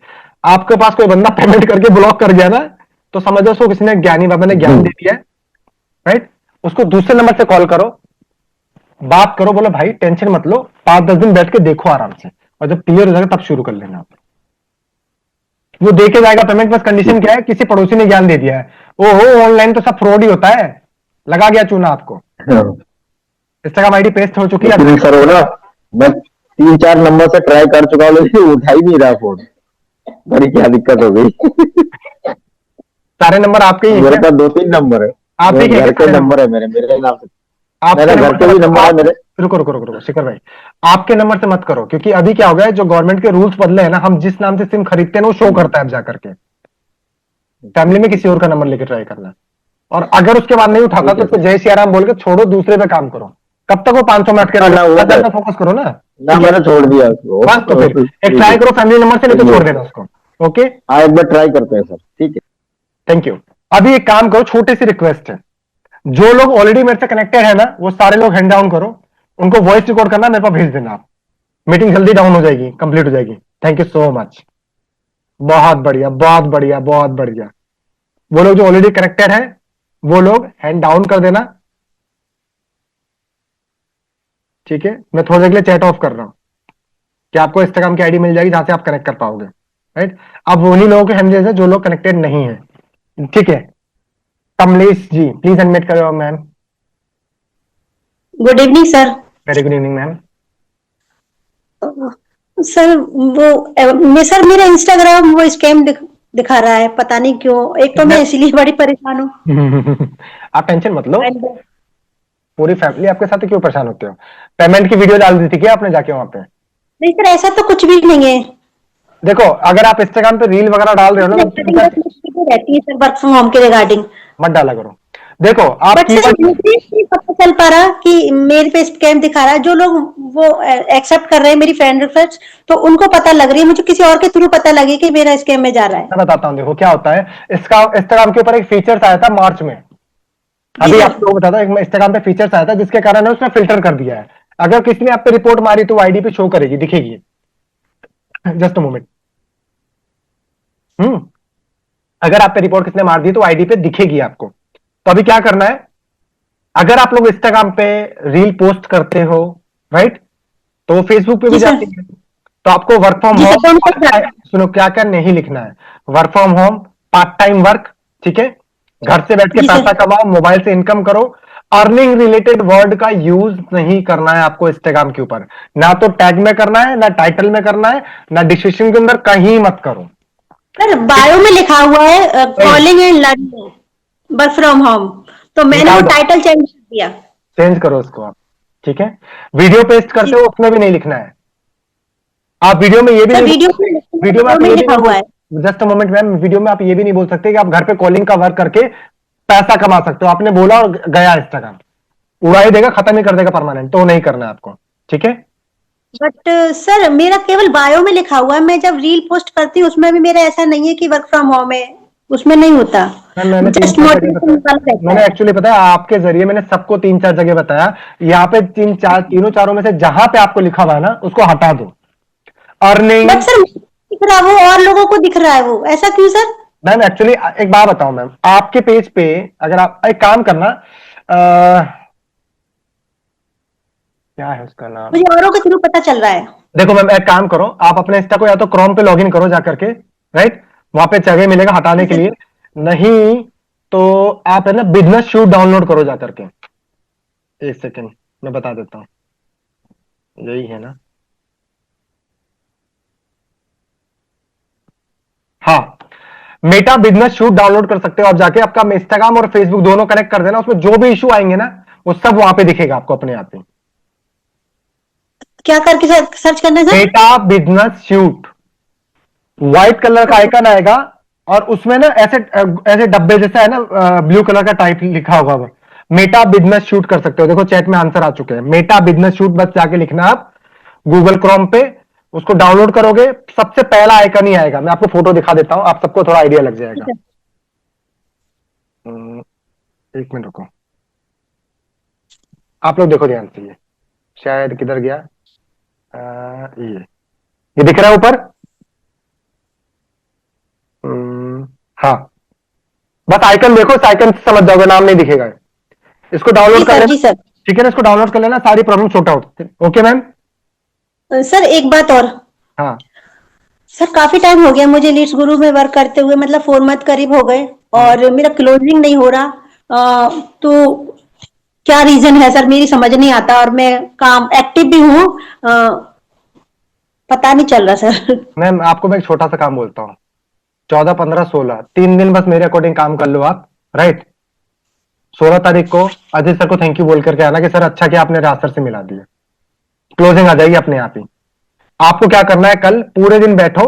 Speaker 1: आपके पास कोई बंदा पेमेंट करके ब्लॉक कर गया ना, तो समझो उसको किसी ने ज्ञानी बाबा ने ज्ञान दे दिया है, राइट। उसको दूसरे नंबर से कॉल करो, बात करो, बोलो भाई टेंशन मत लो, 5-10 दिन बैठ के देखो आराम से, और जब क्लियर हो जाएगा तब शुरू कर लेना। वो देके जाएगा पेमेंट, बस कंडीशन क्या है, किसी पड़ोसी ने ज्ञान दे दिया है, ओहो ऑनलाइन तो सब फ्रॉड ही होता है, लगा गया चूना आपको।
Speaker 3: है।
Speaker 1: इंस्टाग्राम आईडी पेस्ट हो चुकी है।
Speaker 3: लेकिन सर वो ना, मैं 3-4 नंबर से ट्राई कर चुका हूँ लेकिन उठा ही नहीं रहा फोन, बड़ी क्या दिक्कत हो गई।
Speaker 1: सारे नंबर आपके ही
Speaker 3: मेरे
Speaker 1: हैं?
Speaker 3: पास 2-3 नंबर है,
Speaker 1: आप ही
Speaker 3: घर के
Speaker 1: के
Speaker 3: नंबर है मेरे नाम से,
Speaker 1: आपके
Speaker 3: मेरे घर के भी नंबर है मेरे।
Speaker 1: रुको रुको रुको रुको शिखर भाई, आपके नंबर से मत करो, क्योंकि अभी क्या हो गया है, जो गवर्नमेंट के रूल्स बदले हैं ना, हम जिस नाम से सिम खरीदते हैं ना वो शो करता है अब जाकर के। फैमिली में किसी और का नंबर लेके ट्राई करना, और अगर उसके बाद नहीं उठाता तो उसको जय सिया राम बोल के छोड़ो, दूसरे पे काम करो। कब तक वो 500 में अटके फोकस करो ना।
Speaker 3: ना मैंने छोड़ दिया उसको।
Speaker 1: बस तो फिर एक ट्राई करो फैमिली नंबर से, नहीं तो छोड़ देना उसको। ओके,
Speaker 3: हाँ एक बार ट्राई करते हैं सर, ठीक है।
Speaker 1: Thank you. अभी एक काम करो, छोटी सी रिक्वेस्ट है, जो लोग ऑलरेडी मेरे से कनेक्टेड है ना, वो सारे लोग हैंड डाउन करो, उनको वॉइस रिकॉर्ड करना मेरे पास भेज देना आप, मीटिंग जल्दी डाउन हो जाएगी, कंप्लीट हो जाएगी। थैंक यू सो मच, बहुत बढ़िया बहुत बढ़िया बहुत बढ़िया। वो लोग जो ऑलरेडी कनेक्टेड है वो लोग हैंड डाउन कर देना, ठीक है। मैं थोड़ी देर के लिए चैट ऑफ कर रहा हूं कि आपको इंस्टाग्राम की आईडी मिल जाएगी जहां से आप कनेक्ट कर पाओगे, राइट। अब उन्हीं लोगों के हैंडल है जो लोग कनेक्टेड नहीं है, ठीक है। कमलेश जी प्लीज अनम्यूट करो ma'am.
Speaker 2: Good evening sir.
Speaker 1: Very good evening ma'am.
Speaker 2: Sir वो सर मेरा इंस्टाग्राम वो स्कैम दिखा रहा है, पता नहीं क्यों। एक तो मैं इसलिए बड़ी परेशान हूँ।
Speaker 1: आप टेंशन मत लो, पूरी फैमिली आपके साथ क्यों परेशान होते हो? पेमेंट की वीडियो डाल दी थी क्या आपने जाके वहां पे?
Speaker 4: नहीं सर, ऐसा तो कुछ भी नहीं है।
Speaker 1: देखो, अगर आप इंस्टाग्राम पे रील वगैरह डाल रहे हो ना, तो
Speaker 4: रहती है सर वर्क फ्रॉम होम के रिगार्डिंग।
Speaker 1: मत डाला करो। देखो, आप
Speaker 4: बट सर
Speaker 1: कीवर्ड,
Speaker 4: मुझे नहीं पता चल पा रहा कि मेरे पे स्कैम दिखा रहा है। जो लोग वो एक्सेप्ट कर रहे हैं मेरी फ्रेंड रिक्वेस्ट, तो उनको पता लग रही है, मुझे किसी और के थ्रू पता लगे कि मेरा स्कैम में जा रहा है।
Speaker 1: मैं बताता हूँ। देखो क्या होता है, इसका इंस्टाग्राम के ऊपर एक फीचर्स आया था मार्च में।
Speaker 4: जी
Speaker 1: अभी
Speaker 4: सर।
Speaker 1: आपको बताता हूँ, इंस्टाग्राम पे फीचर्स आया था जिसके कारण है उसने फिल्टर कर दिया है। अगर किसी ने आप पे रिपोर्ट मारी तो आईडी पे शो करेगी, दिखेगी। Just a moment. अगर आप पे रिपोर्ट किसने मार दी तो आईडी पे दिखेगी आपको। तो अभी क्या करना है, अगर आप लोग इंस्टाग्राम पे रील पोस्ट करते हो, राइट, तो वो फेसबुक पे भी
Speaker 4: जी सर।
Speaker 1: जाती है। तो आपको वर्क फ्रॉम
Speaker 4: जी सर,
Speaker 1: होम,
Speaker 4: दोनों को जाना है।
Speaker 1: सुनो क्या क्या नहीं लिखना है। Work from home, part time work, ठीक है, घर से बैठ के
Speaker 4: जी सर।
Speaker 1: पैसा कमाओ, मोबाइल से इनकम करो। अर्निंग रिलेटेड वर्ड का यूज नहीं करना है आपको इंस्टाग्राम के ऊपर। ना तो टैग में करना है, ना टाइटल में करना है, ना डिस्क्रिप्शन के अंदर, कहीं मत करो।
Speaker 4: सर बायो में लिखा हुआ है calling and learning work from home, तो मैंने वो
Speaker 1: निकाल दो,
Speaker 4: टाइटल चेंज कर दिया।
Speaker 1: चेंज करो उसको आप, ठीक है। वीडियो पेस्ट
Speaker 4: जी
Speaker 1: करते हो उसमें भी नहीं लिखना है। आप वीडियो में ये भी
Speaker 4: सर,
Speaker 1: नहीं बोल
Speaker 4: वीडियो
Speaker 1: सकते,
Speaker 4: में
Speaker 1: वीडियो में
Speaker 4: बायो
Speaker 1: आप
Speaker 4: में
Speaker 1: ये भी
Speaker 4: लिखा
Speaker 1: नहीं
Speaker 4: हुआ है।
Speaker 1: बोल, just a moment ma'am, video में आप ये भी नहीं बोल सकते कि आप घर पे कॉलिंग का वर्क करके पैसा कमा सकते हो। आपने बोला और गया इंस्टाग्राम, उड़ा ही देगा, खत्म ही कर देगा परमानेंट, तो वो नहीं करना है आपको, ठीक है।
Speaker 4: बट सर मेरा केवल बायो में लिखा हुआ है, मैं जब रील पोस्ट करती हूँ उसमें भी मेरा ऐसा नहीं है कि वर्क फ्रॉम होम है, उसमें नहीं होता।
Speaker 1: मैम मैंने तीन
Speaker 4: जस्ट
Speaker 1: चार जगह
Speaker 4: मोटिवेशन
Speaker 1: बताया,
Speaker 4: वाला रहता
Speaker 1: मैंने
Speaker 4: है।
Speaker 1: एक्चुअली बताया आपके जरिए, मैंने सबको तीन चार जगह बताया। यहाँ पे तीन चार, तीनों चारों में से जहां पे आपको लिखा हुआ है ना, उसको हटा दो। अर्निंग,
Speaker 4: बट सर मुझे दिख रहा है वो, और लोगों को दिख रहा है वो, ऐसा क्यों सर?
Speaker 1: मैम एक्चुअली एक बात बताऊं मैम, आपके पेज पे अगर आप एक काम करना, क्या है उसका नाम,
Speaker 4: मुझे औरों के थ्रू पता चल रहा है।
Speaker 1: देखो मैम एक काम करो, आप अपने इंस्टा को या तो क्रोम पे लॉगिन करो जाकर के, राइट, वहां पे जगह मिलेगा हटाने के लिए। नहीं तो आप है ना बिजनेस शूट डाउनलोड करो जाकर के। एक सेकेंड, मैं बता देता हूँ, यही है ना, हाँ, मेटा बिजनेस शूट डाउनलोड कर सकते हो आप जाके। आपका इंस्टाग्राम और फेसबुक दोनों कनेक्ट कर देना, उसमें जो भी इशू आएंगे ना वो सब वहां पे दिखेगा आपको अपने आप ही।
Speaker 4: क्या करके सर्च करना है sir?
Speaker 1: Meta business shoot, white colour का आइकन आएगा, और उसमें ना ऐसे ऐसे डब्बे जैसा है ना, ब्लू कलर का टाइप लिखा होगा वो, मेटा बिजनेस शूट कर सकते हो। देखो चैट में आंसर आ चुके हैं, मेटा बिजनेस शूट, बस जाके लिखना आप गूगल क्रोम पे, उसको डाउनलोड करोगे, सबसे पहला आइकन ही आएगा। मैं आपको फोटो दिखा देता हूं, आप सबको थोड़ा आइडिया लग जाएगा। एक मिनट रुको, आप लोग देखो ध्यान से, ये शायद किधर गया, ये दिख रहा है ऊपर। हाँ, बस आइकन देखो, इस आइकन से समझ जाओगे, नाम नहीं दिखेगा। इसको
Speaker 4: जी
Speaker 1: डाउनलोड कर
Speaker 4: सर।
Speaker 1: लेना,
Speaker 4: जी सर।
Speaker 1: ठीक है ना, इसको डाउनलोड कर लेना, सारी problem sort out. Okay ma'am.
Speaker 4: Sir एक बात और,
Speaker 1: हाँ
Speaker 4: सर काफी टाइम हो गया मुझे लीड्स गुरु में वर्क करते हुए, मतलब 4 मंथ करीब हो गए, और मेरा क्लोजिंग नहीं हो रहा। तो क्या रीजन है सर, मेरी समझ नहीं आता, और मैं काम एक्टिव भी हूँ, पता नहीं चल रहा सर।
Speaker 1: मैम, आपको मैं एक छोटा सा काम बोलता हूँ, 14, 15, 16, 3 दिन बस मेरे अकॉर्डिंग काम कर लो आप, राइट। 16 तारीख को अजय सर को थैंक यू बोल करके आना कि सर अच्छा किया आपने राज सर से मिला दिया, क्लोजिंग आ जाएगी अपने आप ही। आपको क्या करना है, कल पूरे दिन बैठो,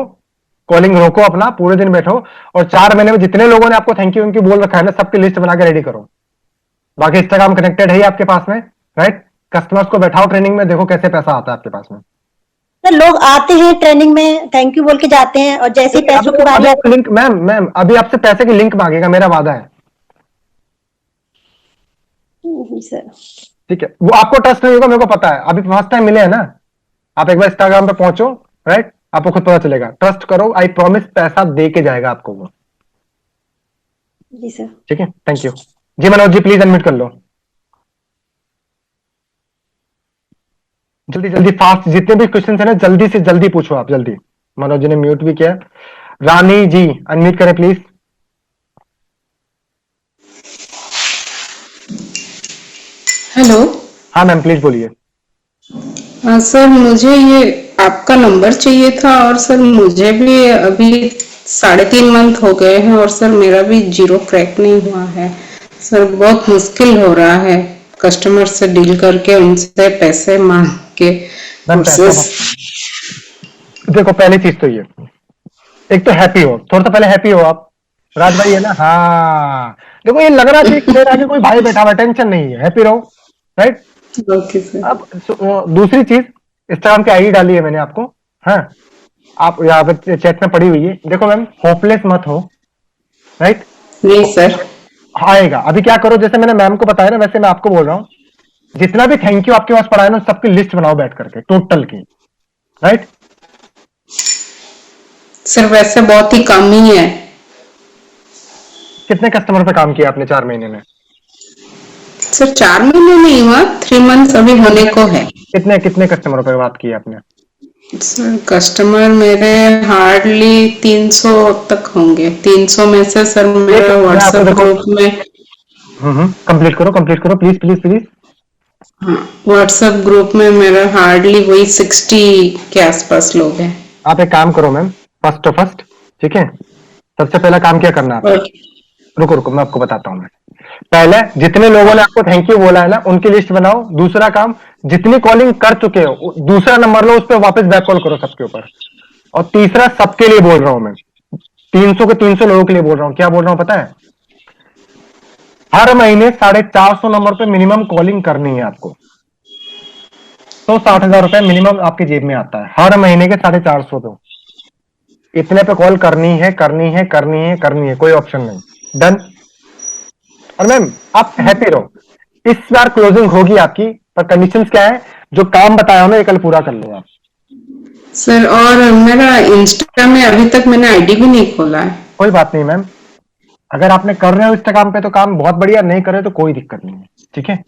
Speaker 1: कॉलिंग रोको अपना, पूरे दिन बैठो, और 4 महीने में जितने लोगों ने आपको थैंक यू बोल रखा है ना, सबकी लिस्ट बना के रेडी करो। बाकी इंस्टाग्राम कनेक्टेड है ही आपके पास में, राइट। कस्टमर्स को बैठाओ ट्रेनिंग में, देखो कैसे पैसा आता है आपके पास में।
Speaker 4: सर लोग आते हैं ट्रेनिंग में, थैंक यू बोल के जाते हैं, और जैसे ही पैसों की बारी आती
Speaker 1: लिंक, मैम मैम अभी आपसे पैसे की लिंक मांगेगा, मेरा वादा है,
Speaker 4: है सर।
Speaker 1: ठीक है। वो आपको ट्रस्ट नहीं होगा, मेरे को पता है, अभी फर्स्ट टाइम मिले हैं ना। आप एक बार इंस्टाग्राम पे पहुंचो, राइट, आपको खुद पता चलेगा, ट्रस्ट करो, आई प्रॉमिस पैसा दे के जाएगा आपको वो,
Speaker 4: जी सर।
Speaker 1: ठीक है। थैंक यू जी। मनोज जी प्लीज अनम्यूट कर लो, जल्दी जल्दी फास्ट, जितने भी क्वेश्चन है ना जल्दी से जल्दी पूछो आप, जल्दी। मनोज जी ने म्यूट भी किया। रानी जी अनम्यूट करें प्लीज।
Speaker 5: हेलो।
Speaker 1: हाँ मैम प्लीज बोलिए।
Speaker 5: हाँ सर, मुझे ये आपका नंबर चाहिए था, और सर मुझे भी अभी 3.5 मंथ हो गए हैं, और सर मेरा भी जीरो क्रैक नहीं हुआ है। सर बहुत मुश्किल हो रहा है कस्टमर से डील करके, उनसे पैसे मांग के,
Speaker 1: मैम
Speaker 5: और
Speaker 1: पैसा, देखो पहली चीज तो ये, एक तो हैप्पी हो, थोड़ा सा पहले हैप्पी हो आप। राज भाई है ना, हाँ देखो ये लग रहा चाहिए कि मेरे आगे कोई भाई बैठा हुआ, टेंशन नहीं है, हैप्पी रहो, राइट।
Speaker 5: Okay sir.
Speaker 1: अब दूसरी चीज, इंस्टाग्राम की आईडी डाली है मैंने आपको, हाँ आप यहाँ पे चैट में पड़ी हुई है, देखो मैम होपलेस मत हो, राइट।
Speaker 5: नहीं सर।
Speaker 1: आएगा, अभी क्या करो, जैसे मैंने मैम को बताया ना वैसे मैं आपको बोल रहा हूँ, जितना भी थैंक यू आपके पास पड़ा है ना सबकी लिस्ट बनाओ बैठ करके, टोटल की, राइट।
Speaker 5: सर वैसे बहुत ही कम ही है।
Speaker 1: कितने कस्टमर पे काम किया आपने 4 महीने में?
Speaker 5: सर 4 महीने नहीं हुआ, 3 मंथ अभी होने को है।
Speaker 1: कितने कितने कस्टमरों पे बात की आपने?
Speaker 5: सर कस्टमर मेरे हार्डली 300 तक होंगे। 300 में से सर मेरा
Speaker 1: मैं आपको
Speaker 5: व्हाट्सएप
Speaker 1: देखो,
Speaker 5: ग्रुप में,
Speaker 1: कंप्लीट करो प्लीज प्लीज प्लीज।
Speaker 5: हाँ व्हाट्सएप ग्रुप में मेरा हार्डली वही 60 के आसपास लोग हैं।
Speaker 1: आप एक काम करो मैम, फर्स्ट तो फर्स्ट, ठीक है। सबसे पहला काम क्या करना है आपको,
Speaker 5: और
Speaker 1: रुको रुको मैं आपको बताता हूँ। मैं पहले जितने लोगों ने आपको थैंक यू बोला है ना उनकी लिस्ट बनाओ। दूसरा काम, जितनी कॉलिंग कर चुके हो दूसरा नंबर लो, उस पर वापस बैक कॉल करो सबके ऊपर। और तीसरा, सबके लिए बोल रहा हूं मैं, 300 के 300 लोगों के लिए बोल रहा हूं। क्या बोल रहा हूं पता है? हर महीने 450 नंबर पे मिनिमम कॉलिंग करनी है आपको। तो 60,000 रुपए मिनिमम आपकी जेब में आता है हर महीने के 450 पे। इतने पे कॉल करनी है करनी है करनी है करनी है, कोई ऑप्शन नहीं, डन। और मैम आप हैप्पी रहो, इस बार क्लोजिंग होगी आपकी, पर कंडीशंस क्या है, जो काम बताया हो ना ये कल पूरा कर लो आप।
Speaker 5: सर और मेरा इंस्टा में अभी तक मैंने आईडी भी नहीं खोला है।
Speaker 1: कोई बात नहीं मैम, अगर आपने कर रहे हो इंस्टाग्राम पे तो काम बहुत बढ़िया, नहीं कर रहे तो कोई दिक्कत नहीं है, ठीक है।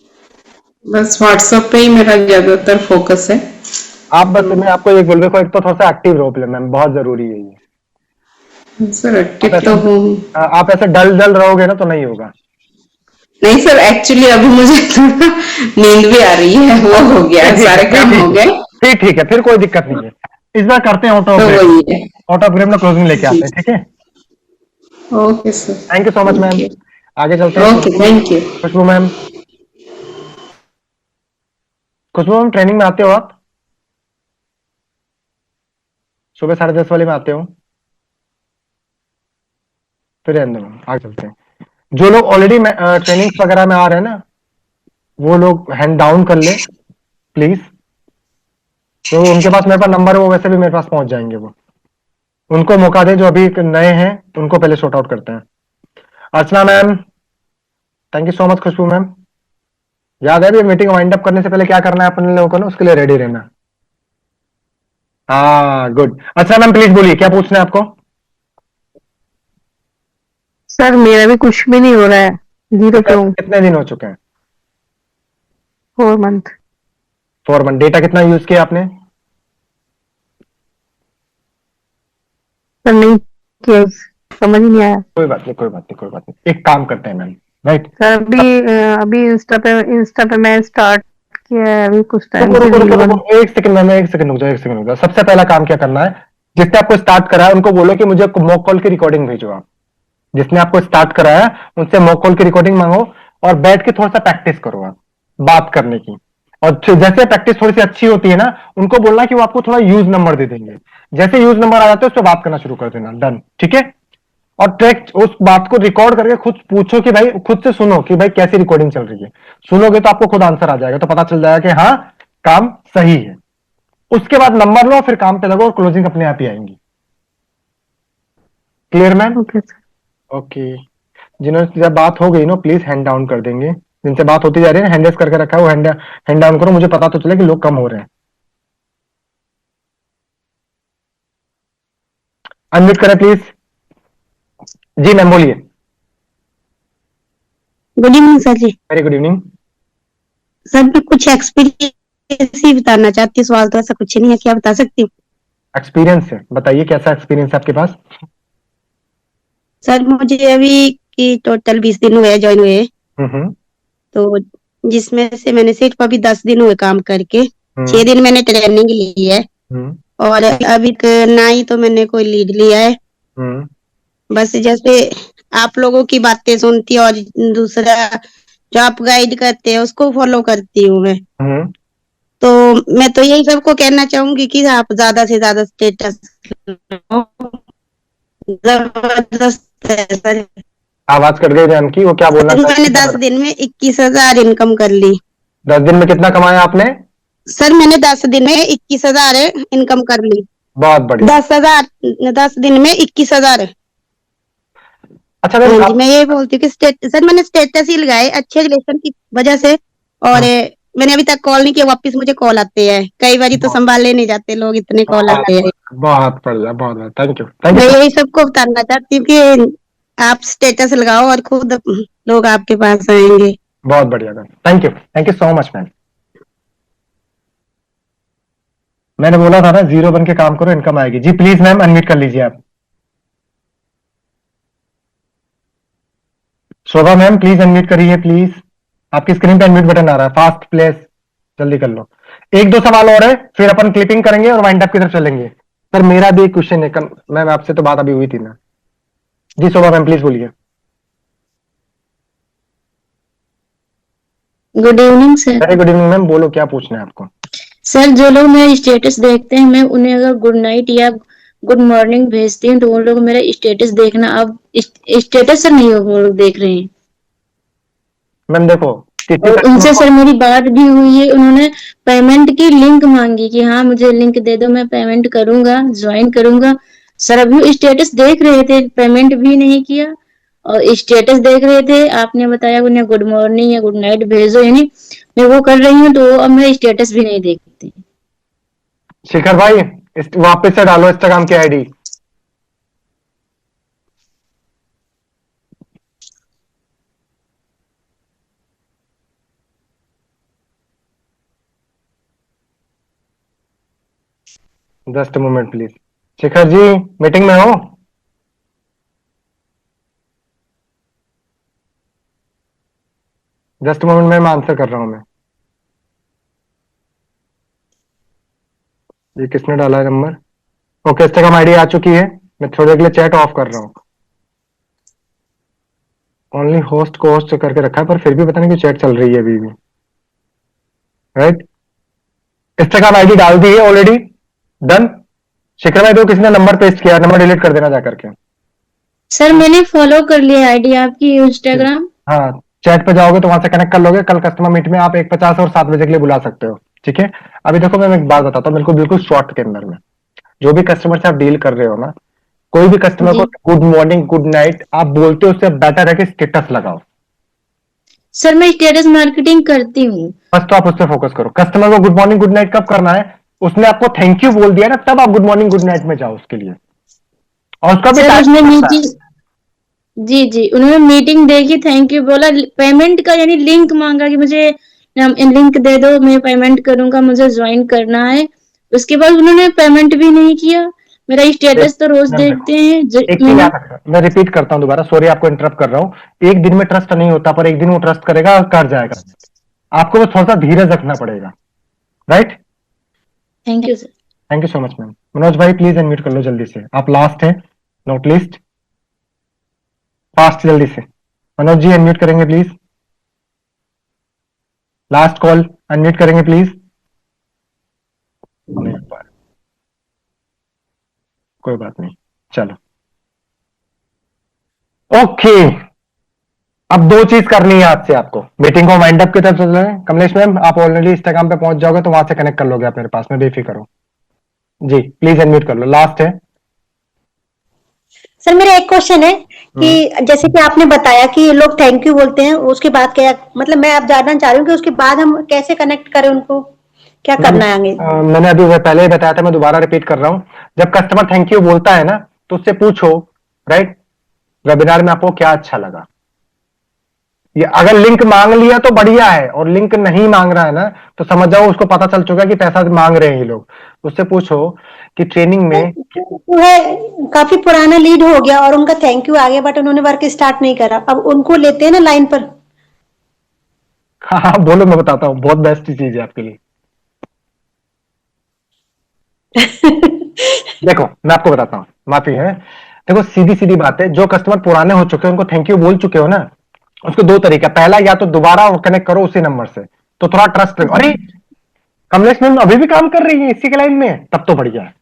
Speaker 5: बस व्हाट्सएप पे ही मेरा ज्यादातर फोकस है।
Speaker 1: आप बस, मैं आपको एक बोल रहा हूँ, एक तो थोड़ा सा एक्टिव रहो मैम, बहुत जरूरी है ये।
Speaker 5: सर
Speaker 1: आप
Speaker 5: एक्टिव
Speaker 1: ऐसे
Speaker 5: तो हूँ।
Speaker 1: आप ऐसे डल डल रहोगे ना तो नहीं होगा।
Speaker 5: नहीं सर एक्चुअली अभी मुझे थोड़ा नींद भी आ रही है, वो हो गया है, सारे काम हो गए।
Speaker 1: ठीक ठीक है, फिर कोई दिक्कत नहीं है। इस बार करते हैं ऑटो
Speaker 5: तो
Speaker 1: अपग्रेड,
Speaker 5: वही है।
Speaker 1: ऑटो अपग्रेड में क्लोजिंग लेके आते हैं, ठीक है।
Speaker 5: Okay sir.
Speaker 1: Thank you so much ma'am,
Speaker 5: thank you.
Speaker 1: आगे चलते हैं।
Speaker 5: Okay thank you.
Speaker 1: Khushbu ma'am, Khushbu ma'am training में आते हो आप? सुबह 10:30 वाले में आते हो? फिर रहने दो मैम, आगे चलते हैं। जो लोग ऑलरेडी ट्रेनिंग्स वगैरह में आ रहे हैं ना, वो लोग हैंड डाउन कर ले प्लीज। तो उनके पास मेरे पास नंबर है, वो वैसे भी मेरे पास पहुंच जाएंगे। वो उनको मौका दें, जो अभी नए हैं उनको पहले शॉर्ट आउट करते हैं। Archana ma'am, thank you so much. Khushboo ma'am, याद है भी मीटिंग वाइंड अप करने से पहले क्या करना है अपने लोगों को ना, उसके लिए रेडी रहना। हाँ गुड। अच्छा मैम प्लीज बोलिए, क्या पूछना है आपको?
Speaker 6: सर मेरा भी कुछ भी नहीं हो रहा है, जीरो पे हूँ।
Speaker 1: कितने दिन हो चुके हैं?
Speaker 6: 4 मंथ।
Speaker 1: 4 मंथ। डेटा कितना यूज किया आपने?
Speaker 6: सर नहीं किया, समझ ही नहीं आया।
Speaker 1: कोई बात नहीं, कोई बात नहीं, कोई बात नहीं, एक काम करते हैं मैम, राइट।
Speaker 6: सर अभी इंस्टा पे मैं स्टार्ट किया है अभी कुछ टाइम
Speaker 1: रुको
Speaker 6: से
Speaker 1: रुको
Speaker 6: रील
Speaker 1: रुको
Speaker 6: बन।
Speaker 1: रुको, एक सेकंड मैम, एक सेकंड रुक जाओ, एक सेकंड रुक जाओ। सबसे पहला काम क्या करना है, जिसने आपको स्टार्ट करा है उनको बोलो कि मुझे मॉक कॉल की रिकॉर्डिंग भेजो आप। जिसने आपको स्टार्ट कराया उनसे मॉक कॉल की रिकॉर्डिंग मांगो, और बैठ के थोड़ा सा प्रैक्टिस करो आप बात करने की। और जैसे प्रैक्टिस थोड़ी सी अच्छी होती है ना, उनको बोलना कि वो आपको थोड़ा यूज नंबर दे देंगे। जैसे यूज नंबर आ जाता है उस पर बात करना शुरू कर देना, डन, ठीक है। और ट्रैक उस बात को रिकॉर्ड करके खुद पूछो कि भाई, खुद से सुनो कि भाई कैसी रिकॉर्डिंग चल रही है। सुनोगे तो आपको खुद आंसर आ जाएगा, तो पता चल जाएगा कि हाँ काम सही है। उसके बाद नंबर लो, फिर काम पे लगो, और क्लोजिंग अपने आप ही आएंगी। Clear ma'am?
Speaker 6: Okay sir.
Speaker 1: Okay. जिन्होंने जब बात हो गई ना प्लीज हैंड डाउन कर देंगे। जिनसे बात होती जा रही है हैंड रेस करके रखा है, वो हैंड डाउन करो, मुझे पता तो चले कि लोग कम हो रहे हैं। अनम्यूट करें प्लीज। जी मैम बोलिए।
Speaker 7: Good evening sir ji.
Speaker 1: Very good evening.
Speaker 7: Sir मैं कुछ एक्सपीरियंस ही बताना चाहती हूँ, सवाल तो ऐसा कुछ नहीं है, क्या बता सकती हूँ?
Speaker 1: एक्सपीरियंस है, बताइए कैसा एक्सपीरियंस है आपके पास?
Speaker 7: सर मुझे अभी की टोटल 20 दिन हुए ज्वाइन हुए,
Speaker 1: हम्म
Speaker 7: तो जिसमें से मैंने सिर्फ अभी 10 दिन हुए काम करके।
Speaker 1: हम्म
Speaker 7: 6 दिन मैंने ट्रेनिंग ली है,
Speaker 1: हम्म
Speaker 7: और अभी ना ही तो मैंने कोई लीड लिया है।
Speaker 1: हम्म
Speaker 7: बस जैसे आप लोगों की बातें सुनती और दूसरा जो आप गाइड करते हैं उसको फॉलो करती हूँ मैं।
Speaker 1: हम्म
Speaker 7: तो मैं तो यही सबको कहना चाहूंगी कि आप ज्यादा से ज्यादा स्टेटस जबरदस्त है सर।
Speaker 1: आवाज कट गई मैम की, वो क्या बोलना
Speaker 7: मैंने
Speaker 1: चाहती
Speaker 7: 10 दिन में 21,000 इनकम कर ली।
Speaker 1: 10 दिन में कितना कमाया आपने?
Speaker 7: सर मैंने 10 दिन में 21,000 इनकम कर ली।
Speaker 1: बहुत बढ़िया।
Speaker 7: 10,000 10 दिन में 21,000।
Speaker 1: अच्छा
Speaker 7: हाँ
Speaker 1: मैम
Speaker 7: जी, मैं यही बोलती हूँ कि सर मैंने स्टेटस ही लगाए अच्छे रिलेशन की वजह से। और मैंने अभी तक कॉल नहीं किया, वापस मुझे कॉल आते हैं, कई बार तो संभाले नहीं जाते लोग, इतने कॉल आते हैं।
Speaker 1: बहुत बढ़िया, बहुत बढ़िया, थैंक यू
Speaker 7: मैं यही सबको बताना चाहती हूँ कि आप स्टेटस लगाओ और खुद लोग आपके पास आएंगे।
Speaker 1: बहुत बढ़िया ma'am, thank you so much ma'am. मैंने बोला था ना, जीरो बन के काम करो, इनकम आएगी। जी प्लीज मैम अनम्यूट कर लीजिए आप। शोभा मैम प्लीज अनम्यूट करिए प्लीज। आपकी स्क्रीन पे अनम्यूट बटन आ रहा है, फास्ट प्लेस, जल्दी कर लो। एक दो सवाल और है, फिर अपन क्लिपिंग करेंगे और वाइंड अप की तरफ चलेंगे। सर मेरा भी एक क्वेश्चन है, मैम आपसे तो बात अभी हुई थी ना। जी शोभा मैम प्लीज बोलिए।
Speaker 8: Good evening sir.
Speaker 1: Very good evening ma'am, बोलो क्या पूछना है आपको।
Speaker 8: सर जो लोग मेरा स्टेटस देखते हैं, मैं उन्हें अगर गुड नाइट या गुड मॉर्निंग भेजती हूँ तो उन लोग मेरा स्टेटस देखना, अब स्टेटस से नहीं वो लोग देख रहे हैं।
Speaker 1: मैम देखो, किसी
Speaker 8: और उनसे
Speaker 1: कस्टमर
Speaker 8: सर मेरी बात भी हुई है, उन्होंने पेमेंट की लिंक मांगी कि हाँ मुझे लिंक दे दो, मैं पेमेंट करूंगा, ज्वाइन करूंगा। सर अभी स्टेटस देख रहे थे, पेमेंट भी नहीं किया और स्टेटस देख रहे थे, आपने बताया उन्हें गुड मॉर्निंग या गुड नाइट भेजो, यानी मैं वो कर रही हूँ तो अब मेरा स्टेटस भी नहीं देखते।
Speaker 1: शिखर भाई वापस से डालो इंस्टाग्राम की ID. Just moment please. Shikhar ji meeting में हो? जस्ट मोमेंट में मैं आंसर कर रहा हूं मैं। ये किसने डाला है नंबर? ओके इंस्टाग्राम आईडी आ चुकी है, मैं थोड़ी देर के लिए चैट ऑफ कर रहा हूँ। ओनली होस्ट को होस्ट करके रखा है, पर फिर भी पता नहीं कि चैट चल रही है अभी भी। राइट, इंस्टाग्राम आईडी डाल दी है ऑलरेडी, डन। शिखर भाई तो किसी ने नंबर पेस्ट किया, नंबर डिलीट कर देना जाकर के।
Speaker 8: सर मैंने फॉलो कर लिया आईडी आपकी इंस्टाग्राम।
Speaker 1: हाँ चैट पे जाओगे तो वहां से कनेक्ट कर लोगे। कल कस्टमर मीट में आप 1:50 और 7 बजे के लिए बुला सकते हो, ठीक है। अभी देखो मैं एक बात बताता हूँ बिल्कुल शॉर्ट के अंदर में। जो भी कस्टमर से आप डील कर रहे हो ना, कोई भी कस्टमर को
Speaker 8: जी
Speaker 1: गुड मॉर्निंग गुड नाइट आप बोलते हो, उससे बेटर है कि स्टेटस लगाओ।
Speaker 8: सर मैं स्टेटस मार्केटिंग करती हूँ।
Speaker 1: बस तो आप उस पर फोकस करो। कस्टमर को गुड मॉर्निंग गुड नाइट कब करना है, उसने आपको थैंक यू बोल दिया ना, तब आप गुड मॉर्निंग गुड नाइट में जाओ उसके लिए। और उसका भी
Speaker 8: सर उसने
Speaker 1: टाइम होता है।
Speaker 8: मीटिंग, जी जी उन्होंने मीटिंग देखी, थैंक यू बोला, पेमेंट का यानी लिंक मांगा कि मुझे लिंक दे दो, मैं पेमेंट करूंगा, मुझे ज्वाइन करना है। उसके बाद उन्होंने पेमेंट भी नहीं किया। मेरा स्टेटस तो रोज
Speaker 1: मैम देखो,
Speaker 8: देखते हैं
Speaker 1: एक चीज
Speaker 8: मैंने।
Speaker 1: याद रखना, मैं रिपीट करता हूं दोबारा, सॉरी आपको इंटरप्ट कर रहा हूं। एक दिन में ट्रस्ट नहीं होता, पर एक दिन वो ट्रस्ट करेगा और कर जाएगा। आपको बस थोड़ा सा धीरज रखना पड़ेगा। Right,
Speaker 8: thank you sir.
Speaker 1: Thank you so much ma'am. Manoj भाई प्लीज अनम्यूट कर लो जल्दी से, आप लास्ट हैं, नॉट लिस्ट। फास्ट जल्दी से, मनोज जी अनम्यूट करेंगे प्लीज। लास्ट कॉल, अनम्यूट करेंगे प्लीज। नहीं हो पा रहा, कोई बात नहीं, चलो ओके। अब दो चीज करनी है आज से आपको, मीटिंग को वाइंड अप की तरफ चल रहे हैं। कमलेश मैम आप ऑलरेडी इंस्टाग्राम पे पहुंच जाओगे तो वहां से कनेक्ट कर लोगे आप मेरे पास में, बेफिक्र हो। जी प्लीज अनम्यूट कर लो, लास्ट है।
Speaker 4: सर मेरा एक क्वेश्चन है कि जैसे कि आपने बताया कि लोग थैंक यू बोलते हैं, उसके बाद क्या, मतलब मैं आप जानना चाह रही हूँ कि उसके बाद हम कैसे कनेक्ट करें उनको, क्या
Speaker 1: मैम
Speaker 4: करना है आगे?
Speaker 1: मैंने अभी वो पहले ही बताया था, मैं दोबारा रिपीट कर रहा हूं। जब कस्टमर थैंक यू बोलता है ना, तो उससे पूछो, राइट, वेबिनार में आपको क्या अच्छा लगा। ये अगर लिंक मांग लिया तो बढ़िया है, और लिंक नहीं मांग रहा है ना, तो समझ जाओ उसको पता चल चुका है कि पैसा मांग रहे हैं ये लोग। उससे पूछो कि ट्रेनिंग में
Speaker 4: वो है, काफी पुराना लीड हो गया और उनका थैंक यू आ गया, बट उन्होंने वर्क स्टार्ट नहीं करा, अब उनको लेते हैं ना लाइन पर।
Speaker 1: हाँ हाँ बोलो, मैं बताता हूँ, बहुत बेस्ट चीज है आपके लिए। देखो मैं आपको बताता हूँ, माफी है। देखो सीधी सीधी बात है, जो कस्टमर पुराने हो चुके हैं उनको थैंक यू बोल चुके हो ना, उसको दो तरीका, पहला या तो दोबारा कनेक्ट करो उसी नंबर से, तो थोड़ा ट्रस्ट रखो। अरे कमलेश मैम अभी भी काम कर रही है इसी के लाइन में, तब तो बढ़िया है।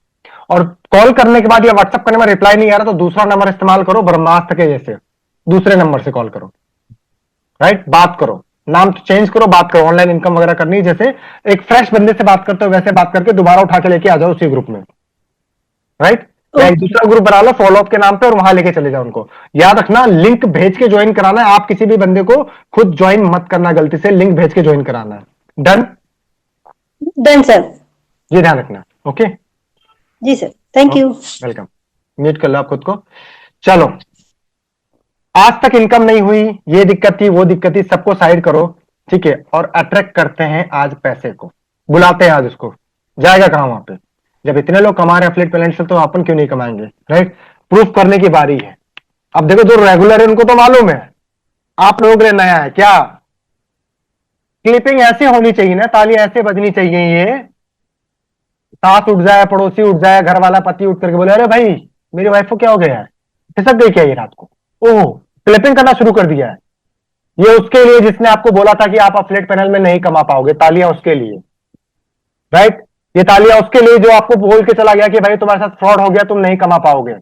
Speaker 1: और कॉल करने के बाद या व्हाट्सएप करने में रिप्लाई नहीं आ रहा तो दूसरा नंबर इस्तेमाल करो, ब्रह्मास्त्र के जैसे दूसरे नंबर से कॉल करो, राइट, बात करो, नाम चेंज करो, बात करो, ऑनलाइन इनकम वगैरह करनी है, जैसे एक फ्रेश बंदे से बात करते हो वैसे बात करके दोबारा उठा के लेके आ जाओ उसी ग्रुप में, राइट। या एक दूसरा ग्रुप बना लो फॉलोअप के नाम पे और वहां लेके चले जाओ उनको। याद रखना लिंक भेज के ज्वाइन कराना है, आप किसी भी बंदे को खुद ज्वाइन मत करना, गलती से लिंक भेज के ज्वाइन कराना है। Done
Speaker 4: done sir.
Speaker 1: ये ध्यान रखना, ओके
Speaker 4: जी sir, thank you.
Speaker 1: Welcome. Mute कर लो आप खुद को। चलो, आज तक इनकम नहीं हुई, ये दिक्कत थी वो दिक्कत थी, सबको साइड करो, ठीक है, और अट्रैक्ट करते हैं आज पैसे को, बुलाते हैं आज उसको, जाएगा कहां वहां पे, जब इतने लोग कमा रहे हैं एफिलिएट पेमेंट से तो अपन क्यों नहीं कमाएंगे, राइट। प्रूफ करने की बारी है। अब देखो जो रेगुलर है उनको तो मालूम है, आप लोगों के लिए नया है क्या। क्लिपिंग ऐसे होनी चाहिए ना, ताली ऐसे बजनी चाहिए, ये सास उठ जाए, पड़ोसी उठ जाए, घर वाला पति उठ करके बोले अरे भाई मेरी वाइफ को क्या हो गया है, खिसक गई क्या ये रात को, ओह क्लिपिंग करना शुरू कर दिया है। ये उसके लिए जिसने आपको बोला था कि आप एफिलिएट पैनल में नहीं कमा पाओगे, तालियां उसके लिए, राइट। ये तालियां उसके लिए जो आपको बोल के चला गया कि भाई तुम्हारे साथ फ्रॉड हो गया, तुम नहीं कमा पाओगे,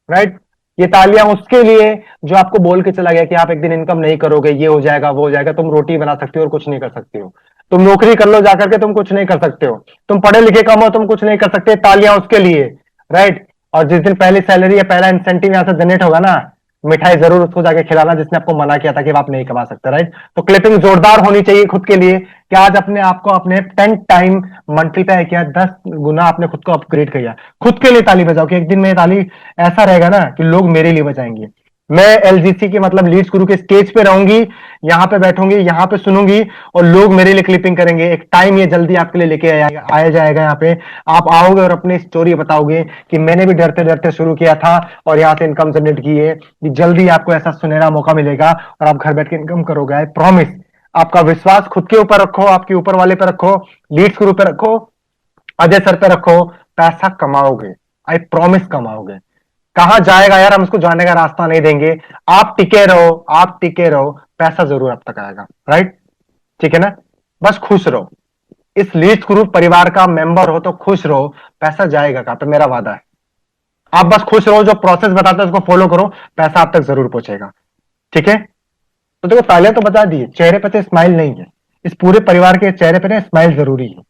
Speaker 1: राइट। ये तालियां उसके लिए जो आपको बोल के चला गया कि आप एक दिन इनकम नहीं करोगे, ये हो जाएगा वो हो जाएगा, तुम रोटी बना सकते हो और कुछ नहीं कर सकते हो, तुम नौकरी कर लो जाकर के, तुम कुछ नहीं कर सकते हो, तुम पढ़े लिखे कम हो, तुम कुछ नहीं कर सकते, तालियां उसके लिए, राइट। और जिस दिन पहली सैलरी या पहला इंसेंटिव यहां से जनरेट होगा ना, मिठाई जरूर उसको जाके खिलाना जिसने आपको मना किया था कि आप नहीं कमा सकते, राइट। तो क्लिपिंग जोरदार होनी चाहिए खुद के लिए कि आज अपने आप को अपने 10 टाइम मल्टीप्लाई किया, 10 गुना आपने खुद को अपग्रेड किया। खुद के लिए ताली बजाओ कि एक दिन में ताली ऐसा रहेगा ना कि लोग मेरे लिए बजाएंगे। मैं एलजीसी की मतलब लीड्स गुरु के स्टेज पे रहूंगी, यहाँ पे बैठूंगी, यहाँ पे सुनूंगी और लोग मेरे लिए क्लिपिंग करेंगे। एक टाइम ये जल्दी आपके लिए लेके आया जाएगा, यहाँ पे आप आओगे और अपनी स्टोरी बताओगे कि मैंने भी डरते डरते शुरू किया था और यहाँ से इनकम जनरेट की है। जल्दी आपको ऐसा सुनहरा मौका मिलेगा और आप घर बैठ के इनकम करोगे, आई प्रॉमिस। आपका विश्वास खुद के ऊपर रखो, आपके ऊपर वाले पे रखो, लीड्स गुरु पे रखो, अजय सर पे रखो, पैसा कमाओगे, आई प्रॉमिस कमाओगे। कहां जाएगा यार, हम उसको जाने का रास्ता नहीं देंगे। आप टिके रहो, आप टिके रहो, पैसा जरूर अब तक आएगा, राइट, ठीक है ना। बस खुश रहो, इस लीड्स ग्रुप परिवार का मेंबर हो तो खुश रहो, पैसा जाएगा कहां पे, मेरा वादा है। आप बस खुश रहो, जो प्रोसेस बताते हैं उसको फॉलो करो, पैसा आप तक जरूर पहुंचेगा, ठीक है। तो देखो पहले तो बता दिए, चेहरे पे तो स्माइल नहीं है, इस पूरे परिवार के चेहरे पे ना स्माइल जरूरी है,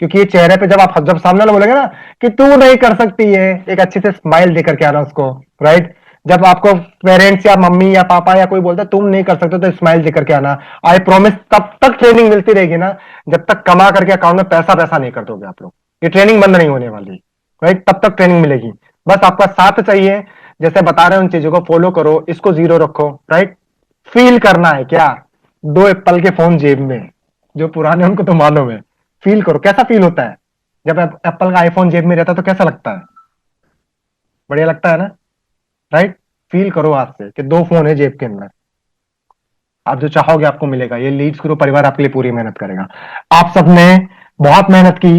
Speaker 1: क्योंकि ये चेहरे पे जब सामने वाला बोलेगा ना कि तू नहीं कर सकती है, एक अच्छी से स्माइल देकर के आना उसको, राइट। जब आपको पेरेंट्स या मम्मी या पापा या कोई बोलता है तुम नहीं कर सकते तो स्माइल देकर के आना। आई प्रॉमिस तब तक ट्रेनिंग मिलती रहेगी ना जब तक कमा करके अकाउंट में पैसा पैसा नहीं कर दोगे आप लोग, ये ट्रेनिंग बंद नहीं होने वाली, राइट, तब तक ट्रेनिंग मिलेगी। बस आपका साथ चाहिए, जैसे बता रहे हैं उन चीजों को फॉलो करो, इसको जीरो रखो, राइट। फील करना है क्या, 2 एप्पल के फोन जेब में, जो पुराने उनको तो मालूम है। फील करो कैसा फील होता है जब एप्पल का आईफोन जेब में रहता है, तो कैसा लगता है, बढ़िया लगता है ना, राइट। फील करो आज से कि 2 फोन है जेब के अंदर, आप जो चाहोगे आपको मिलेगा। ये लीड्स ग्रुप परिवार आपके लिए पूरी मेहनत करेगा। आप सबने बहुत मेहनत की,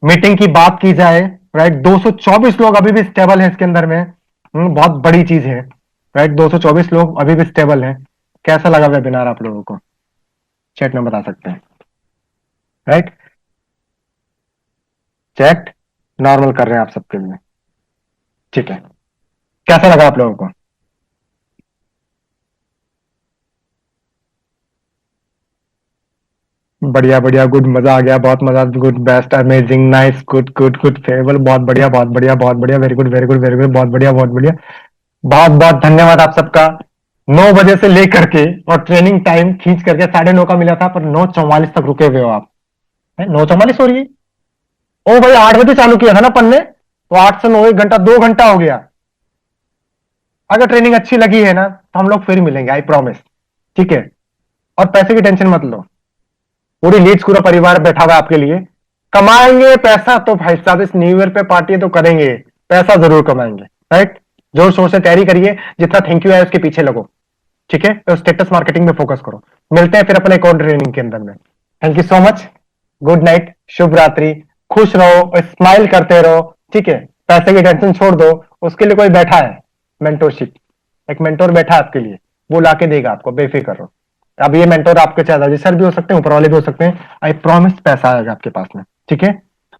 Speaker 1: मीटिंग की बात की जाए, राइट, 224 लोग अभी भी स्टेबल है इसके अंदर में, बहुत बड़ी चीज है, राइट। 224 लोग अभी भी स्टेबल है। कैसा लगा वेबिनार आप लोगों को, चैट में बता सकते हैं, राइट। चैट नॉर्मल कर रहे हैं आप सबके लिए, ठीक है। कैसा लगा आप लोगों को, बढ़िया बढ़िया, गुड, मजा आ गया, बहुत मजा, good, best, amazing, nice, good good good, favourable, बहुत बढ़िया बहुत बढ़िया बहुत बढ़िया, very good very good very good, बहुत बढ़िया बहुत बढ़िया। बहुत बहुत धन्यवाद आप सबका। 9 बजे से लेकर के और ट्रेनिंग टाइम खींच करके 9:30 का मिला था, पर 9:44 तक रुके हुए हो आप। 9:44 हो रही है, ओ भाई 8 बजे चालू किया था ना अपन ने, तो 8 से 9 1 घंटा, 2 घंटा हो गया। अगर ट्रेनिंग अच्छी लगी है ना तो हम लोग फिर मिलेंगे, आई प्रॉमिस, ठीक है। और पैसे की टेंशन मत लो, पूरी लीड्स पूरा परिवार बैठा हुआ है आपके लिए। कमाएंगे पैसा तो भाई साहब, इस न्यू ईयर पे पार्टी तो करेंगे, पैसा जरूर कमाएंगे, राइट। जोर शोर से तैयारी करिए, जितना थैंक यू है उसके पीछे लगो, ठीक है। तो स्टेटस मार्केटिंग में फोकस करो। मिलते हैं फिर अपने एक और ट्रेनिंग के अंदर में। Thank you so much, good night, शुभ रात्रि, खुश रहो, स्माइल करते रहो, ठीक है। पैसे की टेंशन छोड़ दो, उसके लिए कोई बैठा है, मेंटोरशिप, एक मेंटोर बैठा है आपके लिए, वो लाके देगा आपको, बेफिक्र रहो। अब ये मेंटोर आपके चाहे सर भी हो सकते हैं, ऊपर वाले भी हो सकते हैं, आई प्रॉमिस पैसा आएगा आपके पास में, ठीक है।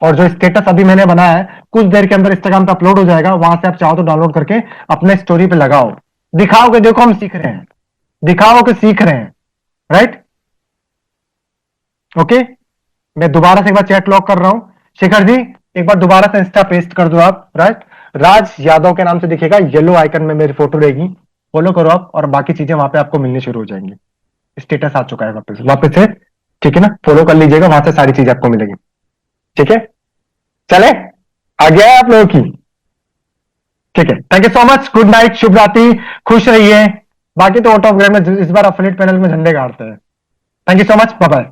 Speaker 1: और जो स्टेटस अभी मैंने बनाया है कुछ देर के अंदर इंस्टाग्राम पे अपलोड हो जाएगा, वहां से आप चाहो तो डाउनलोड करके अपने स्टोरी पे लगाओ, दिखाओ कि देखो हम सीख रहे हैं, दिखाओ कि सीख रहे हैं, राइट। ओके, मैं दोबारा से एक बार चैट लॉक कर रहा हूं। शिखर जी एक बार दोबारा से इंस्टा पेस्ट कर दो आप, राइट। राज यादव के नाम से दिखेगा, येलो आइकन में मेरी फोटो रहेगी, फॉलो करो आप, और बाकी चीजें वहां पे आपको मिलनी शुरू हो जाएंगी। स्टेटस आ चुका है वापस से, ठीक है ना, फॉलो कर लीजिएगा, वहां से सारी चीजें आपको मिलेगी, ठीक है। चले, आ गया है आप लोगों की, ठीक है। Thank you so much, good night, शुभ रात्रि, खुश रहिए। बाकी तो आउट ऑफ ग्रेड में इस बार अफिलिएट पैनल में झंडे गाड़ते हैं। Thank you so much, bye bye.